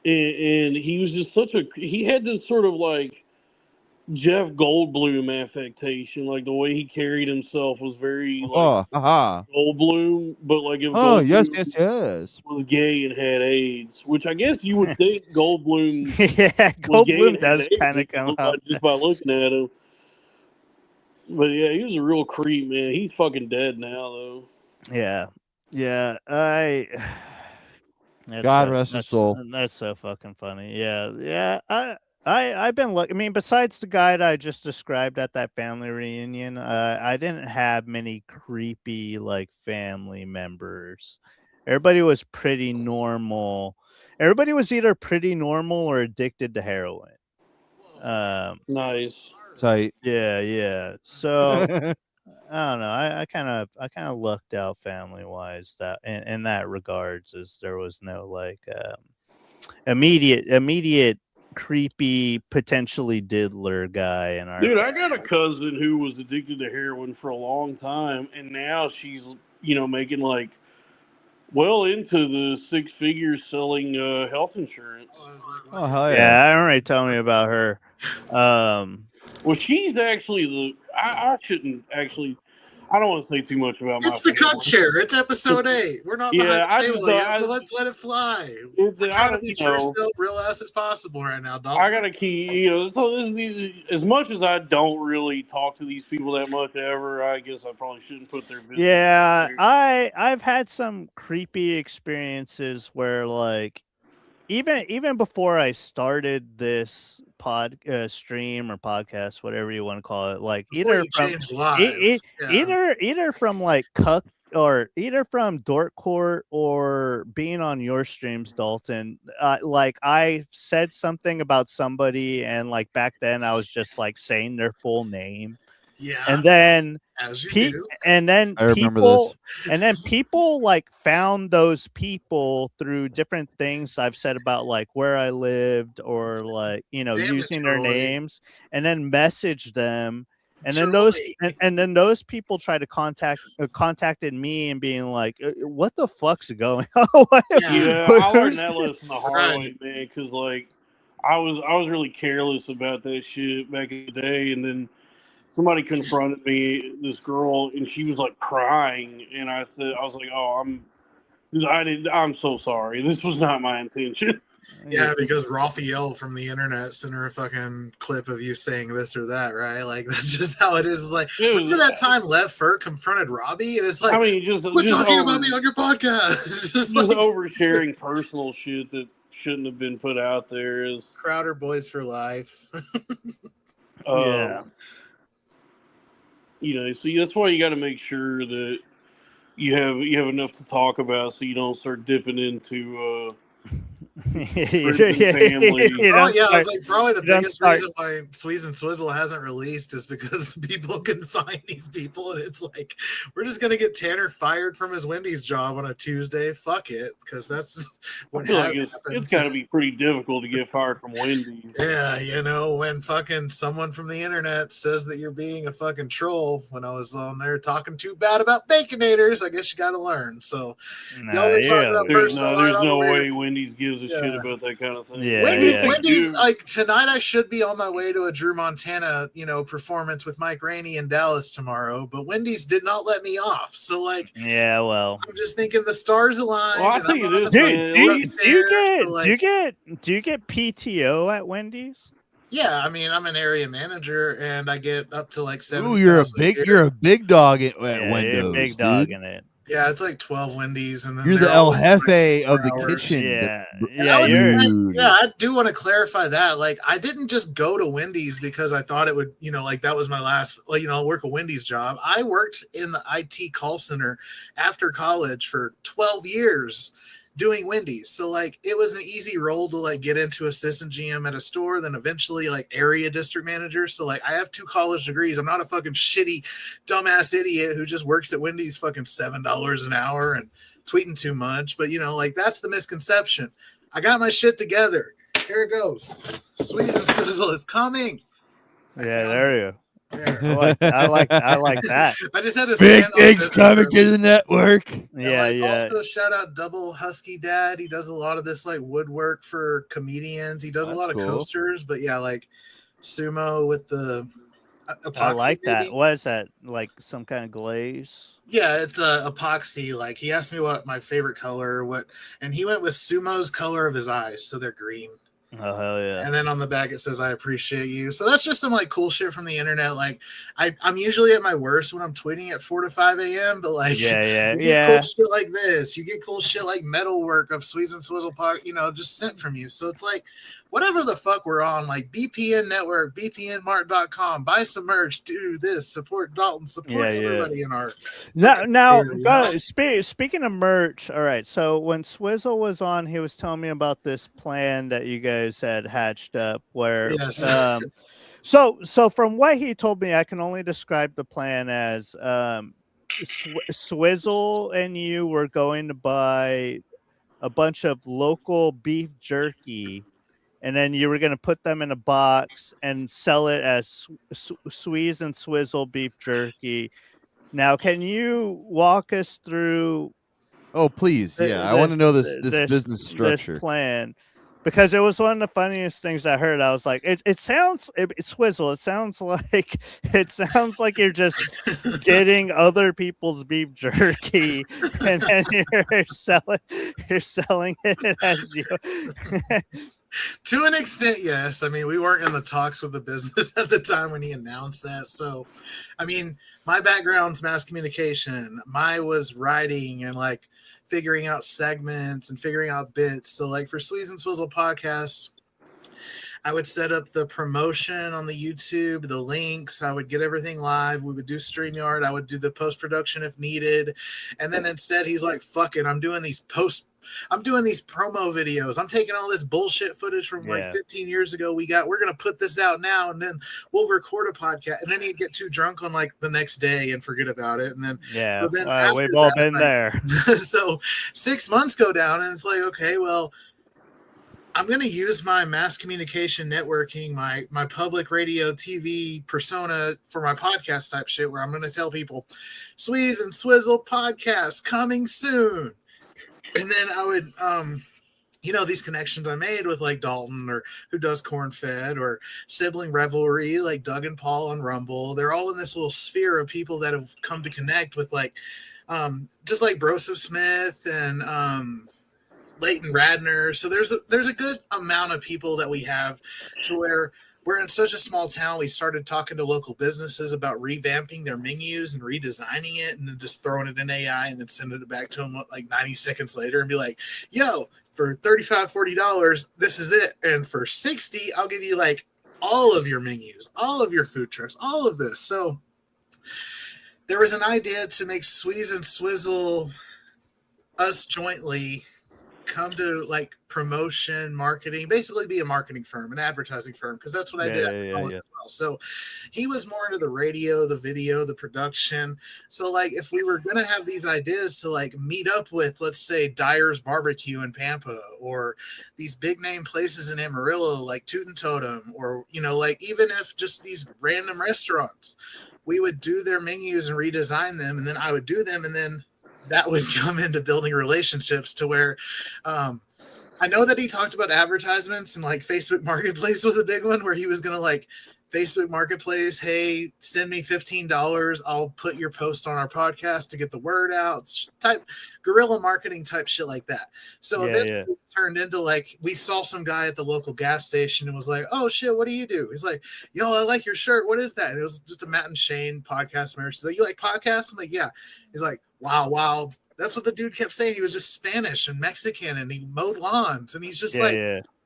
and he was just he had this sort of like Jeff Goldblum affectation, like the way he carried himself was very like Goldblum, but like if yes was gay and had AIDS, which I guess you would think Goldblum Goldblum does kind of come up just by looking at him. But yeah, he was a real creep, man. He's fucking dead now though. Yeah. God rest his soul. That's so fucking funny. Yeah. I've been looking. I mean, besides the guy that I just described at that family reunion, I didn't have many creepy like family members. Everybody was pretty normal. Everybody was either pretty normal or addicted to heroin. Nice. Tight. Yeah. So I don't know. I kind of lucked out family wise that in that regards, as there was no like immediate creepy potentially diddler guy in our dude. I got a cousin who was addicted to heroin for a long time, and now she's making like well into the six figures selling health insurance. Oh hell yeah! I already told me about her. Well, she's actually I shouldn't actually. I don't want to say too much about it's the Cuck Chair. It's episode 8. We're not behind the table yet, but let's let it fly. We're trying to be true still real ass as possible right now, dog. I got to keep, so as much as I don't really talk to these people that much ever, I guess I probably shouldn't put their business. Yeah, I've had some creepy experiences where like even before I started this stream or podcast, whatever you want to call it, like either from like Cuck or either from Dork Court or being on your streams, Dalton, like I said something about somebody, and like back then I was just like saying their full name, Yeah. And then As you do. and then I remember people like found those people through different things I've said about like where I lived or like, you know, Damn it, using their Troy. names and then messaged them. And then Troy. those people tried to contacted me and being like, what the fuck's going on? Yeah, I learned that lesson the hard Right. way, man, because like I was really careless about that shit back in the day, and then somebody confronted me, this girl, and she was like crying, and I was like, oh, I'm so sorry. This was not my intention. Yeah, because Raphael from the internet sent her a fucking clip of you saying this or that, right? Like that's just how it is. It's like remember that time Left Fur confronted Robbie, and it's like, I mean, just talking about me on your podcast. just like, oversharing personal shit that shouldn't have been put out there. Is Crowder Boys for life. Yeah. You know, so that's why you got to make sure that you have enough to talk about, so you don't start dipping into friends and family. I was like, probably the biggest reason why Sweeze and Swizzle hasn't released is because people can find these people, and it's like we're just gonna get Tanner fired from his Wendy's job on a Tuesday. Fuck it, because that's what has happened. It's got to be pretty difficult to get fired from Wendy's. Yeah, you know, when fucking someone from the internet says that you're being a fucking troll, when I was on there talking too bad about Baconators, I guess you got to learn. So, there's no way Wendy's gives a shit about that kind of thing. Wendy's like tonight. I should be on my way to a Drew Montana, performance with Mike Rainey in Dallas tomorrow. But Wendy's did not let me off. So like, well, I'm just thinking the stars align. Well, I'll tell you this: do you get PTO at Wendy's? Yeah, I mean, I'm an area manager, and I get up to like 7. Ooh, you're a big dog at Wendy's. You're a big dog in it. Yeah, it's like 12 Wendy's, and then you're the El Jefe of the kitchen. I do want to clarify that. Like, I didn't just go to Wendy's because I thought it would, like that was my last, work a Wendy's job. I worked in the IT call center after college for 12 years doing Wendy's. So like it was an easy role to like get into assistant GM at a store, then eventually like area district manager. So like I have 2 college degrees. I'm not a fucking shitty dumbass idiot who just works at Wendy's fucking $7 an hour and tweeting too much. But like that's the misconception. I got my shit together. Here it goes. Sweeze and Sizzle is coming. Yeah, there you go. I like that. I just had to big things coming to the network. Also shout out Double Husky Dad. He does a lot of this like woodwork for comedians. He does a lot of coasters, but like sumo with the epoxy. I like that. What is that? Like some kind of glaze? Yeah, it's epoxy. Like he asked me what my favorite color, and he went with Sumo's color of his eyes, so they're green. Oh hell yeah! And then on the back it says "I appreciate you." So that's just some like cool shit from the internet. Like I'm usually at my worst when I'm tweeting at 4 to 5 a.m. But like you get cool shit like this. You get cool shit like metalwork of Sweeze and Swizzle Park, just sent from you. So it's like whatever the fuck we're on, like BPN Network, BPNMart.com, buy some merch, do this, support Dalton, support everybody in our now speaking of merch, all right, so when Swizzle was on, he was telling me about this plan that you guys had hatched up where so from what he told me, I can only describe the plan as Swizzle and you were going to buy a bunch of local beef jerky, and then you were going to put them in a box and sell it as Sweeze and Swizzle beef jerky. Now, can you walk us through? Oh, please. I want to know this business structure. This plan, because it was one of the funniest things I heard. I was like, it sounds Swizzle. It sounds like you're just getting other people's beef jerky and then you're selling it as you. To an extent, yes. I mean, we weren't in the talks with the business at the time when he announced that. So, I mean, my background's mass communication. Mine was writing and like figuring out segments and figuring out bits. So, like for Sweeze and Swizzle podcasts, I would set up the promotion on the YouTube, the links. I would get everything live. We would do StreamYard. I would do the post production if needed. And then instead, he's like, "Fuck it, I'm doing these promo videos. I'm taking all this bullshit footage from like 15 years ago. We're going to put this out now, and then we'll record a podcast." And then he'd get too drunk on like the next day and forget about it. And then, so then we've all been there. So 6 months go down, and it's like, okay, well, I'm going to use my mass communication networking, my public radio, TV persona for my podcast type shit, where I'm going to tell people, Sweeze and Swizzle podcast coming soon. And then I would, these connections I made with like Dalton, or who does Corn Fed, or Sibling Revelry, like Doug and Paul on Rumble. They're all in this little sphere of people that have come to connect with like, just like Broseph Smith and Leighton Radner. So there's a good amount of people that we have, to where we're in such a small town. We started talking to local businesses about revamping their menus and redesigning it, and then just throwing it in AI and then sending it back to them like 90 seconds later and be like, yo, for $35, $40, this is it. And for $60, I'll give you like all of your menus, all of your food trucks, all of this. So there was an idea to make Sweeze and Swizzle, us jointly, come to like promotion, marketing, basically be a marketing firm, an advertising firm, because that's what I did as well. So he was more into the radio, the video, the production. So like if we were going to have these ideas to like meet up with, let's say, Dyer's Barbecue in Pampa, or these big name places in Amarillo like Toot and Totem, or like even if just these random restaurants, we would do their menus and redesign them, and then I would do them, and then that would come into building relationships, to where I know that he talked about advertisements, and like Facebook Marketplace was a big one, where he was going to like Facebook Marketplace, hey, send me $15. I'll put your post on our podcast to get the word out, type guerrilla marketing type shit like that. So eventually it turned into like, we saw some guy at the local gas station and was like, oh shit, what do you do? He's like, yo, I like your shirt. What is that? And it was just a Matt and Shane podcast merch. He's like, you like podcasts? I'm like, yeah. He's like, wow. That's what the dude kept saying. He was just Spanish and Mexican, and he mowed lawns, and he's just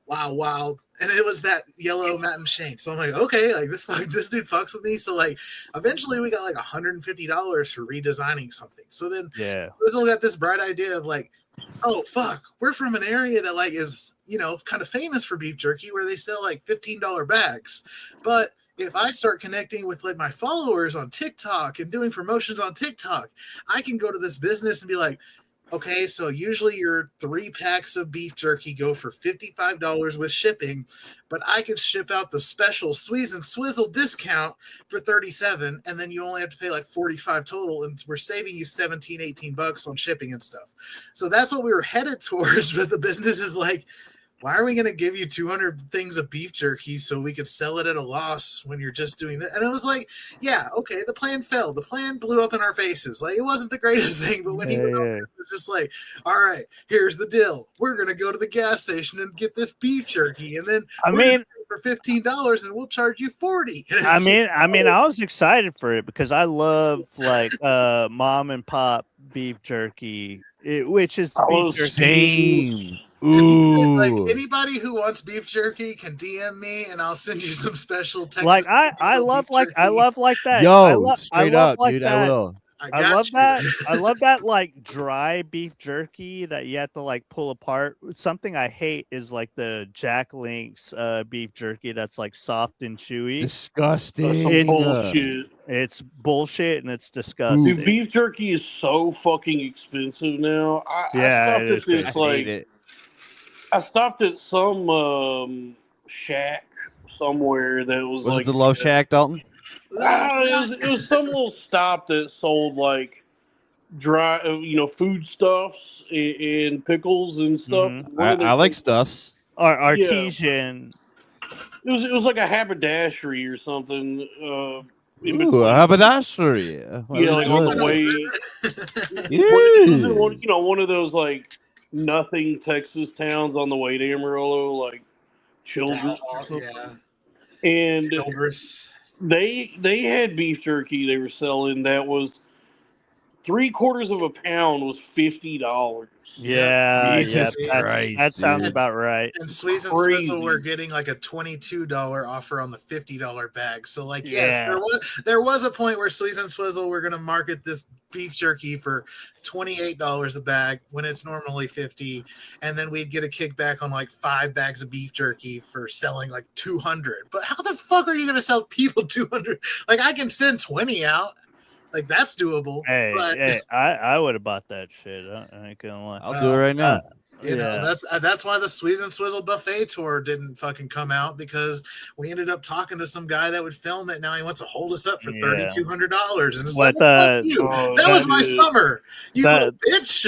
wow. And it was that yellow Matt and Shane. So I'm like, okay, like this dude fucks with me. So like eventually we got like $150 for redesigning something. So then Swizzle got this bright idea of like, oh fuck, we're from an area that like is, kind of famous for beef jerky, where they sell like $15 bags. But if I start connecting with like my followers on TikTok and doing promotions on TikTok, I can go to this business and be like, okay, so usually your 3 packs of beef jerky go for $55 with shipping, but I could ship out the special Sweeze and Swizzle discount for $37, and then you only have to pay like $45 total, and we're saving you $17-$18 on shipping and stuff. So that's what we were headed towards, but the business is like, why are we going to give you 200 things of beef jerky so we could sell it at a loss when you're just doing that? And it was like, yeah, okay, the plan failed. The plan blew up in our faces. Like, it wasn't the greatest thing, but when he went over, it was just like, all right, here's the deal. We're going to go to the gas station and get this beef jerky. And then for $15 and we'll charge you $40. I was excited for it because I love like mom and pop beef jerky, which is beef jerky. Ooh. Like anybody who wants beef jerky can DM me, and I'll send you some special Texas. Like I love that. Yo, straight up, like dude. that. I will. I love that. I love that like dry beef jerky that you have to like pull apart. Something I hate is like the Jack Link's beef jerky that's like soft and chewy. Disgusting. It's bullshit. It's bullshit and it's disgusting. Dude, beef jerky is so fucking expensive now. I stopped at some shack somewhere that was like it the Love Shack, Dalton? It was some little stop that sold like dry, foodstuffs and pickles and stuff. Mm-hmm. I like stuffs. Artesian. Yeah. It was like a haberdashery or something. Ooh, a haberdashery. Well, like on the way. One of those like nothing Texas towns on the way to Amarillo, like Childress. And Childress. They had beef jerky they were selling that was 3/4 of a pound was $50. Yeah, Jesus yeah, Christ, that sounds dude. about right. And Sweeze and Swizzle were getting like a $22 offer on the $50 bag. So like, yes, Yeah. there was a point where Sweeze and Swizzle were going to market this beef jerky for $28 a bag when it's normally $50, and then we'd get a kickback on like 5 bags of beef jerky for selling like 200. But how the fuck are you going to sell people 200? Like, I can send 20 out. Like, that's doable. Hey, I would have bought that shit. I ain't gonna lie. I'll do it right now. You know, that's why the Sweeze and Swizzle buffet tour didn't fucking come out, because we ended up talking to some guy that would film it. Now he wants to hold us up for $3,200, and it's like, fuck you. That was my summer, you little bitch.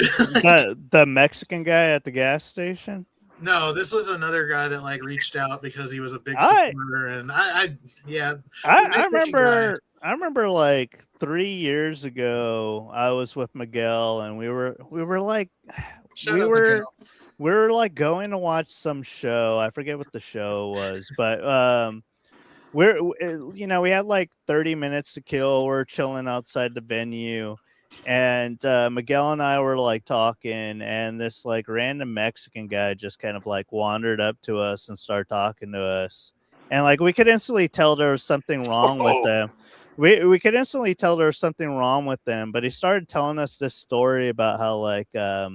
the Mexican guy at the gas station. No, this was another guy that like reached out because he was a big supporter, and I remember like 3 years ago, I was with Miguel, and we were like, Miguel. we were like going to watch some show. I forget what the show was, but we had like 30 minutes to kill. We're chilling outside the venue, and Miguel and I were like talking, and this like random Mexican guy just kind of like wandered up to us and started talking to us, and like we could instantly tell there was something wrong with them. We could instantly tell there was something wrong with them, but he started telling us this story about how like a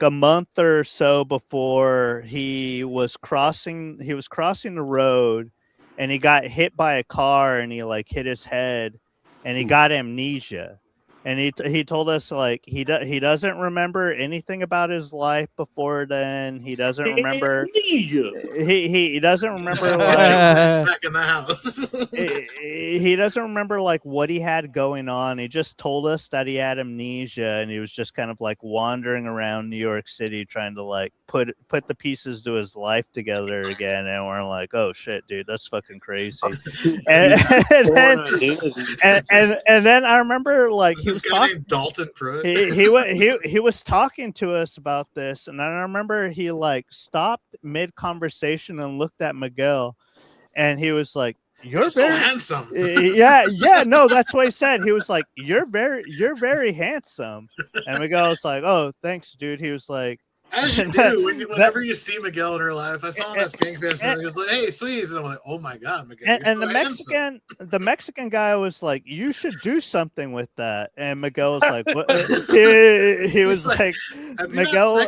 month or so before he was crossing the road, and he got hit by a car, and he like hit his head, and he got amnesia. And he told us like he doesn't remember anything about his life before then. He doesn't remember. He doesn't remember like back in the house. he doesn't remember like what he had going on. He just told us that he had amnesia, and he was just kind of like wandering around New York City trying to like put the pieces to his life together again. And we're like, oh shit, dude, that's fucking crazy. and then I remember like this guy named Dalton Pruitt. he was talking to us about this, and I remember he like stopped mid conversation and looked at Miguel, and he was like, "You're so handsome." No, that's what he said. He was like, "You're very handsome," and Miguel was like, "Oh, thanks, dude." He was like, as you do whenever you see Miguel in real life. I saw him at Skankfest, and he was like, "Hey, Sweeze," and I'm like, "Oh my god, Miguel!" And the Mexican guy was like, "You should do something with that." And Miguel was like, "What?" he was like, "Miguel,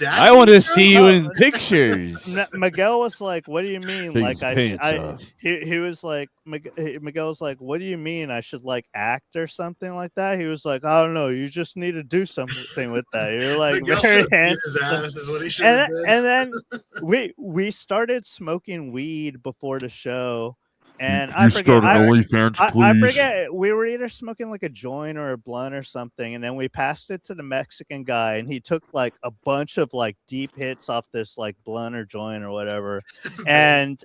I want to see you in pictures." Miguel was like, "What do you mean?" Take Like he was like, Miguel was like, "What do you mean? I should like act or something like that?" He was like, "I don't know. You just need to do something with that. You're like very handsome." His ass is what he should have did. And then we started smoking weed before the show, and I forget. I forget. We were either smoking like a joint or a blunt or something, and then we passed it to the Mexican guy, and he took like a bunch of like deep hits off this like blunt or joint or whatever, and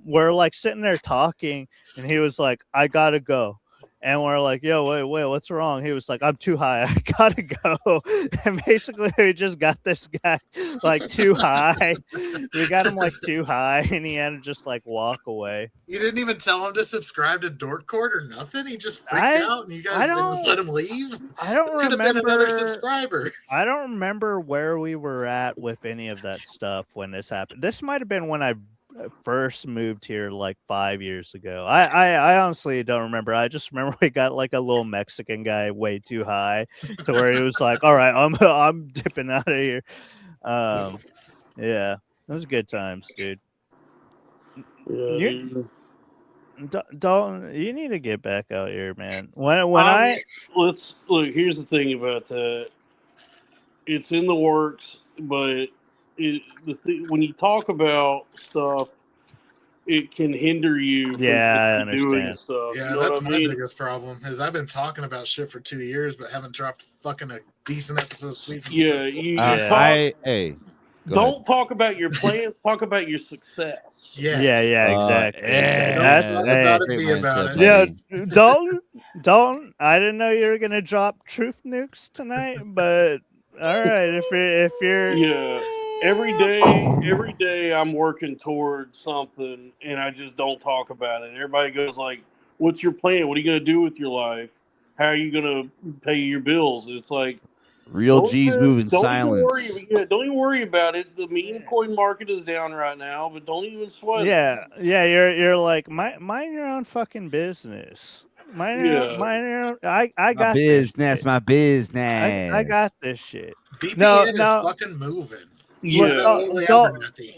we're like sitting there talking, and he was like, "I gotta go." And we're like, "Yo, wait, what's wrong?" He was like, "I'm too high. I gotta go." And basically, we just got this guy like too high. We got him like too high, and he had to just like walk away. You didn't even tell him to subscribe to Dork Court or nothing. He just freaked out, and you guys didn't just let him leave. I don't remember. Could have been another subscriber. I don't remember where we were at with any of that stuff when this happened. This might have been when I first moved here like 5 years ago. I honestly don't remember. I just remember we got like a little Mexican guy way too high to where he was like, "All right, I'm dipping out of here." Yeah, it was good times, dude. Dalton, you need to get back out here, man. Let's look. Here's the thing about that. It's in the works, but when you talk about stuff, it can hinder you from I doing understand. stuff. Yeah, you know that's what I my mean? biggest problem. Is I've been talking about shit for 2 years, but haven't dropped fucking a decent episode of Sweeze. Don't talk about your plans. Talk about your success. Yes. Exactly. Dalton. I didn't know you were gonna drop truth nukes tonight, but all right, if you're every day I'm working towards something, and I just don't talk about it. Everybody goes like, "What's your plan? What are you gonna do with your life?" how are you gonna pay your bills? It's like Real G's move in silence. Don't even worry about it. The meme coin market is down right now, but don't even sweat it. Yeah. You're like, mind your own fucking business. Mind your own. I got business. My business. I got this shit. BPN is fucking moving. Yeah,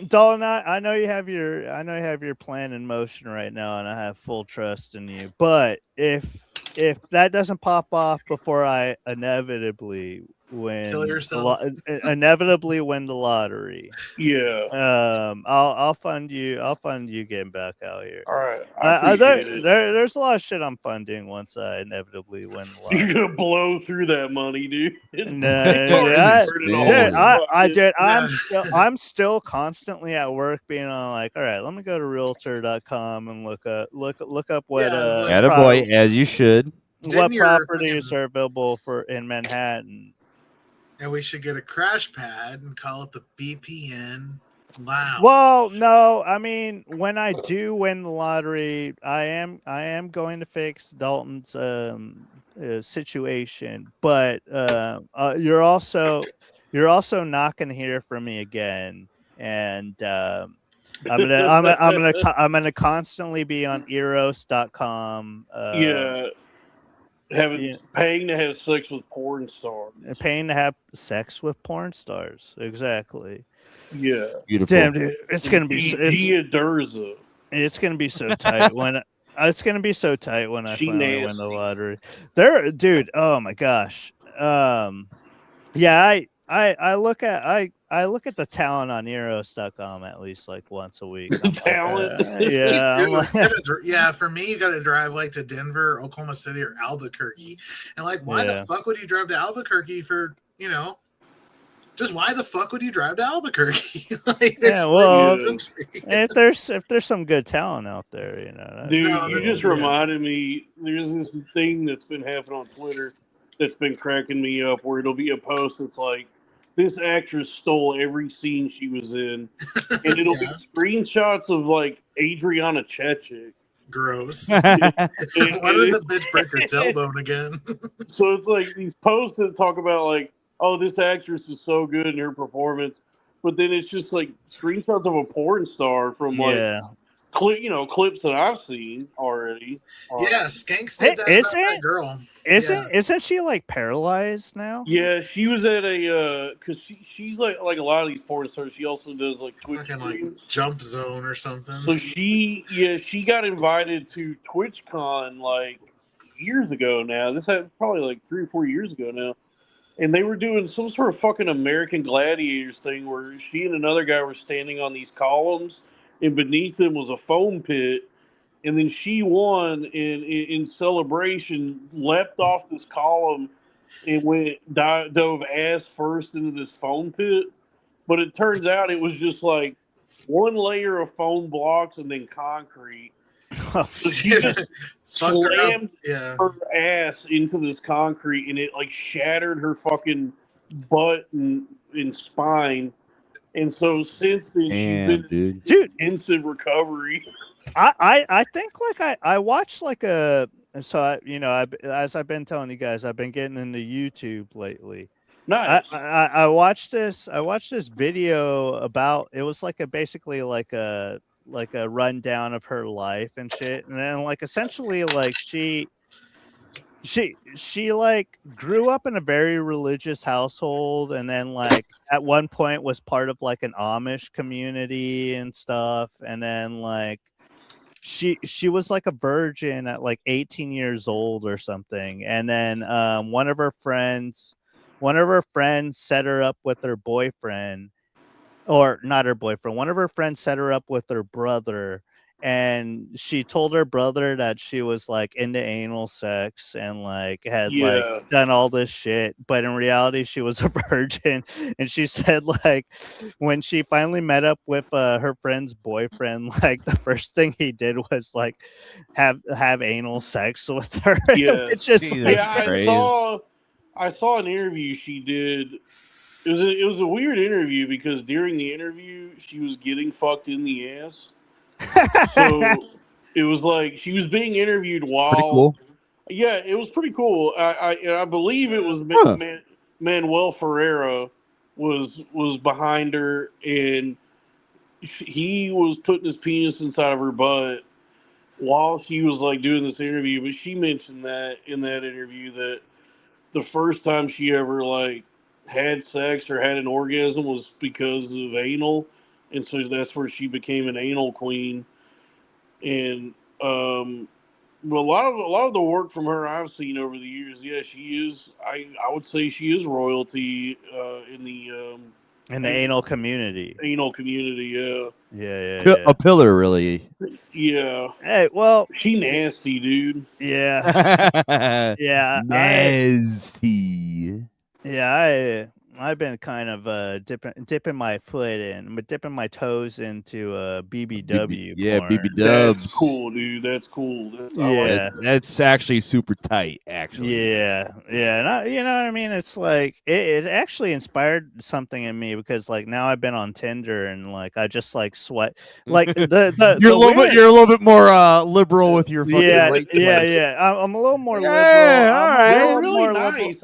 Dalton, I know you have your plan in motion right now, and I have full trust in you. But if that doesn't pop off before I inevitably win, inevitably win the lottery, I'll fund you. I'll fund you getting back out here. All right, I appreciate it. There's a lot of shit I'm funding once I inevitably win the lottery. You're gonna blow through that money, dude. I'm still constantly at work being on like, all right, let me go to realtor.com and look up what attaboy, as you should. What properties are available in Manhattan. And we should get a crash pad and call it the BPN. Wow. Well, no, I mean, when I do win the lottery, I am going to fix Dalton's situation, but you're also not going to hear from me again, and I'm gonna constantly be on eros.com. Paying to have sex with porn stars. Paying to have sex with porn stars, exactly. Yeah, beautiful. Damn, dude, it's gonna be. It's gonna be so tight when. It's gonna be so tight when I finally win the lottery. Dude. Oh my gosh. Yeah, I look at the talent on Eros.com at least like once a week. Talent, yeah. For me, you got to drive like to Denver, Oklahoma City, or Albuquerque, and like, why the fuck would you drive to Albuquerque for Just why the fuck would you drive to Albuquerque? If there's some good talent out there, Dude, you just reminded me. There's this thing that's been happening on Twitter that's been cracking me up, where it'll be a post that's like, this actress stole every scene she was in, and it'll be screenshots of like Adriana Chechik. Gross. Why did the bitch break her tailbone again? So it's like these posts that talk about like, oh, this actress is so good in her performance, but then it's just like screenshots of a porn star from clips that I've seen already. Yeah, Skank said that about that girl. Isn't she like paralyzed now? Yeah, she was at a because she's like a lot of these porn stars. She also does like Twitch streams. Like Jump Zone or something. So she got invited to TwitchCon like years ago now. This had probably like 3 or 4 years ago now. And they were doing some sort of fucking American Gladiators thing where she and another guy were standing on these columns, and beneath them was a foam pit. And then she won in celebration, leapt off this column and dove ass first into this foam pit. But it turns out it was just like one layer of foam blocks and then concrete. So she just slammed her ass into this concrete, and it like shattered her fucking butt and spine. And so since then, she's been in instant recovery. I think like I watched like as I've been telling you guys, I've been getting into YouTube lately. Nice. I watched this video about, it was like basically a rundown of her life and shit, and then like essentially like she like grew up in a very religious household, and then like at one point was part of like an Amish community and stuff, and then like she was like a virgin at like 18 years old or something, and then one of her friends set her up with her boyfriend, or not her boyfriend. One of her friends set her up with her brother, and she told her brother that she was like into anal sex and like had like done all this shit, but in reality she was a virgin. And she said like when she finally met up with her friend's boyfriend, like the first thing he did was like have anal sex with her. It's just I saw an interview she did. It was a weird interview because during the interview she was getting fucked in the ass. So it was like she was being interviewed while Yeah, it was pretty cool. I believe it was Huh. Manuel Ferreira was behind her, and he was putting his penis inside of her butt while she was like doing this interview. But she mentioned that in that interview that the first time she ever like had sex or had an orgasm was because of anal, and so that's where she became an anal queen. And well, a lot of the work from her I've seen over the years, yeah, she is. I would say she is royalty in the anal community. anal community. Yeah. A pillar, really. Yeah. Hey, well, She nasty, dude. yeah, yeah, Nasty. I've been kind of dipping my foot in, but dipping my toes into BBW Yeah, porn. BB Dubs. That's cool, dude. That's cool. I like Yeah. That's actually super tight. Actually, Yeah, and you know what I mean. It's like it actually inspired something in me because like now I've been on Tinder and like I just like sweat like you're a little bit more liberal with your fucking right choice. I'm a little more liberal. all right. They're really nice.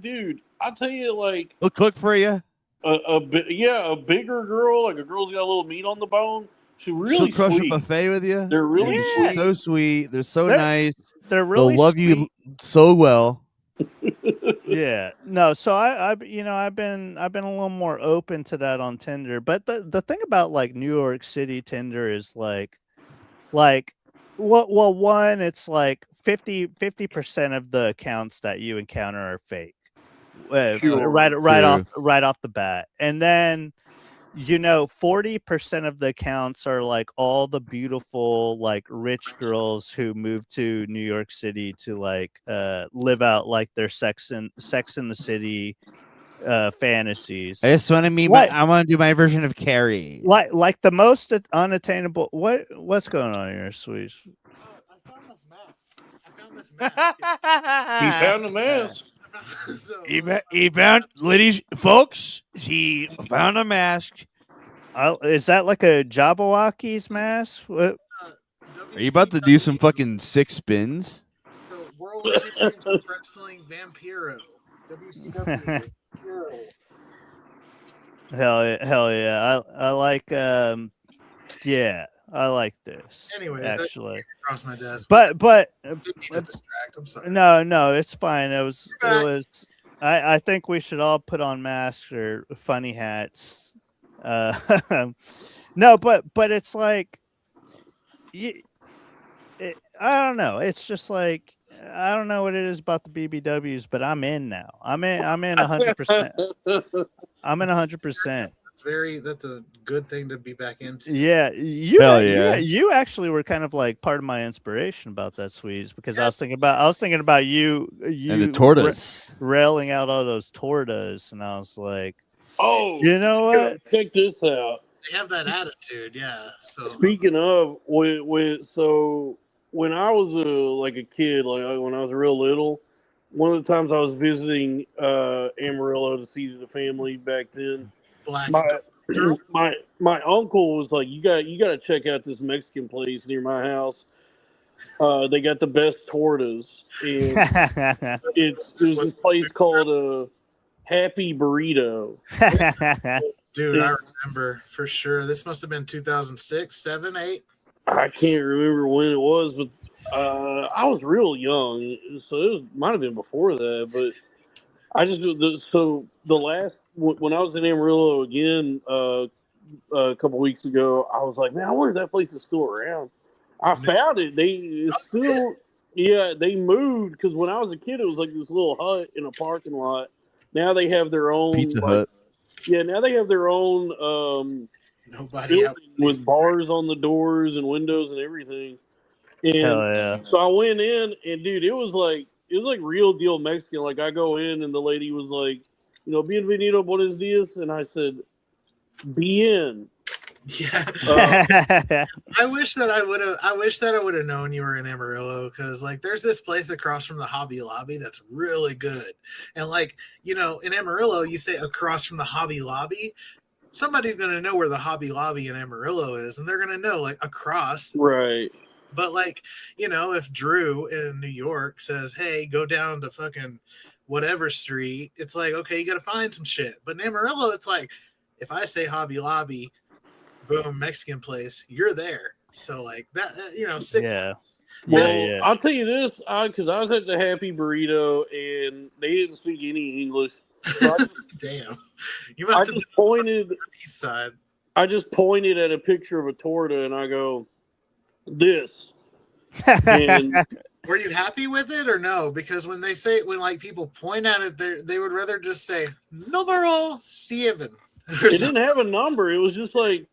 Dude, I'll tell you, like They'll cook for you. a bigger girl, like a girl's got a little meat on the bone. She's really She'll crush sweet. a buffet with you. They're really sweet. So sweet. They're so nice. They're really They'll love sweet. you so well. Yeah, no. So I've been a little more open to that on Tinder. But the thing about like New York City Tinder is like well one, it's like 50% of the accounts that you encounter are fake. Sure. Right off the bat, and then 40% of the accounts are like all the beautiful like rich girls who moved to New York City to like live out like their sex in the city fantasies. I just want to I want to do my version of Carrie. Like the most unattainable. What's going on here, Sweeze? I found this map. He found a mask. He found, ladies, folks. He found a mask. Is that like a Jabberwocky's mask? What? Are you about to do some fucking 6 spins? So, World Championship Wrestling Vampiro. WCW. Hell yeah. I like I like this. Anyways, actually across my desk. But Didn't mean to distract. I'm sorry. No, it's fine. It was I think we should all put on masks or funny hats. No, but it's like I don't know. It's just like I don't know what it is about the BBWs, but I'm in now. I'm in 100%. I'm in 100%. That's a good thing to be back into. Yeah, you actually were kind of like part of my inspiration about that, Sweeze, because I was thinking about you and the tortoise railing out all those tortas, and I was like, oh, you know what? Check this out. They have that attitude, yeah. So speaking of, when I was a kid, like when I was real little, one of the times I was visiting Amarillo to see the family back then. My uncle was like, you got to check out this Mexican place near my house. They got the best tortas, and there's this place called Happy Burrito. Dude, I remember for sure. This must have been 2006, 7, 8. I can't remember when it was, but I was real young, so might have been before that. But I just when I was in Amarillo again a couple weeks ago, I was like, man, I wonder if that place is still around. I found it. They moved because when I was a kid, it was like this little hut in a parking lot. Now they have their own Pizza Hut. Yeah, now they have their own building with bars on the doors and windows and everything. And so I went in, and dude, it was like real deal Mexican. Like I go in, and the lady was like, "Bienvenido, buenos dias," and I said, "Bien." Yeah. I wish that I would have known you were in Amarillo, because like there's this place across from the Hobby Lobby that's really good. And like, in Amarillo, you say across from the Hobby Lobby, somebody's gonna know where the Hobby Lobby in Amarillo is, and they're gonna know like across. Right. But like, if Drew in New York says, "Hey, go down to fucking whatever street," it's like, okay, you got to find some shit. But in Amarillo, it's like, if I say Hobby Lobby, boom, Mexican place, you're there. So like that, sick. Yeah. Well, Yeah. I'll tell you this, because I was at the Happy Burrito and they didn't speak any English. So Damn, you must have been pointed on the east side. I just pointed at a picture of a torta and I go, "This." And were you happy with it or no? Because when like people point at it, they would rather just say numero 7. It didn't have a number. It was just like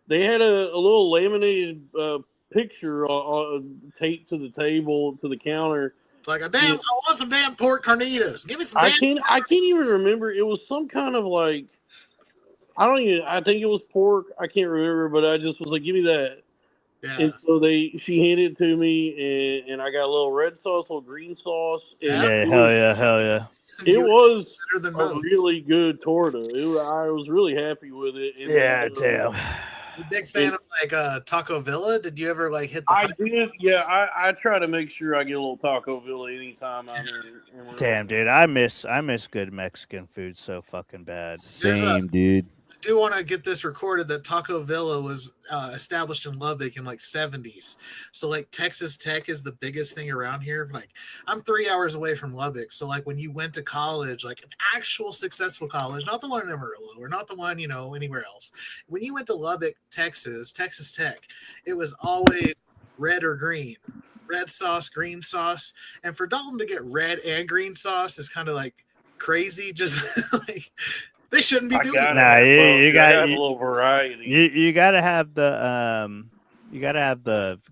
they had a little laminated picture taped to the table, to the counter. It's like, I want some damn pork carnitas. Give me some. I can't even remember. It was some kind of like, I think it was pork. I can't remember, but I just was like, give me that. Yeah. And so she handed it to me, and I got a little red sauce, a little green sauce. Yeah, hell yeah. It was better than a most. really good torta. I was really happy with it. And yeah, damn. You big fan of like Taco Villa? Did you ever like hit the? I did. Yeah, I try to make sure I get a little Taco Villa anytime I'm in. Damn, dude, I miss good Mexican food so fucking bad. Same, dude. I do want to get this recorded that Taco Villa was established in Lubbock in like 70s. So like Texas Tech is the biggest thing around here. Like I'm 3 hours away from Lubbock. So like when you went to college, like an actual successful college, not the one in Amarillo or not the one, anywhere else. When you went to Lubbock, Texas Tech, it was always red or green. Red sauce, green sauce. And for Dalton to get red and green sauce is kind of like crazy. Just like they shouldn't be doing that. Nah, you got a little variety. You got to have the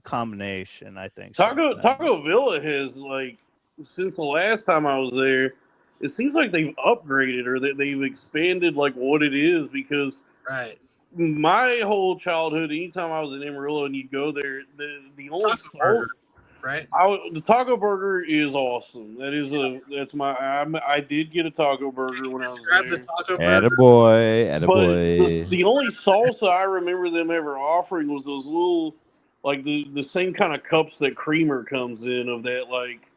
combination. I think Taco Villa has, like, since the last time I was there, it seems like they've upgraded or that they've expanded like what it is, because my whole childhood, anytime I was in Amarillo and you'd go there, the only the taco burger is awesome. I did get a taco burger when I was there. The taco burger. Attaboy. The only salsa I remember them ever offering was those little, like the same kind of cups that Creamer comes in, of that like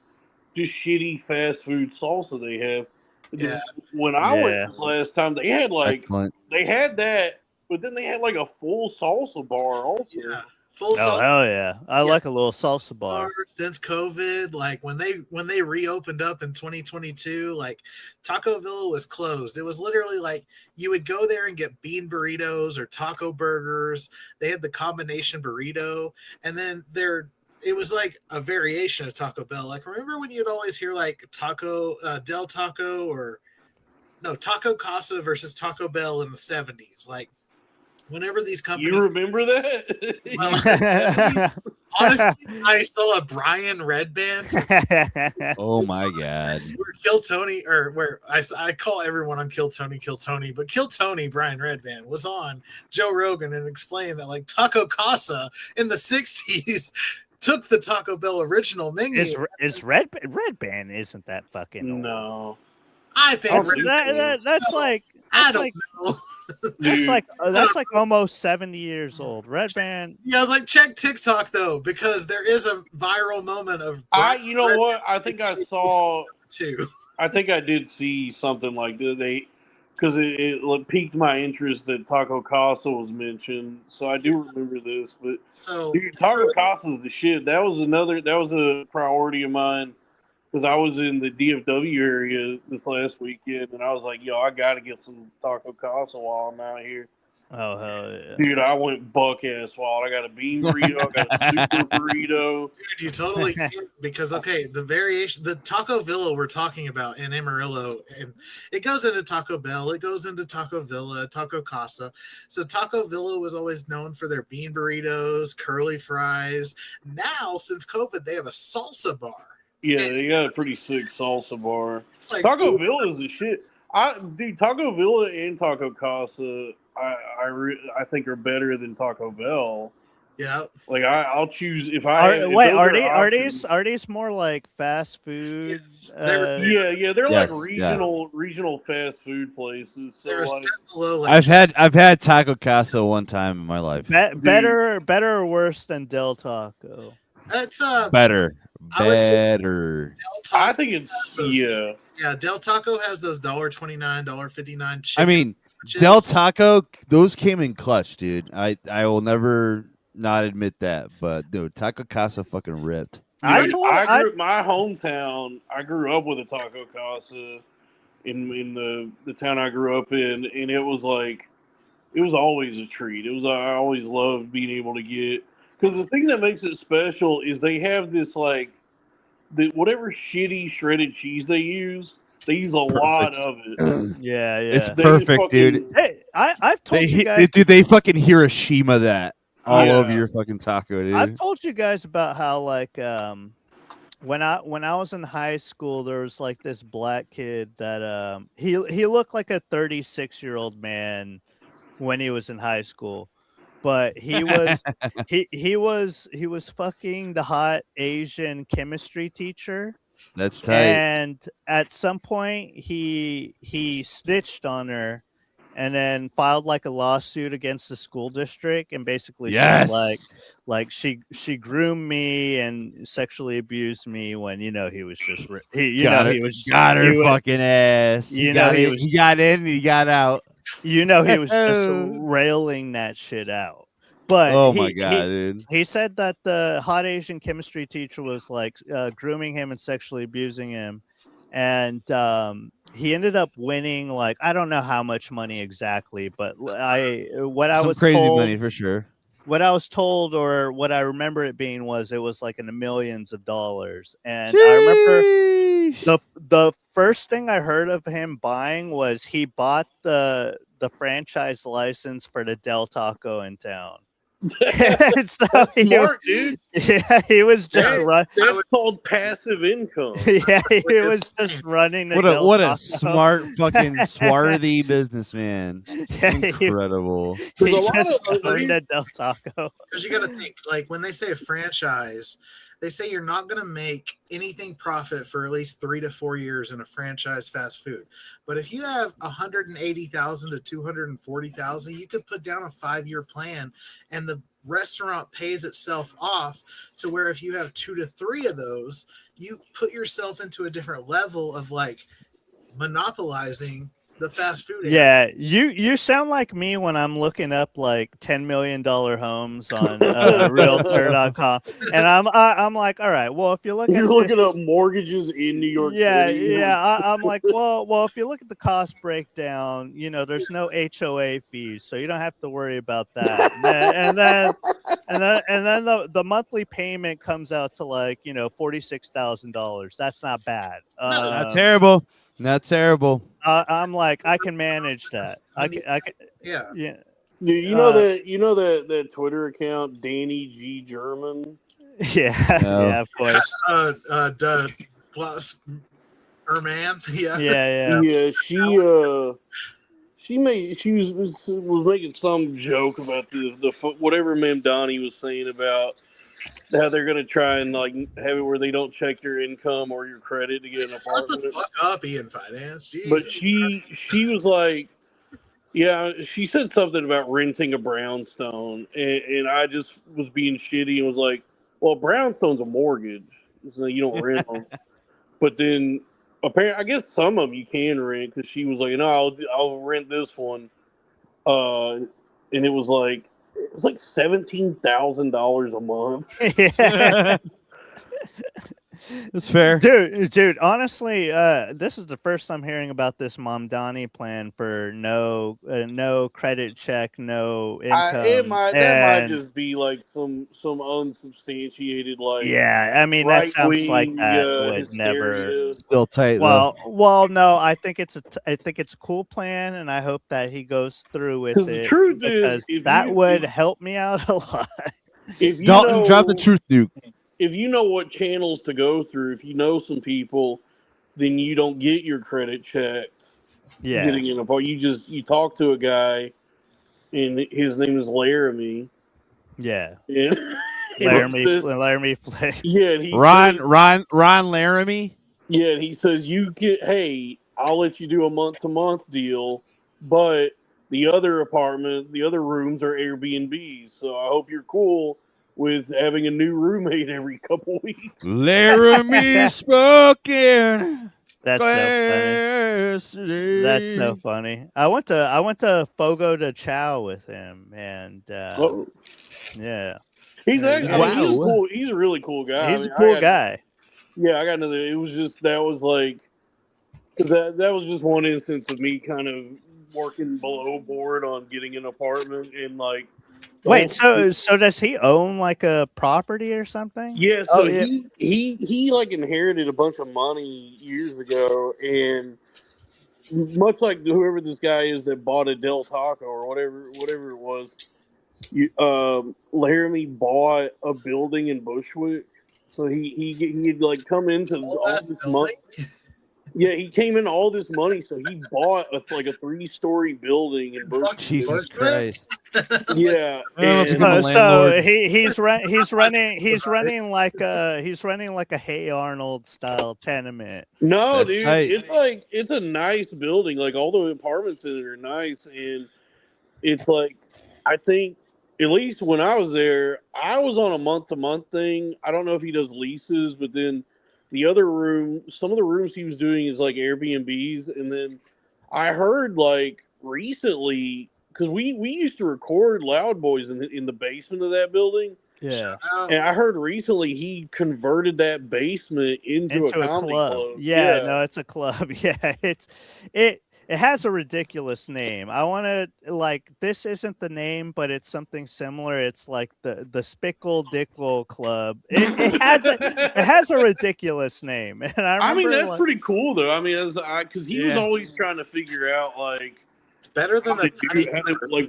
just shitty fast food salsa they have. Yeah. When I went this last time, they had Excellent. they had that, but then they had like a full salsa bar also. Yeah. Full salsa. Hell yeah. I like a little salsa bar. Since COVID, like when they reopened up in 2022, like Taco Villa was closed. It was literally like you would go there and get bean burritos or taco burgers. They had the combination burrito, and then it was like a variation of Taco Bell. Like, remember when you'd always hear like Taco Del Taco or no Taco Casa versus Taco Bell in the 70s? Like, whenever these companies, you remember that? Honestly, I saw a Brian Red Band. Oh my god! Where Kill Tony, or where I call everyone on Kill Tony, but Kill Tony, Brian Red Band was on Joe Rogan and explained that like Taco Casa in the 60s took the Taco Bell original menu. Is Red Band isn't that fucking old? No. I think that's like I don't know. That's like almost 70 years old. Red Band. Yeah, I was like, check TikTok though, because there is a viral moment of. You know what? I think I saw too. I think I did see something like this. Because it piqued my interest that Taco Casa was mentioned, so I do remember this. But dude, Taco Casa is the shit. That was a priority of mine. Because I was in the DFW area this last weekend, and I was like, yo, I got to get some Taco Casa while I'm out here. Oh, hell yeah. Dude, I went buck-ass wild. I got a bean burrito. I got a super burrito. Dude, you totally can. Because, okay, the Taco Villa we're talking about in Amarillo, and it goes into Taco Bell, it goes into Taco Villa, Taco Casa. So Taco Villa was always known for their bean burritos, curly fries. Now, since COVID, they have a salsa bar. Yeah, they got a pretty sick salsa bar. Like Taco Villa is the shit. Dude, Taco Villa and Taco Casa, I think are better than Taco Bell. Yeah, like I'll choose if I. Are these more like fast food? Yes. They're like regional fast food places. So they're a step below. I've had Taco Casa one time in my life. Better or worse than Del Taco? It's Better. I would say Better. Del Taco I think it's has those, yeah. Del Taco has those $1.29, $1.59 I chicken mean, Del sandwiches. Taco, those came in clutch, dude. I will never not admit that, but dude, Taco Casa fucking ripped. I Dude, told I I grew my hometown. I grew up with a taco casa in the town I grew up in, and it was like it was always a treat. It was I always loved being able to get because the thing that makes it special is they have this like the whatever shitty shredded cheese they use a lot Perfect. of it. yeah It's yeah. They perfect, dude. fucking Hey, I've They told you hit, guys. dude. They fucking Hiroshima that all I over yeah. your fucking taco, I've dude. told you guys about how like when I was in high school there was like this black kid that he looked like a 36-year-old man when he was in high school, but he was fucking the hot Asian chemistry teacher, That's tight. and at some point he snitched on her and then filed like a lawsuit against the school district and basically said Yes. like she groomed me and sexually abused me when he was just Got it. he was Got he her was fucking ass. He you know got he it. was He got in. He got out. he was just railing that shit out. But Oh my god, dude. he said that the hot Asian chemistry teacher was like grooming him and sexually abusing him, and he ended up winning like I don't know how much money exactly, but I Some was crazy told money for sure. what I was told or what I remember it being was it was like in the millions of dollars, and I remember Sheesh. the first thing I heard of him buying was he bought the franchise license for the Del Taco in town. And so That's smart, dude. he was just That's would- called passive income. yeah, he would do was the just same. running the What a Del what a Taco. smart fucking swarthy businessman. Yeah, Incredible. he There's a lot just of owned a Del Taco. Because you got to think, like when they say a franchise, they say you're not going to make anything profit for at least 3 to 4 years in a franchise fast food. But if you have 180,000 to 240,000, you could put down a 5 year plan, and the restaurant pays itself off to where if you have 2 to 3 of those, you put yourself into a different level of like monopolizing the fast food area. Yeah, you sound like me when I'm looking up like $10 million homes on Realtor.com, and I'm like, all right, well, if you look You're at looking up mortgages in New York City. yeah, I'm like, well, if you look at the cost breakdown, there's no HOA fees, so you don't have to worry about that. And then the monthly payment comes out to like $46,000. That's not bad. Not terrible. Not terrible. I'm like, I can manage that. I can, Yeah. yeah. Dude, you know that Twitter account, Danny G. German? Yeah, No. yeah, of course. Plus man. Yeah. Yeah. Yeah, she was making some joke about the whatever Mamdani was saying about how they're gonna try and like have it where they don't check your income or your credit to get an Shut apartment. the fuck up, Ian Finance. Jesus. But she was like, yeah, she said something about renting a brownstone, and I just was being shitty and was like, well, a brownstone's a mortgage, so you don't rent them. But then apparently, I guess some of them you can rent because she was like, no, I'll rent this one, and it was like $17,000 a month. Yeah. That's fair. Dude, honestly, this is the first I'm hearing about this Mamdani plan for no credit check, no income. That might just be like some unsubstantiated like Yeah, I mean that sounds like right-wing, that would hysteria. never. Still tight though. Well, no, I think it's a cool plan, and I hope that he goes through with 'Cause the it truth because is, that would help me out a lot. if you Dalton, drop the know- truth nuke. If you know what channels to go through, if you know some people, then you don't get your credit checked. Yeah, Getting in a part, you talk to a guy, and his name is Laramie. yeah. And, Laramie Flake. yeah, and he Ron says, Laramie. yeah, and he says hey, I'll let you do a month-to-month deal, but the other rooms are Airbnbs. So I hope you're cool with having a new roommate every couple weeks. Laramie spoken. That's so funny. That's so funny. I went to Fogo de Chao with him, and yeah, He's actually he's Wow. cool. He's a really cool guy. he's a cool guy. Yeah, I got another. It was just that was like because that was just one instance of me kind of working below board on getting an apartment and like. Wait, so does he own like a property or something? Yeah, so he like inherited a bunch of money years ago, and much like whoever this guy is that bought a Del Taco or whatever it was, Laramie bought a building in Bushwick, so he'd like come into all this money. Yeah, he came in all this money, so he bought a 3-story building in Bushwick. Jesus Christ! Yeah, so he's running like a Hey Arnold style tenement. No, That's dude, tight. it's a nice building. Like all the apartments in it are nice, and it's like I think at least when I was there, I was on a month-to-month thing. I don't know if he does leases, but then the other some of the rooms he was doing is like Airbnbs, and then I heard like recently because we used to record Loud Boys in the basement of that building. Yeah, and I heard recently he converted that basement into a comedy club. Yeah, no, it's a club. Yeah, it has a ridiculous name. I want to this isn't the name, but it's something similar. It's like the Spickle Dickle Club. It has a ridiculous name, and I mean that's pretty cool though. I mean, because he was always trying to figure out like it's better than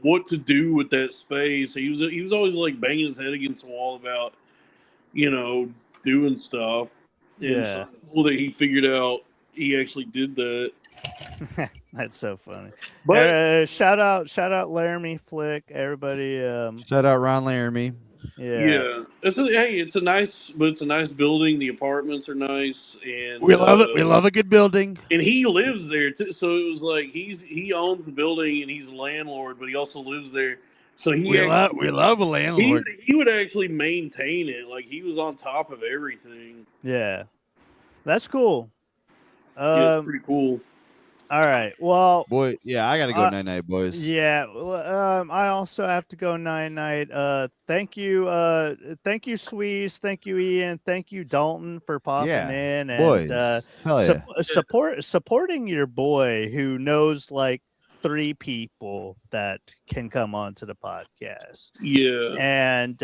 what to do with that space. He was always like banging his head against the wall about doing stuff. And so cool that he figured out he actually did that. That's so funny. But shout out Laramie Flick, everybody. Shout out Ron Laramie. Yeah. It's a nice building. The apartments are nice, and we love it. We love a good building. And he lives there too, so it was like he owns the building and he's a landlord, but he also lives there. So we love a landlord. He would actually maintain it. Like he was on top of everything. Yeah, that's cool. Yeah, it's pretty cool. All right. Well, boy, yeah, I gotta go night, boys. Yeah. I also have to go night. Thank you, Sweeze. Thank you, Ian. Thank you, Dalton, for popping in and supporting your boy who knows like 3 people that can come onto the podcast. Yeah. And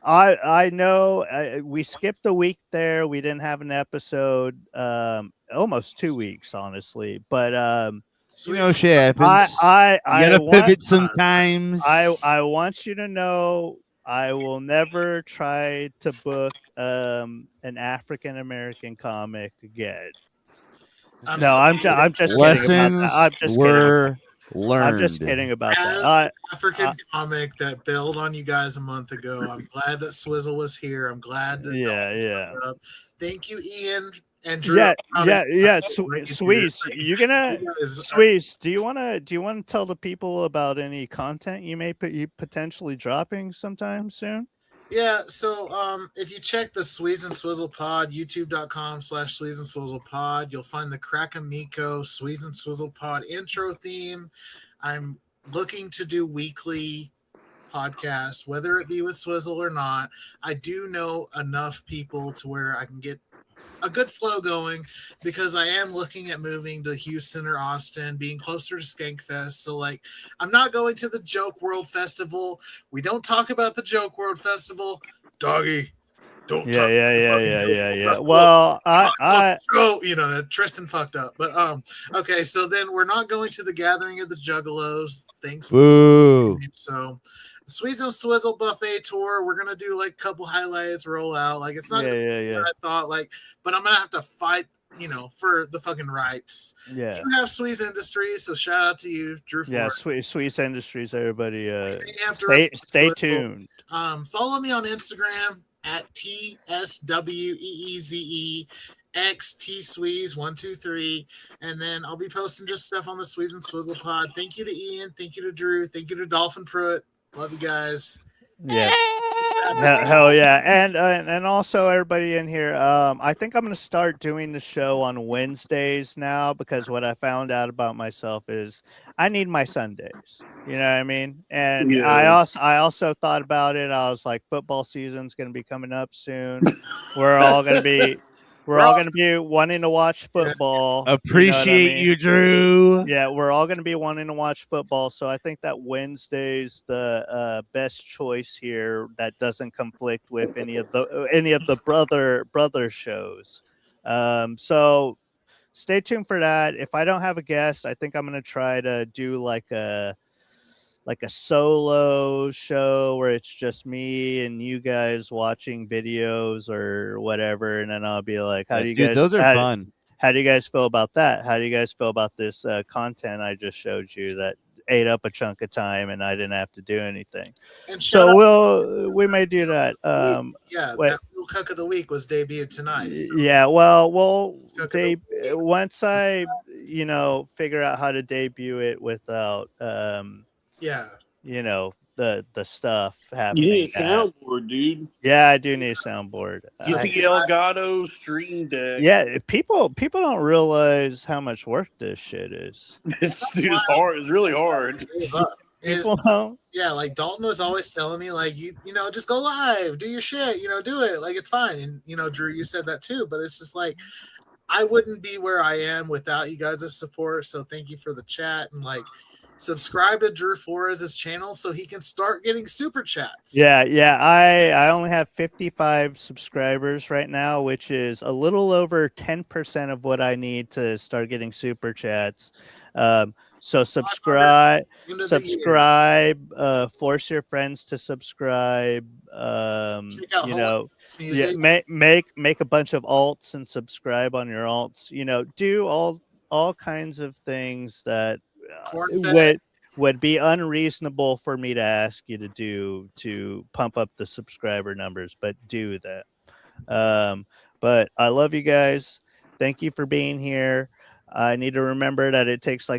I know we skipped a week there. We didn't have an episode. Almost 2 weeks, honestly. But shit happens. I gotta pivot sometimes. I want you to know I will never try to book an African American comic again. I'm just Lessons learned. I'm just kidding about As that. the African comic that bailed on you guys a month ago, I'm glad that Swizzle was here. I'm glad that showed up. Thank you, Ian and Drew. Sweeze, Sweeze, do you want to tell the people about any content you may potentially dropping sometime soon? Yeah, so if you check the Sweeze and Swizzle Pod, youtube.com/Sweeze and Swizzle Pod, you'll find the Crack-A-Miko Sweeze and Swizzle Pod intro theme. I'm looking to do weekly podcasts, whether it be with Swizzle or not. I do know enough people to where I can get a good flow going because I am looking at moving to Houston or Austin, being closer to Skankfest. So like, I'm not going to the Joke World Festival. We don't talk about the Joke World Festival, doggy. Don't talk. Yeah. Well, Tristan fucked up, but okay. So then we're not going to the Gathering of the Juggalos. Thanks. Boo. So. Sweeze and Swizzle Buffet Tour. We're gonna do like a couple highlights, roll out. Like it's not what I thought. Like, but I'm gonna have to fight, for the fucking rights. Yeah. You have Sweeze Industries, so shout out to you, Drew. Yeah, Sweeze Industries, everybody. Stay tuned. Follow me on Instagram at TSWEEZEXTSweeze123, and then I'll be posting just stuff on the Sweeze and Swizzle Pod. Thank you to Ian. Thank you to Drew. Thank you to Dolphin Pruitt. Love you guys. Yeah. Hell yeah, and also everybody in here. I think I'm gonna start doing the show on Wednesdays now because what I found out about myself is I need my Sundays. You know what I mean? And Yeah. I also thought about it. I was like, football season's gonna be coming up soon. We're all gonna be wanting to watch football. Appreciate you, Drew. Yeah, we're all going to be wanting to watch football, so I think that Wednesday's the best choice here. That doesn't conflict with any of the brother shows. So stay tuned for that. If I don't have a guest, I think I'm going to try to do like a solo show where it's just me and you guys watching videos or whatever, and then I'll be like, "How do you guys? Those are fun. How do you guys feel about that? How do you guys feel about this content I just showed you that ate up a chunk of time and I didn't have to do anything?" And So we may do that. that little Cuck of the week was debuted tonight. So. Yeah, well, once I figure out how to debut it without the stuff happening. You need a soundboard, dude. Yeah, I do need a soundboard. Get the Elgato Stream Deck. Yeah, people don't realize how much work this shit is. Dude, it's hard. It's really hard. Like Dalton was always telling me, like, you just go live, do your shit, do it, like it's fine. And Drew, you said that too, but it's just like I wouldn't be where I am without you guys' support. So thank you for the chat, and like subscribe to Drew Flores' channel so he can start getting super chats. Yeah. I only have 55 subscribers right now, which is a little over 10% of what I need to start getting super chats. So subscribe, force your friends to subscribe. Make a bunch of alts and subscribe on your alts. Do all kinds of things that would be unreasonable for me to ask you to do to pump up the subscriber numbers, but do that. But I love you guys. Thank you for being here. I need to remember that it takes like